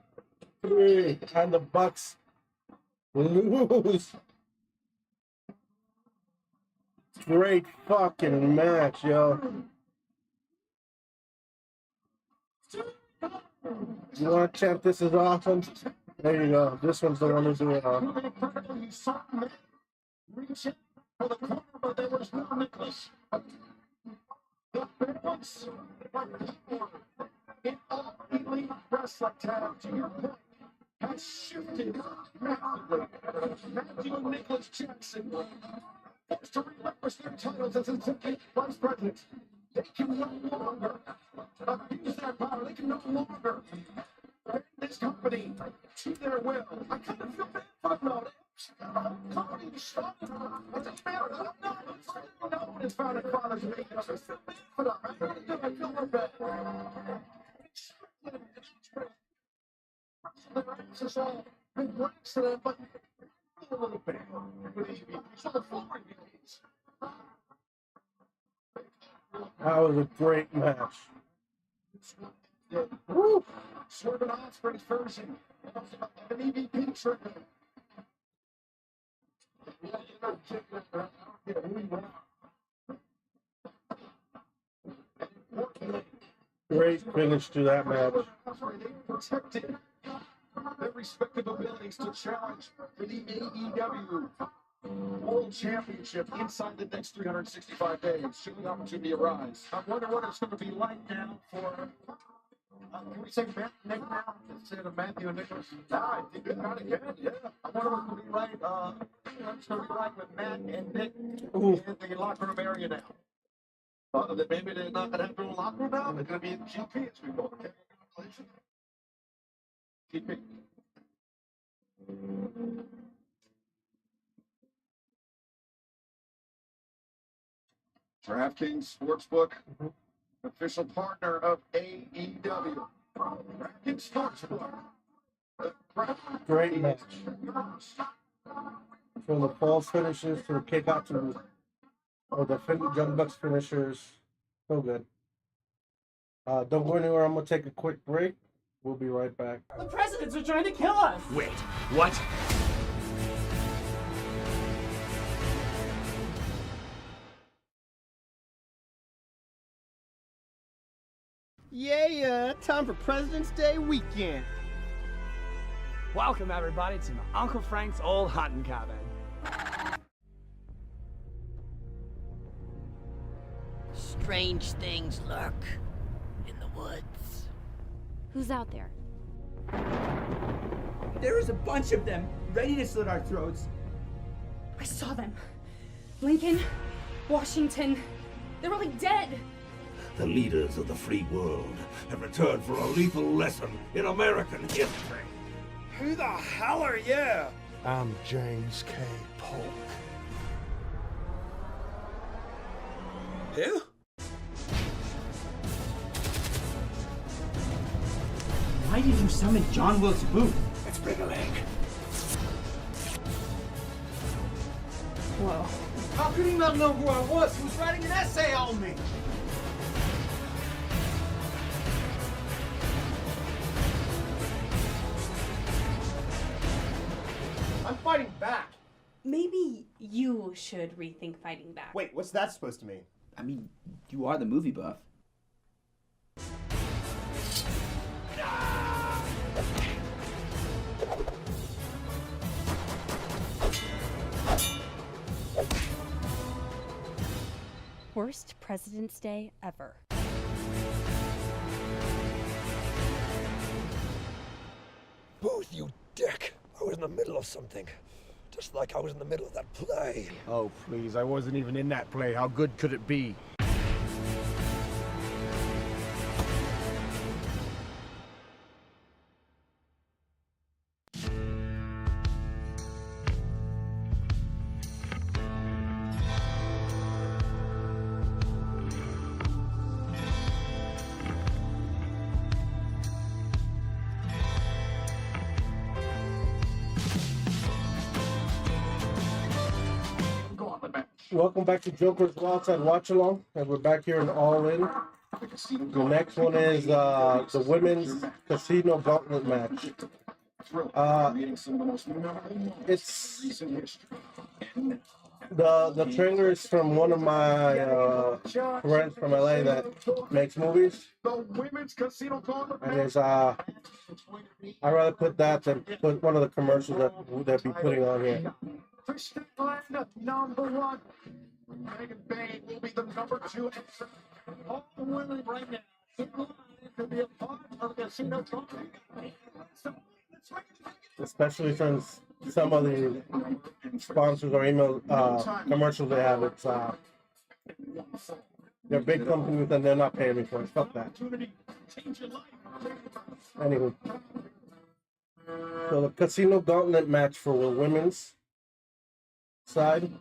3, and the Bucks lose. Great fucking match, yo. You want to chant "This is awesome"? There you go. This one's the one who's doing it on. You saw me reach in for the corner, but there was no Nicholas. The balance in all elite wrestling talent, to your point, has shifted massively. Matthew and Nicholas Jackson forced to relinquish their titles as executive vice president. They can no longer abuse their power. They can no longer bend this company to their will. I kind of feel bad for them, though. The whole company was started as a fair. I don't know. I don't know what his founding fathers made of. I feel bad for them. I really do. I feel real bad. Their answers all been breaks to them, but a little bit. So the floor is. That was a great match. Woo! Swerve Osprey's version of an EVP trigger. Great finish to that match. They protected their respective abilities to challenge for the AEW World Championship inside the next 365 days. Should the opportunity arise? I wonder what it's going to be like now for. Can we say Matt and Nick now instead of Matthew and Nicholas? I think it kind of can, yeah. I wonder what's going to be like. What's going to be like with Matt and Nick in the locker room area now. That maybe they're not going to have to do a locker room now. They're going to be in GP as we call it. GP. DraftKings Sportsbook, official partner of AEW. DraftKings Sportsbook. Great match. From the false finishes to the kick out to Young Bucks finishers. So good. Don't go anywhere. I'm going to take a quick break. We'll be right back. The presidents are trying to kill us! Wait, what? Yeah, time for President's Day weekend. Welcome, everybody, to my Uncle Frank's old hunting cabin. Strange things lurk in the woods. Who's out there? There is a bunch of them, ready to slit our throats. I saw them. Lincoln, Washington, they're all dead. The leaders of the free world have returned for a lethal lesson in American history. Who the hell are you? I'm James K. Polk. Who? Why did you summon John Wilkes Booth? Let's bring a leg. Whoa. How could he not know who I was? He was writing an essay on me. I'm fighting back. Maybe you should rethink fighting back. Wait, what's that supposed to mean? I mean, you are the movie buff. Worst President's Day ever. Booth, you dick! I was in the middle of something. Just like I was in the middle of that play. Oh, please, I wasn't even in that play. How good could it be? Welcome back to Joker's Wildside Watch Along, and we're back here in All In. The next one is the women's casino gauntlet match. It's the trailer is from one of my friends from LA that makes movies, and it's I'd rather put that than put one of the commercials that they'll be putting on here. Number one. Megan Bain will be the number 2 answer. All the women right now in line to be a part of the casino tournament. Especially since some of the sponsors or email commercials they have, it's they're big companies and they're not paying me for it. Fuck that. Anyway, so the casino gauntlet match for the women's side.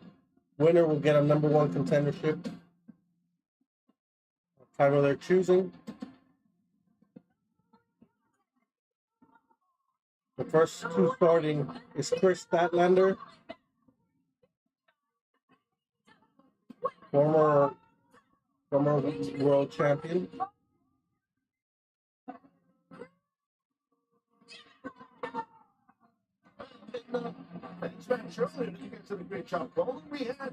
Winner will get a number 1 contendership. Title they're choosing. The first 2 starting is Chris Statlander, former world champion. You guys did a great job. Golden, we had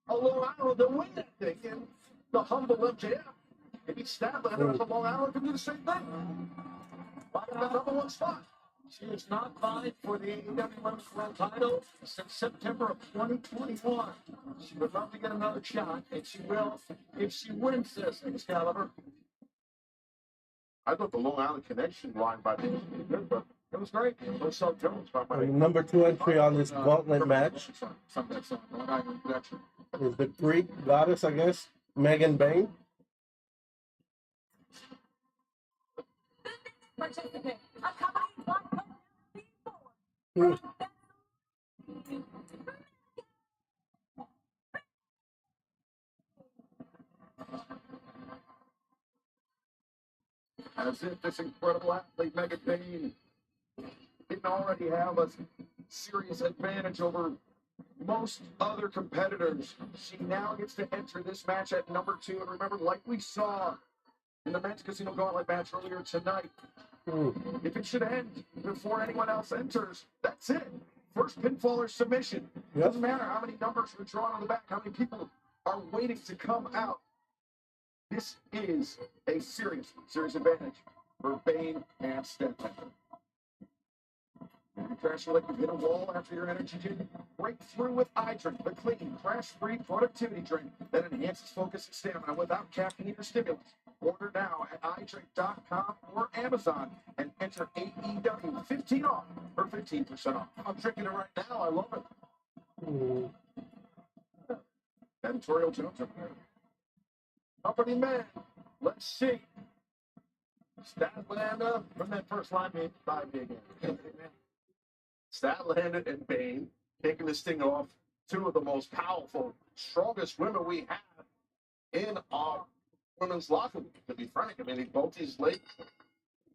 a Long Island to win that thing, and the humble MJF. Maybe Statlander at the Long Island can do the same thing. Find the number 1 spot. She has not vied for the AEW Women's World title since September of 2021. She would love to get another shot, and she will if she wins this, Excalibur. I thought the Long Island connection line by the good, but it was great. Jones by my number 2 entry on this gauntlet match is the Greek goddess, I guess, Megan Bain. As if this incredible athlete, Megan Bain, didn't already have a serious advantage over most other competitors. She now gets to enter this match at number 2. And remember, like we saw in the men's casino gauntlet match earlier tonight, if it should end before anyone else enters, that's it. First pinfall or submission. Doesn't matter how many numbers are drawn on the back, how many people are waiting to come out. This is a serious advantage for Bain and Statlander. Crash like you hit a wall after your energy drink. Break through with iDrink, the clean, crash-free productivity drink that enhances focus and stamina without caffeine or stimulants. Order now at iDrink.com or Amazon and enter AEW 15 off or 15% off. I'm drinking it right now. I love it. Editorial Jones up there. Company man, let's see. Statlander from that first line by me again. Statlander and Bain taking this thing off. 2 of the most powerful, strongest women we have in our women's locker room. To be frank, I mean, both these late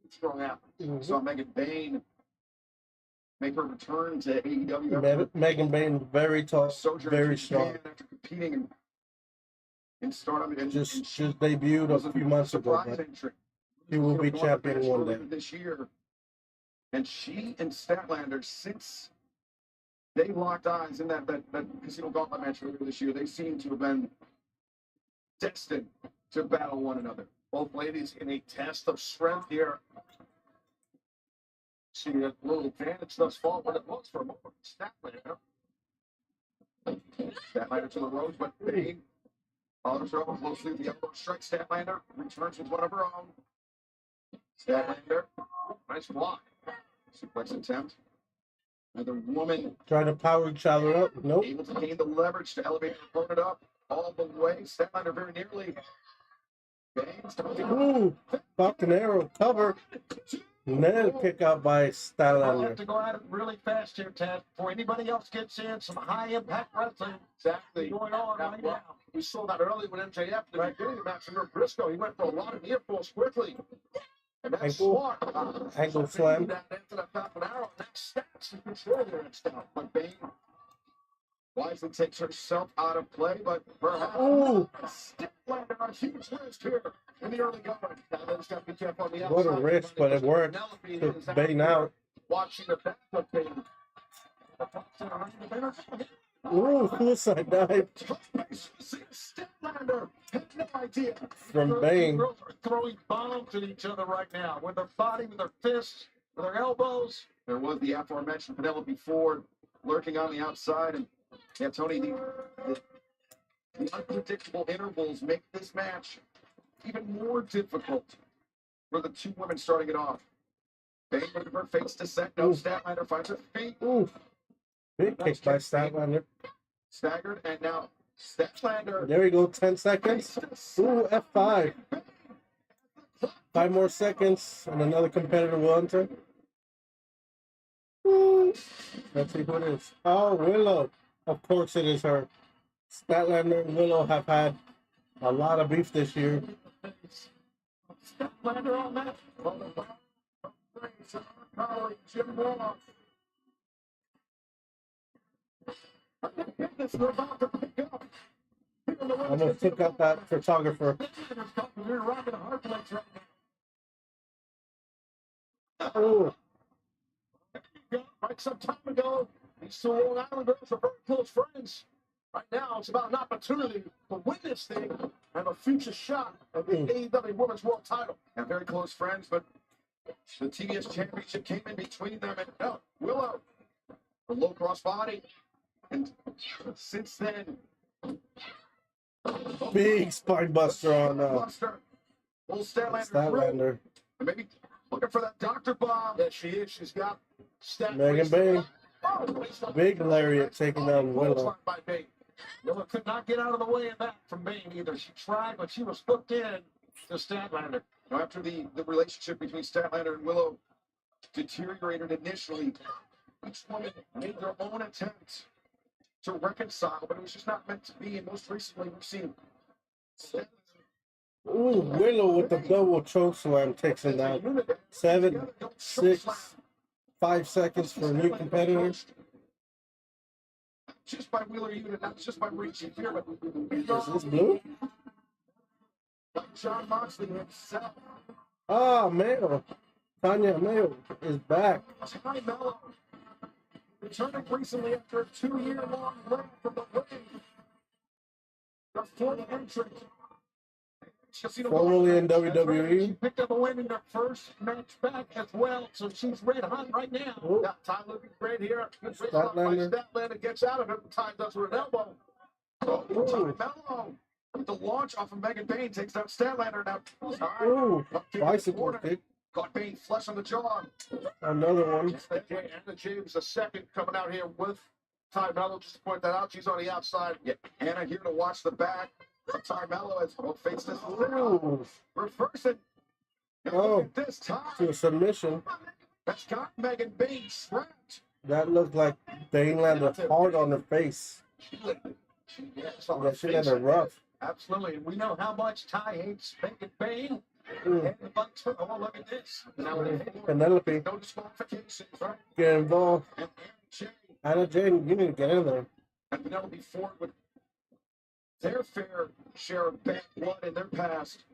strong athletes. Saw Megan Bain make her return to AEW. Megan Bain, very tall, very strong. After competing in Stardom, and just debuted a few months ago. But she will be champion one day this year. And she and Statlander, since they locked eyes in that casino gauntlet match earlier this year, they seem to have been destined to battle one another. Both ladies in a test of strength here. See a little advantage thus far, but it looks for a moment. Statlander to the ropes, but Bain follows her up closely with the elbow strike. Statlander returns with one of her own. Statlander, nice block. Suplex attempt. And the woman Trying to power each other up. Nope. able to gain the leverage to elevate her opponent up all the way. Statlander very nearly. Ooh, fucking arrow cover. And then kick out by I'll have Statlander. to go at it really fast here, Ted. Before anybody else gets in, some high impact wrestling Exactly. going on right now. We saw that early when MJF in the beginning of the match under Briscoe. He went for a lot of near falls quickly. And that's Ankle. smart. Ankle slam. That into the top of an arrow. Next stats in control there and stuff. But Bane wisely takes herself out of play, but perhaps Ooh, Statlander, a huge risk here in the early going. Statlander's got to be careful on the what a outside. risk, but it worked. Took Bane out. Watching the back of Bane. Ooh, suicide dive Statlander has no idea. from Bane. Girls are throwing bombs at each other right now with their body, with their fists, with their elbows. There was the aforementioned Penelope Ford lurking on the outside, and yeah, Tony, the unpredictable intervals make this match even more difficult for the two women starting it off. Bane with her face to set. No, Statlander finds her feet. Ooh, big kick by Statlander. Staggered, and now Statlander. There we go, 10 seconds. Ooh, F5. 5 more seconds, and another competitor will enter. Ooh. Let's see who it is. Oh, Willow. Of course it is her. Statlander and Willow have had a lot of beef this year. Statlander on that. Jim Ross. We're about to pick up. Almost took out that photographer. We're rocking a hard place right now. Oh, Right some time ago, these two Long Islanders are very close friends. Right now, it's about an opportunity to win this thing and a future shot at the AEW Women's World Title. And very close friends, but the TBS Championship came in between them and Willow, the low cross body. And since then, big spine buster on Buster, old Statlander, Statlander. and maybe looking for that Dr. Bomb. There she is. She's got Megan Bane. Big lariat taking down Willow. By Bane. Willow could not get out of the way of that from Bane either. She tried, but she was hooked in to Statlander. Now, after the relationship between Statlander and Willow deteriorated initially, each woman made their own attempts to reconcile, but it was just not meant to be. And most recently, we've seen Ooh, Willow with the double choke slam takes him down. 7, 6, 5 seconds for a new competitor. just by Wheeler unit, not just by reaching here, but Is this blue? like John Moxley himself. Ah, Mayo. Tanya Mayo is back. Ty Mello returning recently after a 2-year-long run from the ring. The fourth entrant. Formerly in She WWE. picked up a win in her first match back as well, so she's red hot right now. Ooh, Got Ty looking great here. Statlander. Statlander gets out of it. Ty does with an elbow. Oh, Ty Mello with the launch off of Megan Bane takes down Statlander now. Ooh, bicycle kick. Caught Bane flush on the jaw. Another one. Anna James, the second, coming out here with Ty Mello. Just to point that out, she's on the outside. Yeah, Anna here to watch the back. Ty Mello has faced this Ooh, reversing. And Oh. look at this time. to a submission. That's got Megan Bane trapped. That looked like Bane landed hard on her face. Yeah, Yeah, she landed rough. Absolutely. And we know how much Ty hates Megan Bane. Ooh, And but oh, look at this. Now, Penelope, no disqualifications, right? get involved. And Jay Anna Jane, you need to get in there. and Penelope Ford with their fair share of bad blood in their past.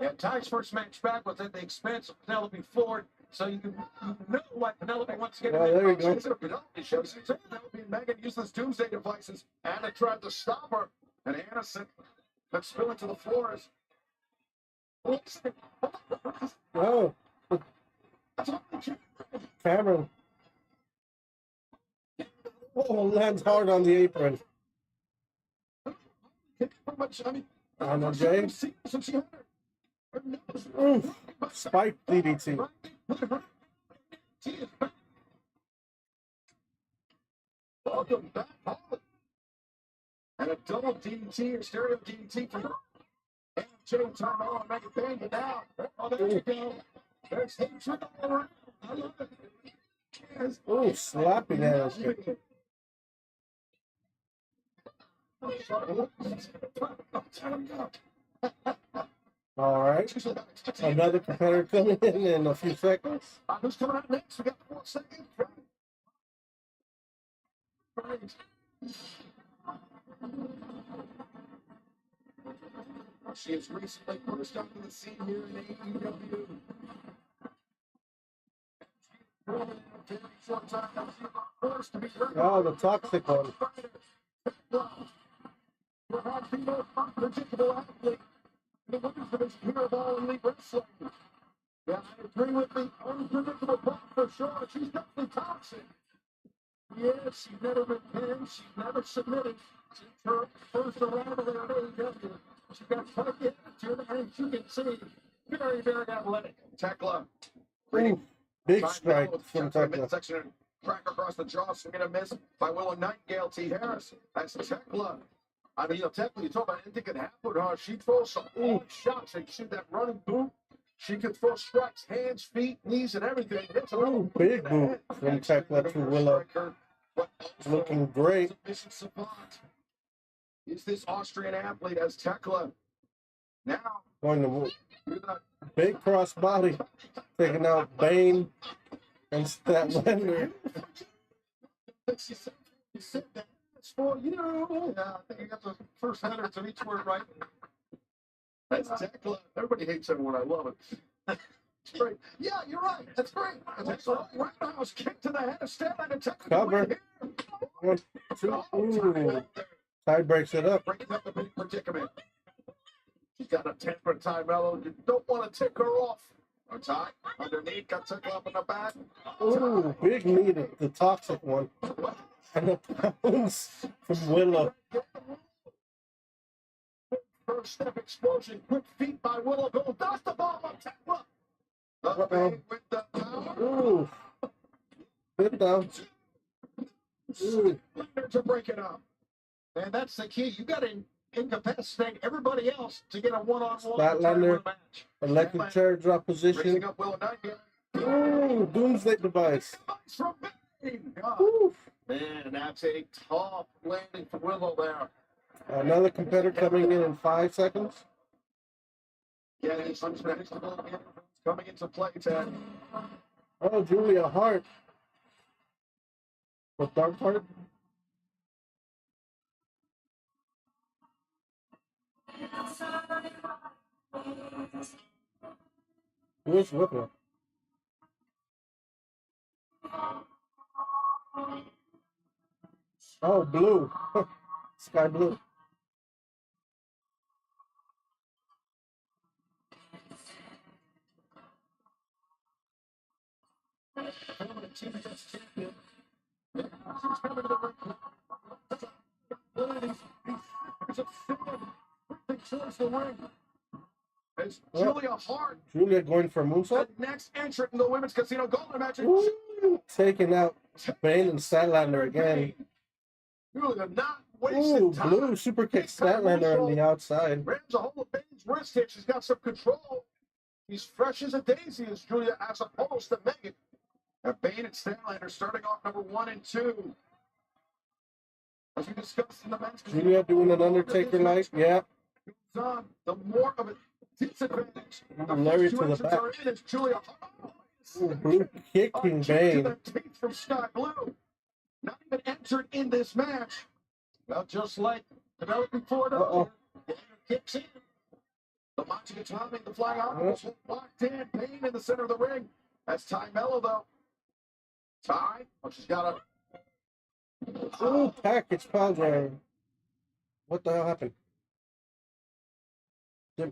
And Ty's first match back was at the expense of Penelope Ford. So you know what Penelope wants to get Well, there you go. Penelope shows you Penelope and Megan useless doomsday devices. Anna tried to stop her, and Anna sent them spilling to the floors. Oh, Cameron. Oh, lands hard on the apron. Anna Jay. Oof. Spike DDT. Welcome back, Holly. And a double DDT or stereo DDT from MJ Carmelo and make it bang it down. Oh, there you go. There's hatred all around. I love it. Yes. Oh, slapping that. All right. Another competitor coming in a few seconds. Who's coming out next? We got 4 seconds. Right. She has recently burst onto the scene here in AEW. Oh, the toxic one. Female unpredictable athlete in the women's division here of All Elite Wrestling. Yeah, I agree with the unpredictable part for sure. She's definitely toxic. Yes, she's never been pinned. She's never submitted. Since her first arrival at AEW, she's got quite the attitude, and you can see, very, very athletic. Tekla. Big strike from Tekla. Midsection crack across the jaw, swing and a miss by Willow Nightingale. T. Harris. That's Tekla. I mean, Tekla, you talk about anything could happen with her. She throws some shots. She can shoot that running boot. She can throw strikes, hands, feet, knees, and everything. It's a little big boot from Tekla to Willow. Looking great. Is this Austrian athlete as Tekla? Now, going to big cross body, taking out Bane and Statlander. She said that. It's for you. Yeah, I think you got the first letters of each word right. That's Tekla. Everybody hates everyone. I love it. It's great. Yeah, you're right. That's great. That's a roundhouse kick to the head of Statlander. Tekla. Cover. 1, 2. Ooh. Ty breaks it up. Breaking up the big predicament. She's got a temper, Ty Mello. You don't want to tick her off. Oh, Ty, underneath, got Tekla up in the back. Ooh, big knee to the toxic one. And the pounds from Willow. First step explosion. Quick feet by Willow. Goes. That's the ball on Tekla. The big with the power. Ooh. Sit down. Ooh. To break it up. And that's the key. You got to incapacitate everybody else to get a one-on-one Statlander, match. electric chair drop position. Up Willow Nightingale. Ooh, doomsday device. Ooh. Man, that's a tough landing for Willow there. Another competitor coming in 5 seconds. Yeah, he's unpredictable. Coming into play, Ted. Oh, Julia Hart. With Dark Heart. Who's with her? Oh, blue. Sky blue. It's Julia Hart. Julia going for a moonsault. The next entrant in the women's casino golden match. Taking out Bane and Statlander again. Julia not wasting Ooh, time. blue super kick Statlander on the outside. Rams a hold of Bane's wrist hit. She's got some control. He's fresh as a daisy as Julia as opposed to Megan. And Bane and Statlander starting off number 1 and 2. As we discussed in the men's Julia doing an Undertaker like, yeah. The more of a disadvantage. Larry to the back. Julia. Ooh, blue kicking Bane. From Sky Blue. Not even entered in this match. Well, just like developed before it kicks in. The Machigatami, the flying arms, locked in. Bane in the center of the ring. That's Ty Mello, though. Ty, she's got a. Ooh, package power driver. What the hell happened?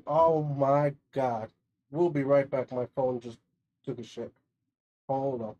Oh my God. We'll be right back. My phone just took a shit. Hold on.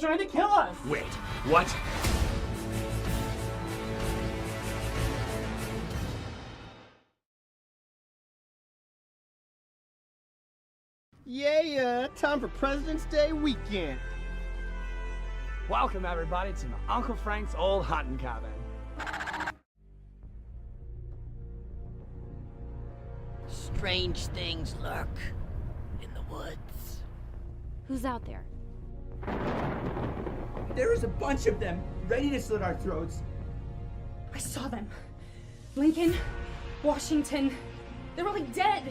trying to kill us! Wait, what? Yeah, time for President's Day weekend. Welcome everybody to my Uncle Frank's old hunting cabin. Strange things lurk in the woods. Who's out there? There is a bunch of them, ready to slit our throats. I saw them. Lincoln, Washington, they're all dead.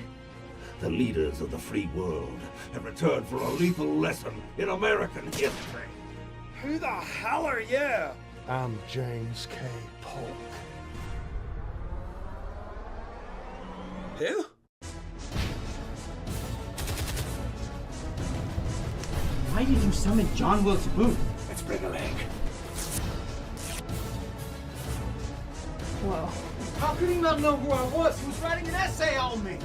The leaders of the free world have returned for a lethal lesson in American history. Who the hell are you? I'm James K. Polk. Who? Why did you summon John Wilkes Booth? Let's bring a leg. Whoa. How could he not know who I was? He was writing an essay on me.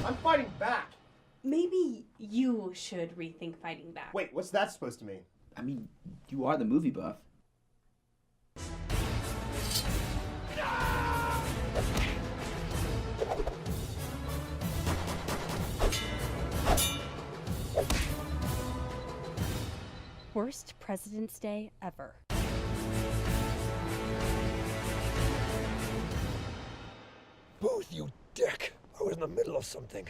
I'm fighting back. Maybe you should rethink fighting back. Wait, what's that supposed to mean? I mean, you are the movie buff. Worst President's Day ever. Booth, you dick! I was in the middle of something.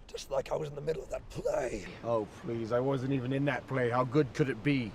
Just like I was in the middle of that play. Oh, please, I wasn't even in that play. How good could it be?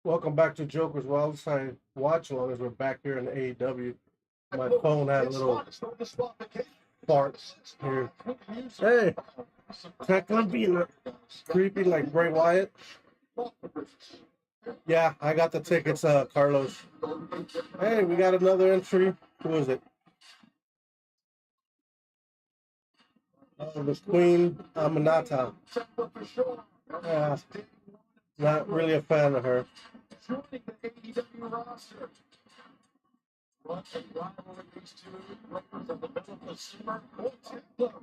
Welcome back to Joker's Wild Side Watch Along as we're back here in AEW. My phone had a little fart here. Hey, Tekla being creepy like Bray Wyatt. Yeah, I got the tickets, Carlos. Hey, we got another entry. Who is it? The Queen Aminata. Yeah, not really a fan of her. Joining the AEW roster. What a rivalry these two members of the middle of the summer. Oh, Tekla.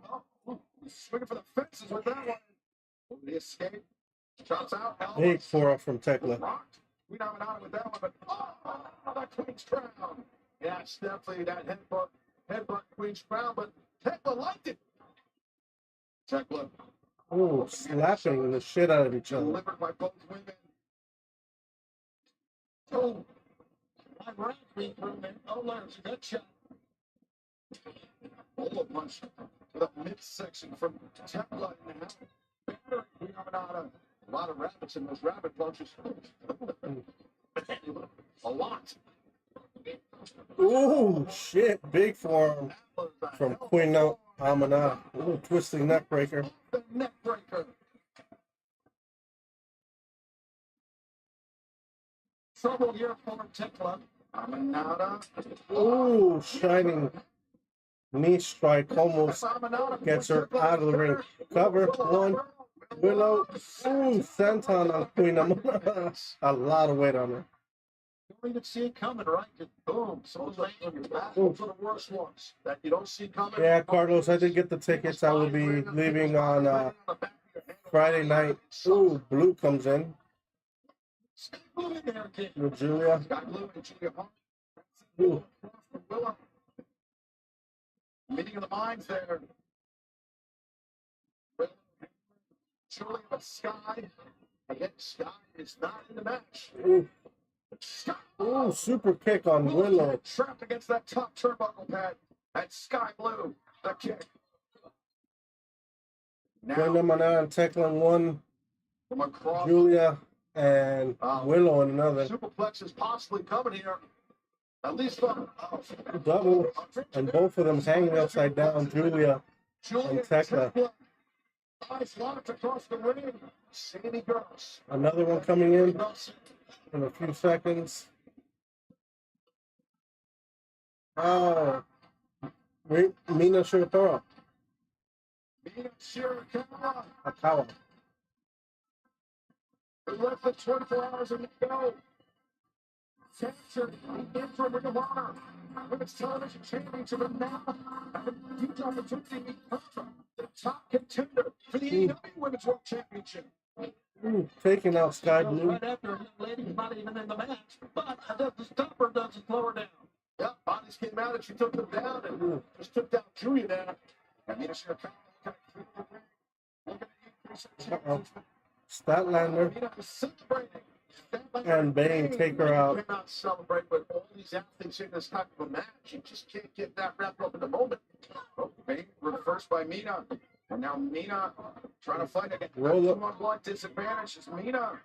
Oh, swinging for the fences with that one. Oh, the escape. Shots out. Big four from Tekla. We don't have with that one, but that Queen's crown. Yeah, it's definitely that headbutt Queen's crown, but Tekla liked it. Tekla. Oh, slapping the shit out of each other. Delivered by both women. Oh, my right being thrown in. Oh, there's a good shot. Oh, a bunch to the midsection from Tekla now. A lot of rabbits in those rabbit punches. A lot. Oh, shit. Big forearm from Queen Aminata. Ooh, twisting neck breaker. The neck breaker. Trouble here for Tekla. Aminata. Ooh, shining knee strike almost gets her out of the ring. Cover one. Willow. Ooh, senton on Queen Aminata. A lot of weight on her. You don't even see it coming, right? Just boom. So those are the worst ones that you don't see coming. Yeah, Carlos, I did get the tickets. I will be leaving on Friday night. Ooh, Blue comes in. With Julia. Ooh. Meeting of the minds there. Julia with Sky. Again, Sky is not in the match. Ooh. Ooh, super kick on Willow. Trapped against that top turnbuckle pad. That Sky Blue. The kick. Queen Aminata and Tekla in one. Julia and Willow in another. Superplex is possibly coming here. At least double. And both of them hanging upside down. Julia and Tekla. Nice launch across the ring. Sandy Girls. Another one coming in a few seconds. Oh, Mina Shirakawa. Mina Shirakawa. Akawa. Less than 24 hours and go. Captured the interim Ring of Honor. Women's Television Championship and now have a huge opportunity to become the top contender for the AEW Women's World Championship. Ooh, taking out Sky Blue. Right after a young lady's not even in the match, but the stopper doesn't slow her down. Yep, bodies came out and she took them down and just took down Julia down. I mean, it's Statlander and Bane take her out. You cannot celebrate with all these athletes in this type of a match. You just can't get that wrapped up in the moment. Oh, Bane reversed by Mina. And now Mina trying to fight again. 2-on-1 disadvantage is Mina.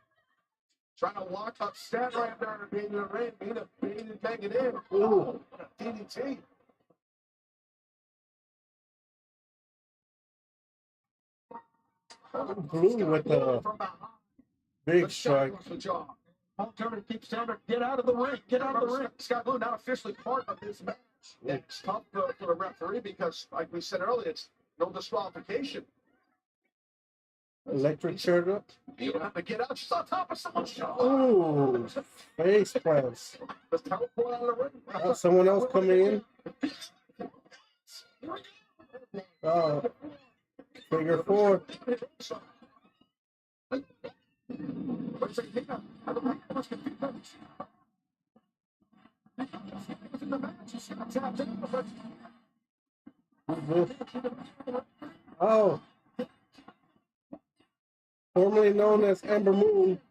Trying to lock up Statlander and being in the ring. Mina being banging in. Ooh, DDT. Blue with the big strike. Turner keeps telling her, get out of the ring, get out of the ring. Sky Blue not officially part of this match. It's tough for the referee because, like we said earlier, it's no disqualification. Electric chair up. You don't have to get out. She's on top of someone. Ooh, face plants. Someone else coming in. Figure four. Oh. Formerly known as Ember Moon.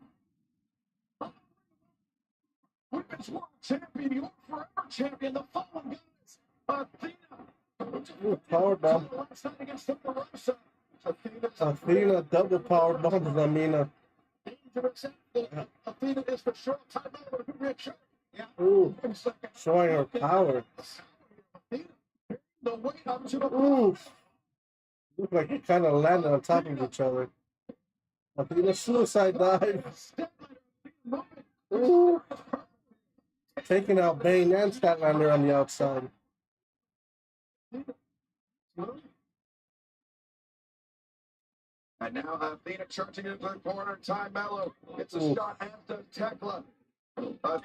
Women's World Champion, you forever champion, the following guys. Athena. Powerbomb. Last night against Thunder Rosa. Athena double powerbomb to Amina. Athena is for sure. Time out with a good red shirt. Yeah. Ooh. Showing her power. The way up to the Ooh. Look like it kind of landed on top of each other. Athena suicide dive. Ooh. Taking out Bane and Statlander on the outside. And now Athena charging into the corner. Time Mello. It's a shot after Tekla. Athena.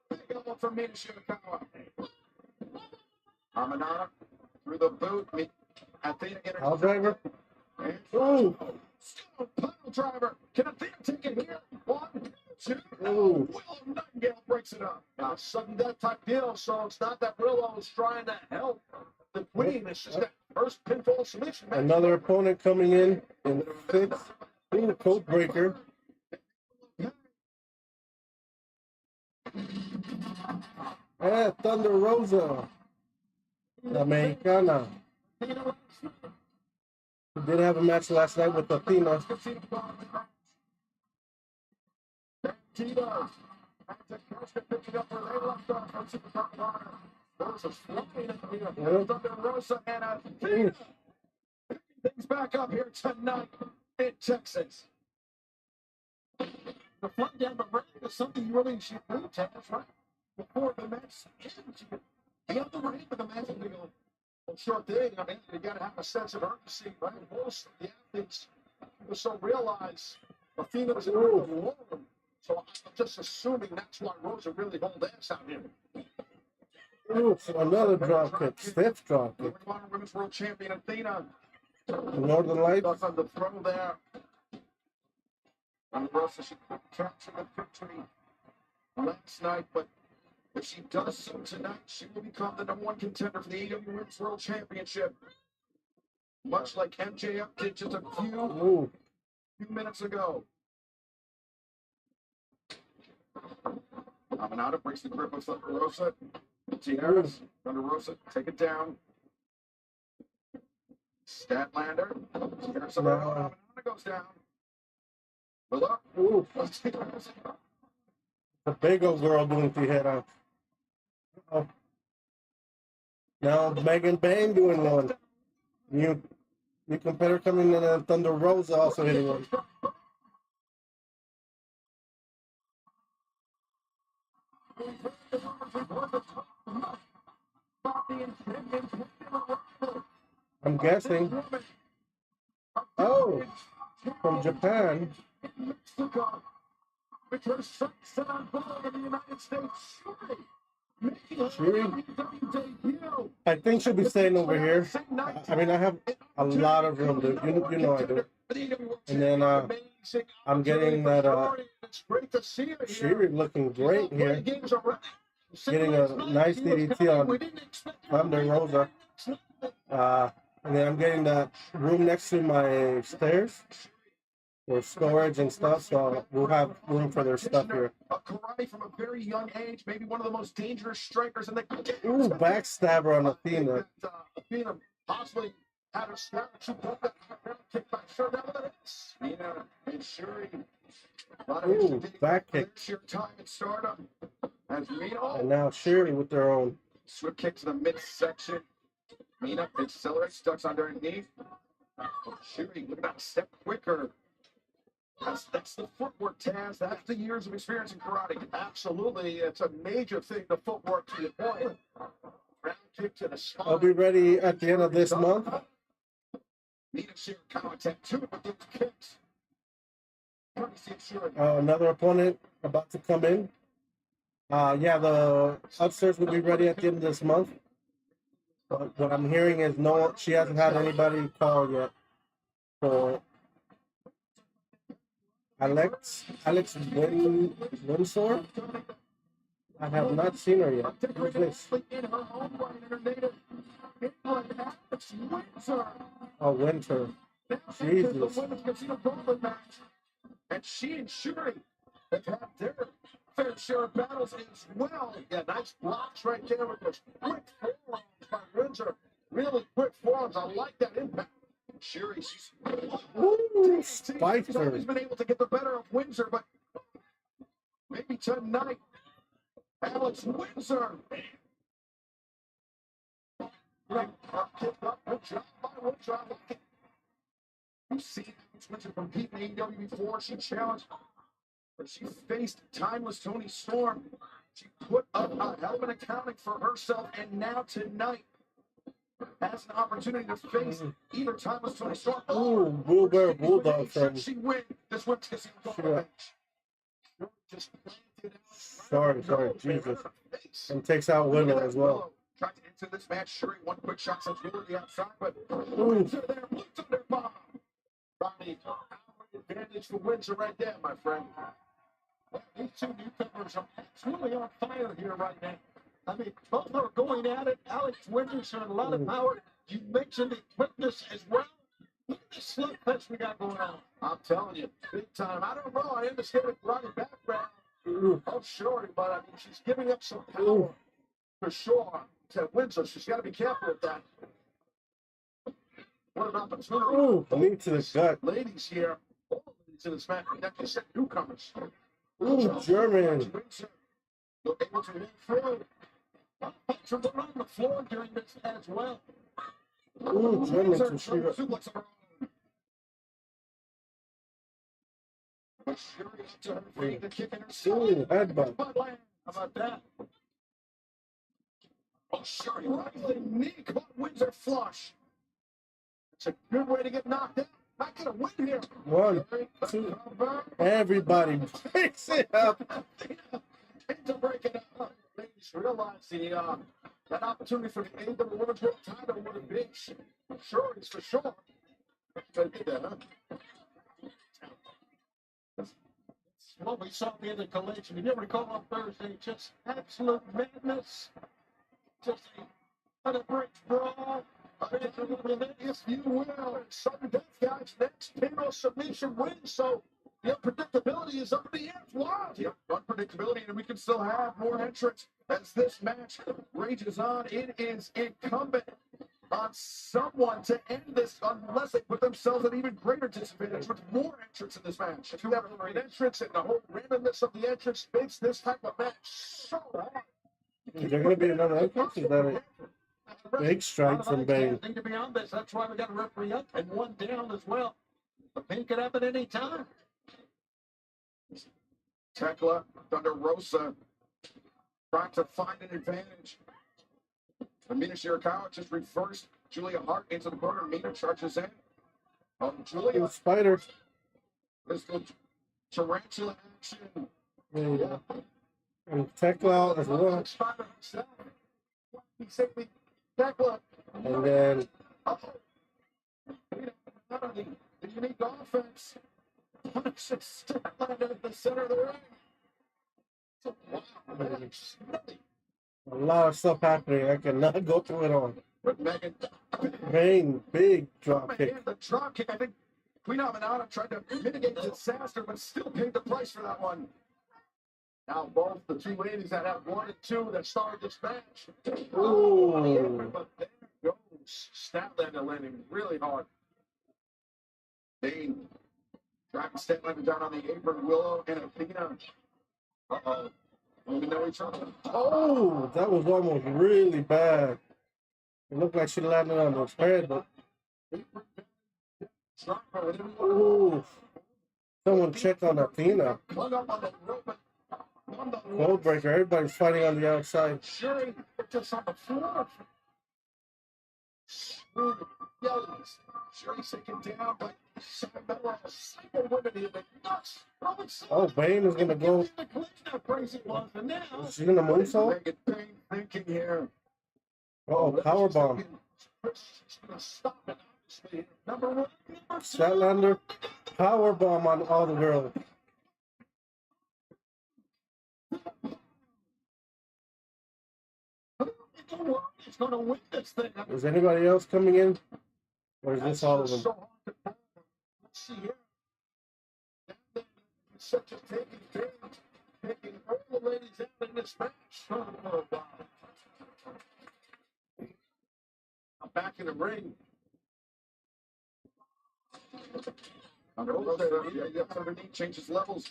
Big elbow from Mina Shirakawa. Armanata through the boot. Athena in her. House driver. Ooh. Still pile driver. Can Athena take it here? 1, 2. Ooh. Willow Nightingale breaks it up. Now, sudden death type deal, so it's not that Willow is trying to help the queen. It's just that first pinfall submission match. Another opponent coming in 6th. Ooh, code breaker. Thunder Rosa. La Mexicana. We did have a match last night with Athena. Things back up here tonight in Texas. The fun down the road is something you really should do, Texas, right? Before the match ends, you have to ready for the match to go. Sure thing. I mean, you got to have a sense of urgency, right? Most of the athletes so realize Athena was in the room. So I'm just assuming that's why Rosa really hold ass out here. Ooh, another drop kick. Stiff drop kick. Women's World Champion Athena. Northern Lights. On the throw there. And Rosa, she couldn't capture the victory last night, but if she does so tonight, she will become the #1 contender for the AEW Women's World Championship. Much like MJF did just a few minutes ago. Amanada breaks the grip of Thunder Rosa. Tiaras, Thunder Rosa, take it down. Statlander. Tiaras, Amanada goes down. Willow. The big old girl doing Tijera. Oh. Now Megan Bane doing one. New competitor coming in, and Thunder Rosa also hitting one. I'm guessing. Oh, from Japan. Shuri? I think she'll be staying over here. I mean, I have a lot of room, dude. You know I do. And then I'm getting that Shuri looking great here. Getting a nice DDT on Thunder Rosa. And then I'm getting that room next to my stairs for storage and stuff, so we'll have room for their stuff here. Karate from a very young age, maybe one of the most dangerous strikers in the game. Ooh, backstabber on Athena. Athena possibly had a snap. She broke that kick back. Sure, now look at this. Mina and Shuri. Ooh, back kick. Your time at Stardom. As Mina. And now Shuri with their own. Swift kick to the midsection. Mina accelerates, ducks underneath. Shuri, look at that step quicker. That's the footwork, Taz. That's the years of experience in karate. Absolutely, it's a major thing, the footwork to the point. Round kick to the spine. I'll be ready at the end of this month. Mina Shirakawa tattooed with those kicks. Another opponent about to come in. Yeah, the upstairs will be ready at the end of this month. But what I'm hearing is she hasn't had anybody call yet. for Windsor. I have not seen her yet. Who's this? Oh, Winter. Jesus. And she and Shuri have had their fair share of battles as well. Yeah, nice blocks right there with those quick forearms by Windsor. Really quick forearms. I like that impact. Shuri, she's always been able to get the better of Windsor, but maybe tonight, Alex Windsor. Good job by Windsor. You've seen Alex Windsor compete in AEW before. She challenged, but she faced timeless Toni Storm. She put up a hell of an accounting for herself, and now tonight has an opportunity to face either timeless Toni Storm or Bulldog from. Should she win, this one's kissing the just Sorry, Jesus. And takes out Willow as well. Tried to enter this match, Shuri, one quick shot sends Willow to the outside, but Windsor there, looks under bomb. Ronnie, advantage for Windsor right there, my friend. These two newcomers are absolutely on fire here right now. I mean, both are going at it. Alex Windsor showing a lot of power. You mentioned the quickness as well. Look at this slugfest we got going on. I'm telling you, big time. I don't know. I understand the Ronnie background of Shuri, but I mean, she's giving up some power for sure to Windsor. She's got to be careful with that. What an opportunity. Knee to the gut. Ladies here, all ladies in this match, that just said newcomers. German. They're able to move through. Fights are going on the floor during this as well. German to shoot up. Headbutt. How about that? Oh, Shuri, right in the knee. Come on, Windsor flush. It's a good way to get knocked out. Not gonna win here. 1, 2. Everybody picks it up. To break it up. Ladies realize that opportunity for the AEW Women's World title would have been Shuri's for sure. They did that, huh? That's what we saw at the end of Collision. You recall on Thursday, just absolute madness. Just a great brawl. If you will, sudden death, guys, next pin or submission wins. So the unpredictability is up in the air. It's wild. The unpredictability, and we can still have more entrants as this match rages on. It is incumbent on someone to end this unless they put themselves at even greater disadvantage with more entrants in this match. If you have an entrance and the whole randomness of the entrance makes this type of match so hard. Is there going to be another entrance? Is that it? Big strike from Bane. To be honest, that's why we got a referee up and one down as well. The pain could happen any time. Tekla, Thunder Rosa, trying to find an advantage. Mina Shirakawa just reversed Julia Hart into the corner. Mina charges in. Julia. Spider. This the tarantula action. Yeah. And Tekla as well. Tekla. And then. The unique offense. Punishes Statlander at the center of the ring. A lot of stuff happening. I cannot go through it all. But Megan. Bane, big drop kick. The drop kick. I think Queen Aminata tried to mitigate disaster, but still paid the price for that one. Now both the two ladies that have 1 and 2 that started this match. Ooh. But there goes Statlander landing really hard. Bane driving Statlander down on the apron. Willow and Athena. Uh-oh. We know each other. Oh, that was almost really bad. It looked like she landed on his head, but. Ooh. Someone checked on Athena. Goldbreaker, everybody's fighting on the outside. Shuri just on the floor. Shuri's taken down, but oh, Bane is gonna go. She's gonna moonsault. Oh, powerbomb. Number one. Statlander powerbomb on all the girls. It's going to win this thing. Is anybody else coming in? Or is this all of them? So hard to follow. Let's see here. Such a taking advantage, taking all the ladies out in this match. Oh, wow. I'm back in the ring. Yeah, underneath changes levels.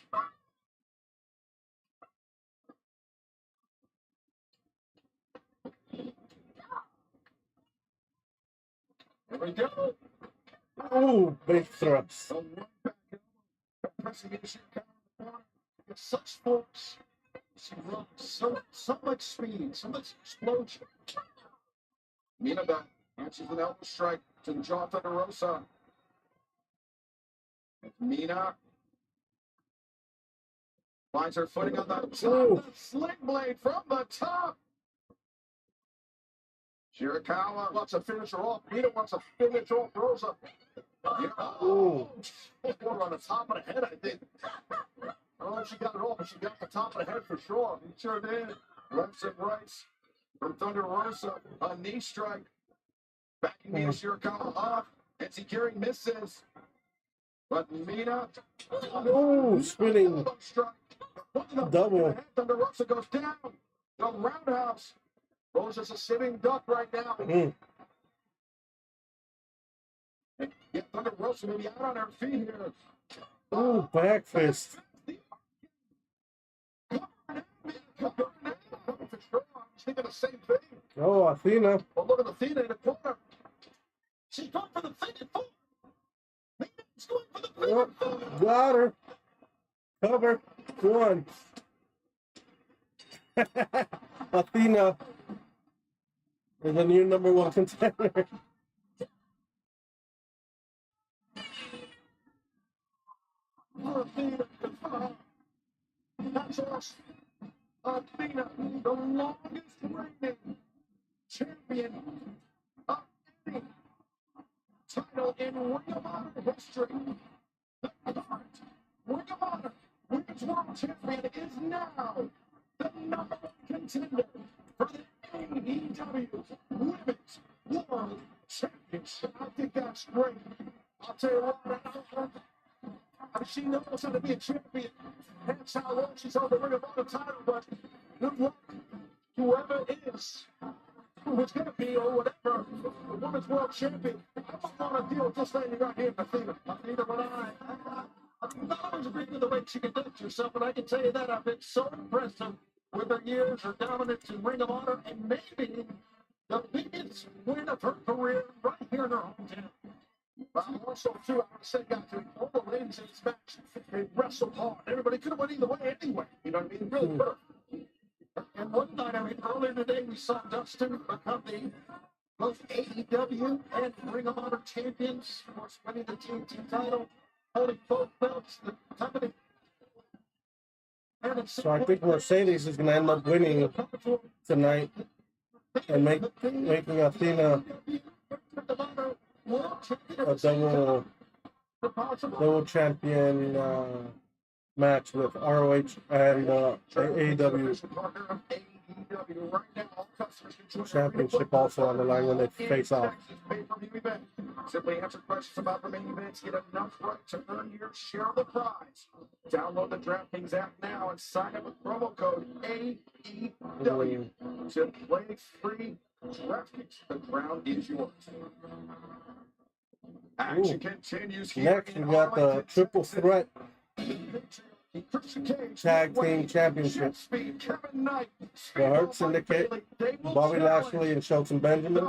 There we go. Oh, big thrust. Pressing into Chicago. It's such force. She runs so much speed, so much explosion. Mina back. Answers an elbow strike to the jaw Thunder Rosa. Mina finds her footing on the top. The sling blade from the top. Shirakawa wants to finish her off. Mina wants to finish off Rosa. Oh, on the top of the head, I think. I don't know if she got it off, but she got the top of the head for sure. He sure did. Lefts and rights from Thunder Rosa. A knee strike. Backing Mina Shirakawa off. And Zikiri misses. But Mina. Oh, spinning. Double. Thunder Rosa goes down. The roundhouse. Rosa's a sitting duck right now. Yeah, Thunder Rosa may be out on her feet here. Oh, back fist. Thinking the same thing. Oh, Athena. Well, look at Athena in the corner. She's going for the figure four. She's going for the figure four. Got her. Cover. One. Athena is the new number one contender. That's us. Athena, the longest reigning champion of any title in Ring of Honor history. The current Ring of Honor Women's World Champion is now the number one contender for the AEW Women's World Championship. I think that's great. I'll tell you what, she knows how to be a champion. That's how long she's on the Ring of Honor title, but good luck, whoever it is, who's going to be or whatever, the Women's World Champion. I'm not on a deal just letting right here, Athena. Athena, but I'm not always agreeing with the way she conducts herself, but I can tell you that I've been so impressed with her years, her dominance in Ring of Honor, and maybe the biggest win of her career right here in her hometown. But also, too, I would say, guys, all the ladies in this match, they wrestled hard. Everybody could have went either way anyway. You know what I mean? Really could have. And one night, earlier today, we saw Dustin become both AEW and Ring of Honor champions. Of course, winning the TNT title, holding both belts, the company. So I think Mercedes is going to end up winning tonight and making Athena a double champion match with ROH and AEW championship also on the line when they face off. Simply answer questions about the main events, get enough right to earn your share of the prize. Download the DraftKings app now and sign up with promo code AEW to play free. DraftKings, the ground is yours. Action continues here. Next, we got the triple threat tag team championship. The Hurt Syndicate, Bobby Lashley and Shelton Benjamin,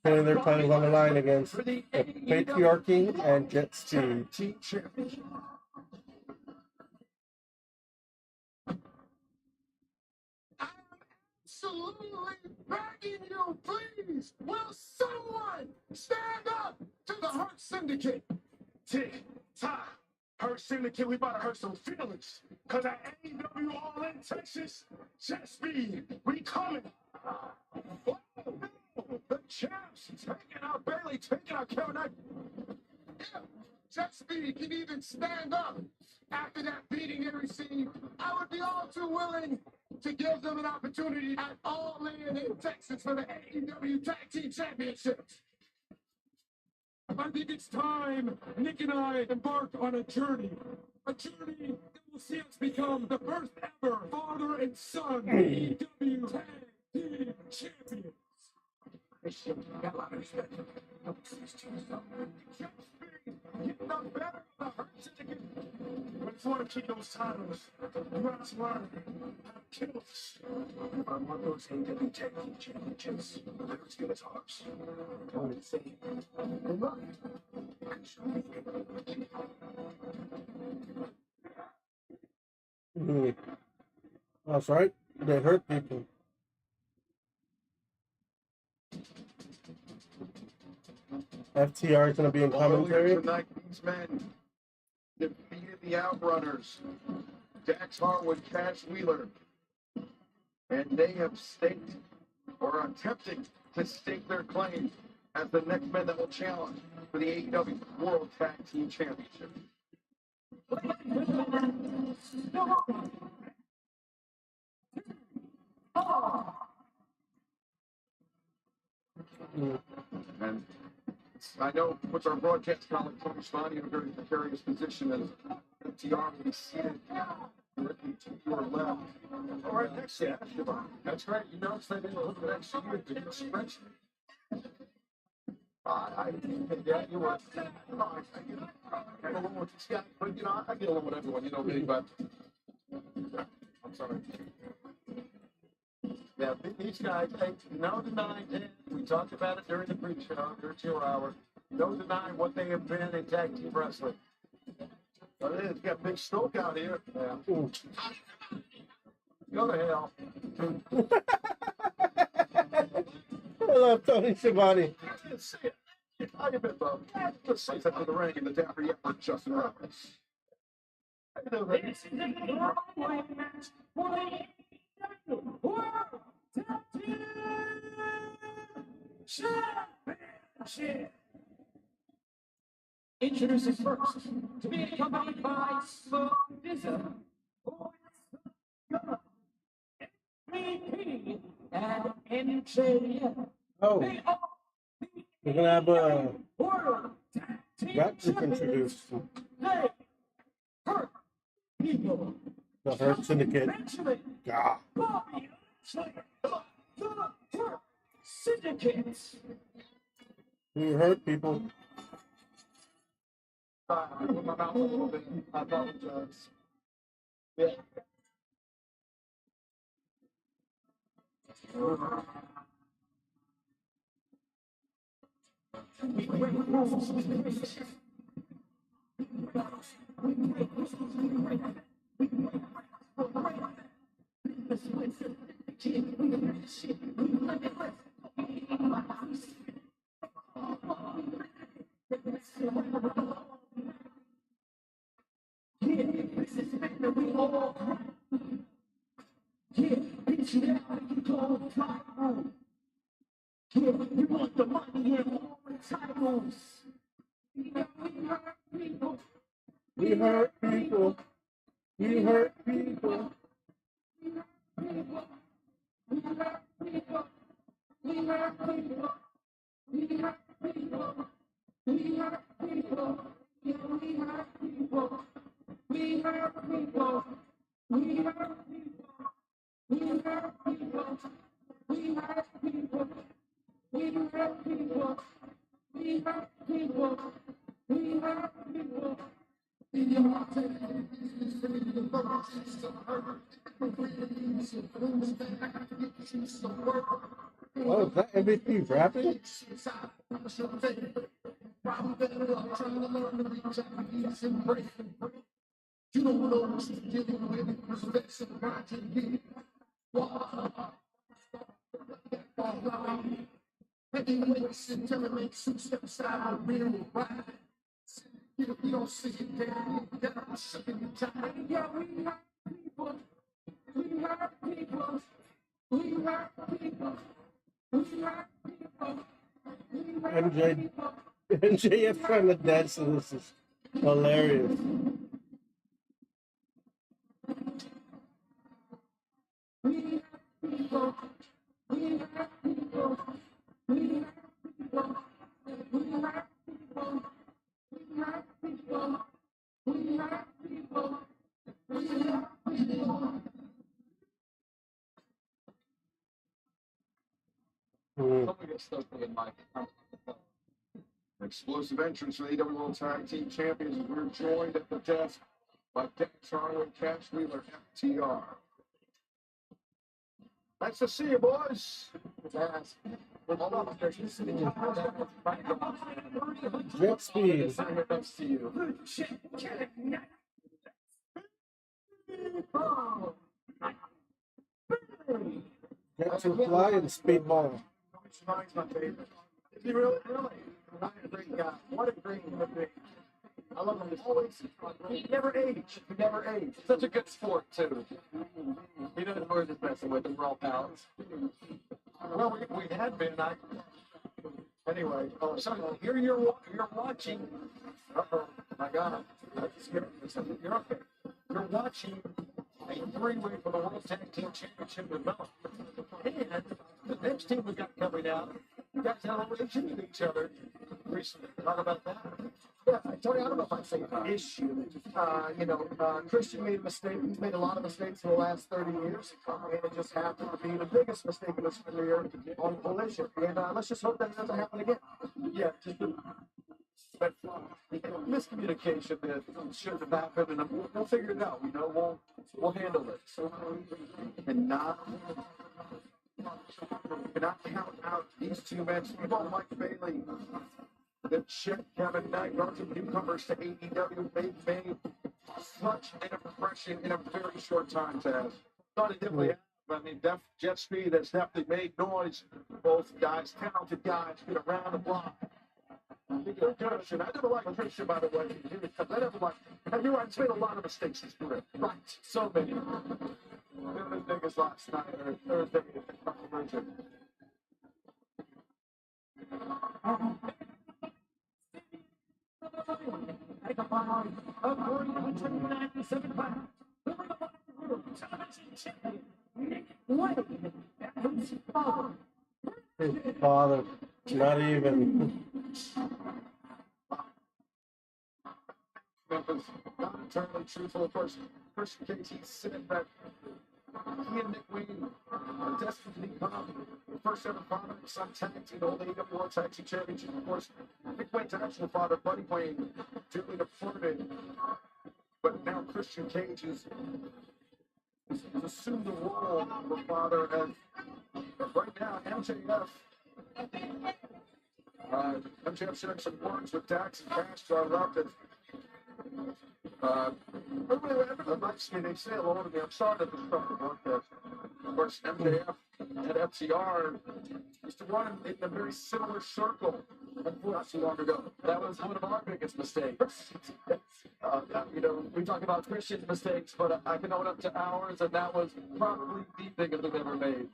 putting their titles on the line against the Patriarchy and Jet Speed. Absolutely begging you, please, will someone stand up to the Hurt Syndicate? Tick tock. Hurt Syndicate, we about to hurt some feelings. Cause at AEW All In Texas, Jet Speed, we coming. The champs taking out Bailey, taking out Kevin Knight. If Jet Speed can even stand up after that beating they received, I would be all too willing to give them an opportunity at All In Texas for the AEW Tag Team Championships. I think it's time Nick and I embark on a journey that will see us become the first ever father and son AEW Tag Team Champions. Got a lot of respect. Getting the better of the Hurt Syndicate. But if you want to keep those titles, you have to learn how to kill us. If I want those AEW Tag Team Championships, let's give us hearts. I would say, good luck. That's right. They hurt people. FTR is going to be in commentary. Earlier tonight, these men defeated the Outrunners, Dax Harwood, Cash Wheeler, and they have staked or are attempting to stake their claim as the next men that will challenge for the AEW World Tag Team Championship. And I know puts our broadcast colleague Tony Schiavone in a very precarious position as FTR will be seated directly to your left. All right, next to Schiavone. That's right. You notice they didn't look next to you to get stretched. I yeah, you were. I get along with this guy, but you know, I get along with everyone, you know me, but I'm sorry. Yeah, these guys, hey, no denying it. We talked about it during the pre-show, during 2 hour. No denying what they have been in tag team wrestling. But it is, got Big Stoke out here. Yeah. Go to hell. I love Tony Schiavone. I didn't see it. How you been, bro? Let's say that to the ring in the Dapper Yepper, Justin Roberts. How you doing, baby? This is the Broadway match for the World Tag Team Championship. Introducing first, to be accompanied by Slow Dizza, MVP, and MJF. Oh, They are we're going to have World Tag Team Got to Champions. introduce They hurt people. the Hurt Syndicate. God. Bobby Lashley, the Hurt Syndicate. We hurt people. I put my mouth a little bit. I apologize. Yeah. We break rules. We break rules. We want the money and all the titles. We hurt people. We hurt people. We hurt people. We hurt people. We hurt people. We hurt people. We hurt people. Yeah, we hurt people. We hurt people. We hurt people. We hurt people. We hurt people. We hurt people. We hurt people. We hurt people. Oh, is that MVP rapping? You don't know what you're dealing with. Respect somebody. Heavyweights and tournaments, two steps out of real ride. You don't see it down, I'm shaking your time. Yeah, we hurt people. We hurt people. We hurt people. We hurt people. MJF trying to dance to this is hilarious. Explosive entrance for the AEW World Tag Team Champions. We're joined at the desk by Dennis Harwood, Cash Wheeler, FTR. Nice to see you, boys. Jet speed. Next to you. Jet to fly and speedball. Ryan's my favorite. Is he really? Ryan's a great guy. What a great human being. I love him. He's always, he never aged. He never aged. Such a good sport, too. He knows we're just messing with him. We're all pals. Well, we had been. Anyway, so here you're watching. Uh-oh, my God. That's scary. You're okay. You're watching a three-way for the World Tag Team Championship develop. And the next team we got coming out, you guys have a relationship with each other recently. Talk about that. Yeah, Tony, I don't know if I'd say an issue. Christian made a mistake. He's made a lot of mistakes in the last 30 years. And it just happened to be the biggest mistake in his career on Collision. And let's just hope that it doesn't happen again. Yeah, just but miscommunication that shouldn't have happened, and we'll figure it out. We'll handle it. And not count out these two men. Well, Mike Bailey, the Chick, Kevin Knight, relative newcomers to AEW, they've made such an impression in a very short time, Taz. Thought it definitely happened. I mean, Jet Speed has definitely made noise. Both guys, talented guys, been around the block. I never liked Christian, by the way. I never liked him. You're right, he's made a lot of mistakes in his career. Right. So many. One of the biggest last night or Thursday at the Convention. His father, not even. Memphis, not entirely truthful. Of course, Christian Cage said that he and Nick Wayne are destined to become the first ever father and son tag team to hold the AEW World Tag Team Championship. Of course, Nick Wayne's actual father, Buddy Wayne, duly departed. But now Christian Cage is assumed the role of a father, and right now, MJF sharing some words with Dax and Cash to our left. Everyone likes me. They say hello to me. I'm sorry to disrupt the broadcast. Of course, MJF and FTR used to run in a very similar circle not too long ago. That was one of our biggest mistakes. We talk about Christian's mistakes, but I can own up to ours, and that was probably the biggest we've ever made.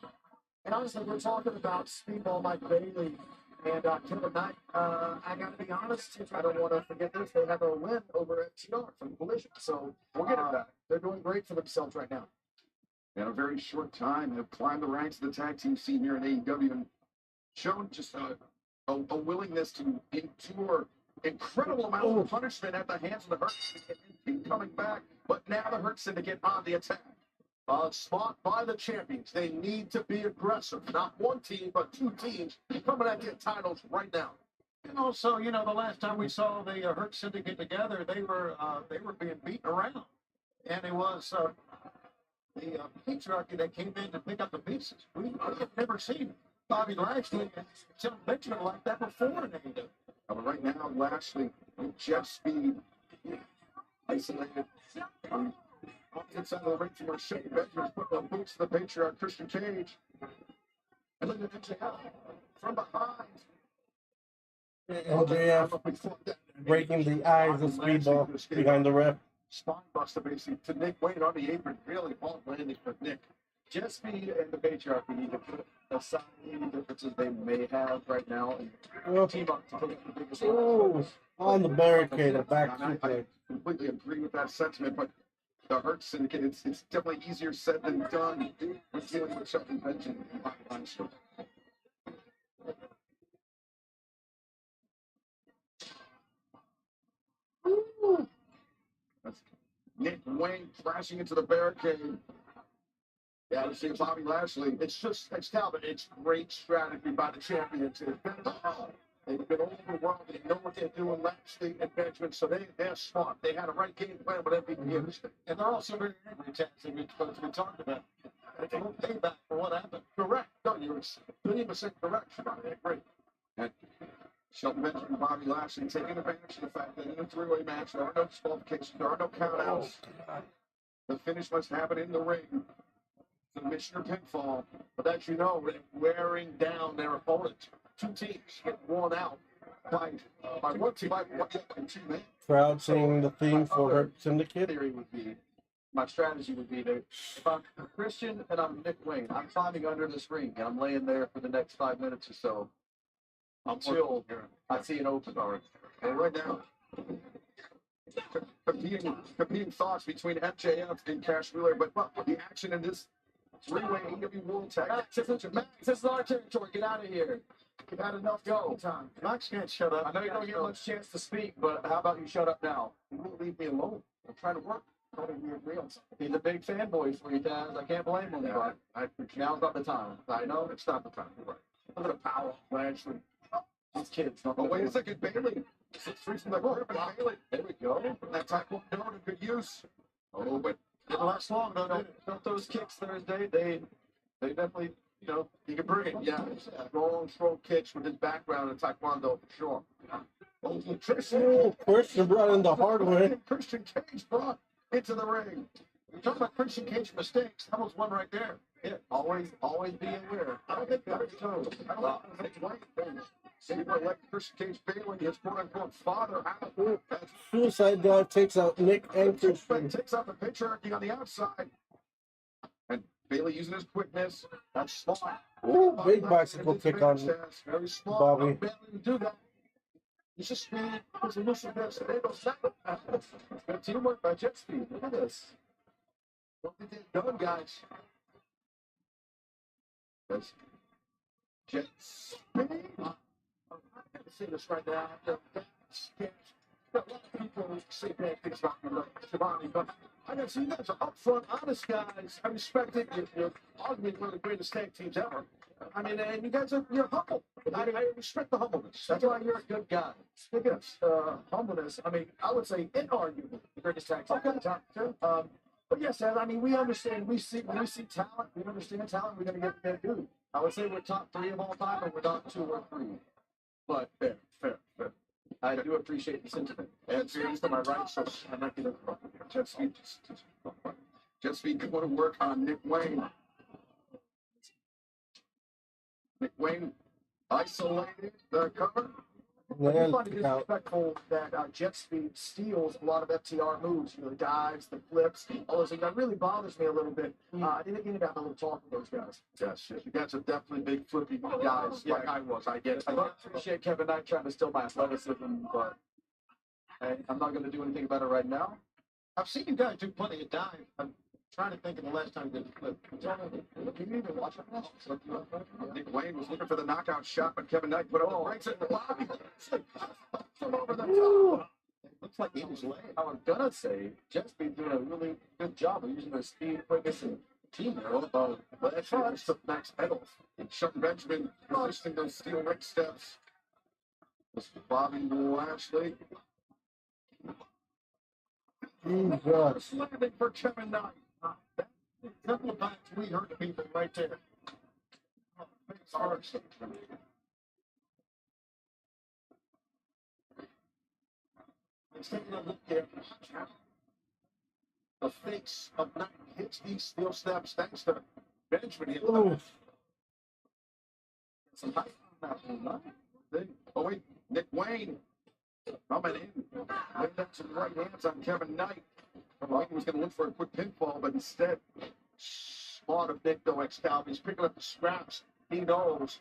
And honestly, we're talking about Speedball Mike Bailey and Kevin Knight. I got to be honest, I don't want to forget this. They have a win over FTR from Collision, so we'll get at that. They're doing great for themselves right now. In a very short time, have climbed the ranks of the tag team scene here in AEW and shown just a willingness to endure incredible amounts of punishment at the hands of the Hurt Syndicate and keep coming back. But now the Hurt Syndicate on the attack. Spot by the champions. They need to be aggressive. Not one team, but two teams coming at their titles right now. And also, the last time we saw the Hurt Syndicate together, they were being beaten around. And it was the patriarchy that came in to pick up the pieces. We have never seen Bobby Lashley and John Benjamin like that before in AEW. But right now, Lashley with Jet Speed isolated. Inside of the ring from where Shane Benjamin's putting the boots to the patriarch Christian Cage. And look at MJF from behind. MJF breaking the eyes of Speedball behind the ref. Spine buster basically to Nick Wayne on the apron. Really hard landing for Nick. Jet Speed and the Patriarchy need to put aside any differences they may have right now and team up to take the biggest Oh, on the barricade, a back I suplex. completely agree with that sentiment, but the Hurt Syndicate, it's definitely easier said than done with dealing with Chuck and Benjamin and Bobby Lashley. That's Nick Wayne crashing into the barricade. Yeah, to see Bobby Lashley. It's Talbot. It's great strategy by the champions. They've been overwhelmed. They know what they're doing, Lashley and Benjamin, so they're smart. They had a right game plan with MVP. And they're also very angry, Jackson, because we talked about it. They won't pay back for what happened. Correct. No, you're 30% correct, Shimon. I agree. And Shelton Benjamin and Bobby Lashley taking advantage of the fact that in a three-way match, there are no disqualifications, there are no countouts. The finish must happen in the ring. Submission or pinfall, but as you know, wearing down their opponent. Two teams get worn out by one team, by two men. Crowd singing the theme for Hurt Syndicate. Theory would be, my strategy would be that if I'm Christian and I'm Nick Wayne, I'm climbing under this ring and I'm laying there for the next 5 minutes or so until I see an open door. And right now, competing thoughts between MJF and Cash Wheeler, but the action in this three-way AEW World Tag. This is our territory. Get out of here. You've had enough go time. Max can't shut up. I know you don't get much chance to speak, but how about you shut up now? You won't leave me alone. I'm trying to work. He's a big fanboy for you, Taz. I can't blame him. Now's not the time. I know it's not the time. You're right. Look at the power, Lashley. These kids. Oh, wait a second, Bailey. 6-3 from the group, and Bailey. There we go. That taekwondo in good use. Oh, but didn't last long. Don't those kicks Thursday. They definitely, you can bring it. Yeah, long, strong kicks with his background in taekwondo for sure. Oh, Christian brought in the hard way. Christian Cage brought into the ring. You're talking about Christian Cage mistakes. That was one right there. Yeah, always be aware. I don't think that's so. I don't think it's white things. Anybody like Christian Cage Bailey, his quote-unquote father out. Suicide Dive takes out Nick and Christian. Takes out the patriarchy on the outside. And Bailey using his quickness. That's smart. Ooh, big bicycle kick on very smart. Bobby. Bailey to do that. He's just speed. He's a elusiveness. They don't say it. Good teamwork by Jet Speed. Look at this. What they did done, guys. That's Jet Speed. I can say this right now. A lot of people say bad things about me, like Shivani, but I got to see you guys are upfront, honest guys. I respect it. You're arguably one of the greatest tag teams ever. I mean, and you guys you're humble. I respect the humbleness. That's why you're a good guy. Speaking of humbleness, I mean, I would say inarguably the greatest tag team of the time. But yes, I mean, we understand. We see talent. We understand talent. We're going to get that dude. I would say we're top 3 of all time, and we're not 2 or 3. But fair. I do appreciate the sentiment. And serious to my right, so I'm not going to Jet Speed going to work on Nick Wayne. Nick Wayne isolated the cover. I find it disrespectful that Jet Speed steals a lot of FTR moves, the dives, the flips, all those things. That really bothers me a little bit. I didn't get to have a little talk with those guys. Yes, you guys are definitely big flippy guys, like I was. I get it. I don't appreciate Kevin Knight trying to steal my athleticism, but I'm not going to do anything about it right now. I've seen you guys do plenty of dives. I'm trying to think of the last time you did a flip. Can you even watch it? Nick Wayne was looking for the knockout shot, but Kevin Knight put up the brakes at the body. Over the top. It looks like he was laying. I was gonna say, Jet Speed doing a really good job of using their speed, quickness, and teamwork. But that's right. It's the max pedals. Shelton Benjamin resisting those steel ring steps. This is Bobby Lashley. Slamming for Kevin Knight. Couple of times we heard the people right there. Let's take a look here. The face of Knight hits these steel steps thanks to Benjamin. Some height on that one. Oh wait, Nick Wayne coming in. Laying down some right hands on Kevin Knight. Wayne was going to look for a quick pinfall, but instead, lot of Nick, though, ex-Calvin. He's picking up the scraps. He knows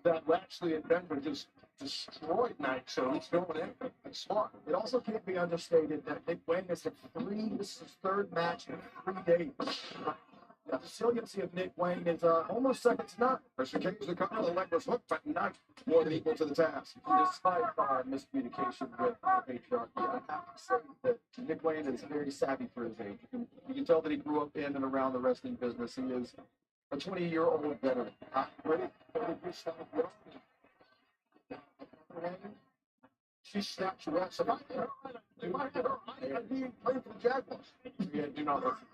that Lashley and Denver just destroyed Knight, so he's going in. It's smart. It also can't be understated that Nick Wayne has had this is his third match in 3 days. The resiliency of Nick Wayne is almost second to none. Christian Cage, the cover, the leg was hooked, but not more than equal to the task. Despite miscommunication with patriarchy, I have to say that Nick Wayne is very savvy for his age. You can tell that he grew up in and around the wrestling business. He is a 20-year-old veteran. She snaps her ass. If I had her, I'd be playing for the Jaguars. Yeah, do not listen.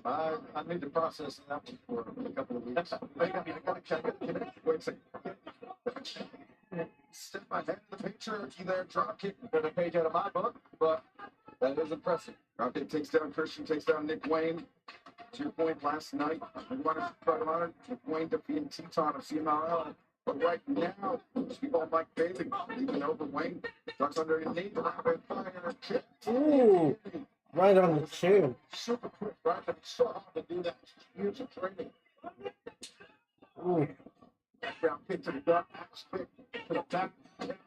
I need to process that one for a couple of weeks. I gotta check it. Wait a second. Step ahead of the patriarchy there. Drop kick. Got a page out of my book, but that is impressive. Drop kick takes down Christian, takes down Nick Wayne. To your point, last night, we wanted to try to honor Nick Wayne defeating Teton of CMLL. But right now, people like Bailey leaving over Wayne. Ducks underneath the rapid fire kick. Ooh, right on the chin. Super quick, right? But it's so hard to do that. Years of training. Ooh. Background kick to the gut, axe kick to the back,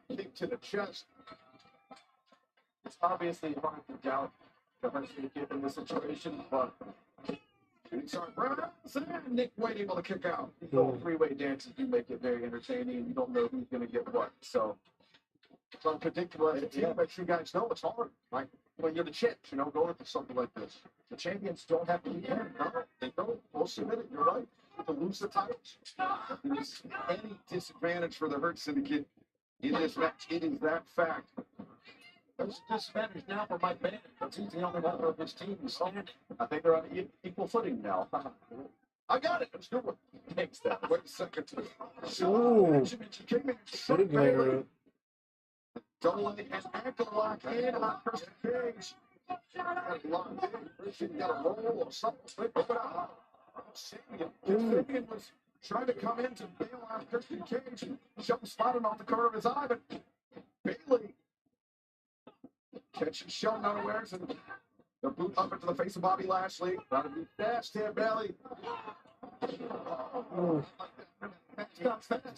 kick to the chest. It's obviously hard for Gallup to get in this situation, but Nick Wayne able to kick out. these little three-way dances do make it very entertaining, and you don't know who's going to get what. So it's unpredictable as a team, but you guys know it's hard. Like when you're the champs, going for something like this. The champions don't have to be in. No, they don't. We'll submit it. You're right. To lose the titles. If there's any disadvantage for the Hurt Syndicate in this match, it is that fact. there's a disadvantage now for Mike Bennett, but he's the only member of his team who's standing. I think they're on equal footing now. I got it. Let's do it. Thanks, Dad. Wait a second. Ooh. She came in Big Larry. double leg and ankle lock in on Christian Cage. Christian got a roll or something. Sabian was trying to come in to bail out Christian Cage. Something spotted off the corner of his eye, but Bailey catches Sheldon unawares and the boot up into the face of Bobby Lashley. Trying to be fast here, Bailey.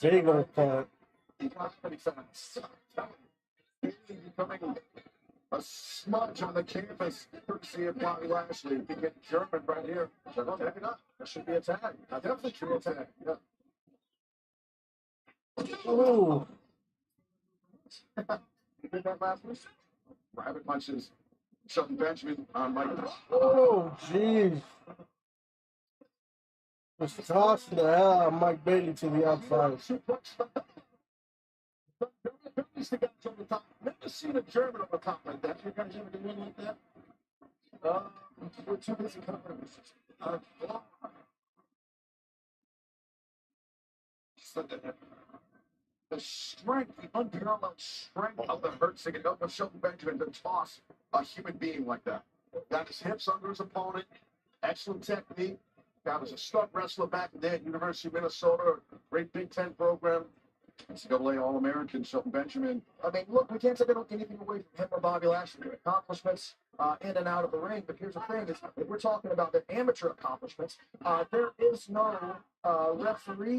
Big old cut. Bailey becoming a smudge on the canvas, courtesy of Bobby Lashley. You get German right here. Tag it up. That should be a tag. That definitely should be a tag. Yeah. Ooh. You did that last week? Rabbit punches Shelton Benjamin on Mike. Oh, jeez. Just tossing the hell out of Mike Bailey to the outside. Billy's the guy on the top. Never seen a German on the top like that. You guys ever do one like that? We're too busy covering the strength, the unparalleled strength of the Hurt Syndicate of Shelton Benjamin to toss a human being like that. Got his hips under his opponent. Excellent technique. Guy was a stud wrestler back in the day at University of Minnesota. Great Big Ten program. NCAA All-American Shelton Benjamin. I mean, look, we can't take anything away from him or Bobby Lashley. Their accomplishments in and out of the ring. But here's the thing: is if we're talking about the amateur accomplishments, there is no referee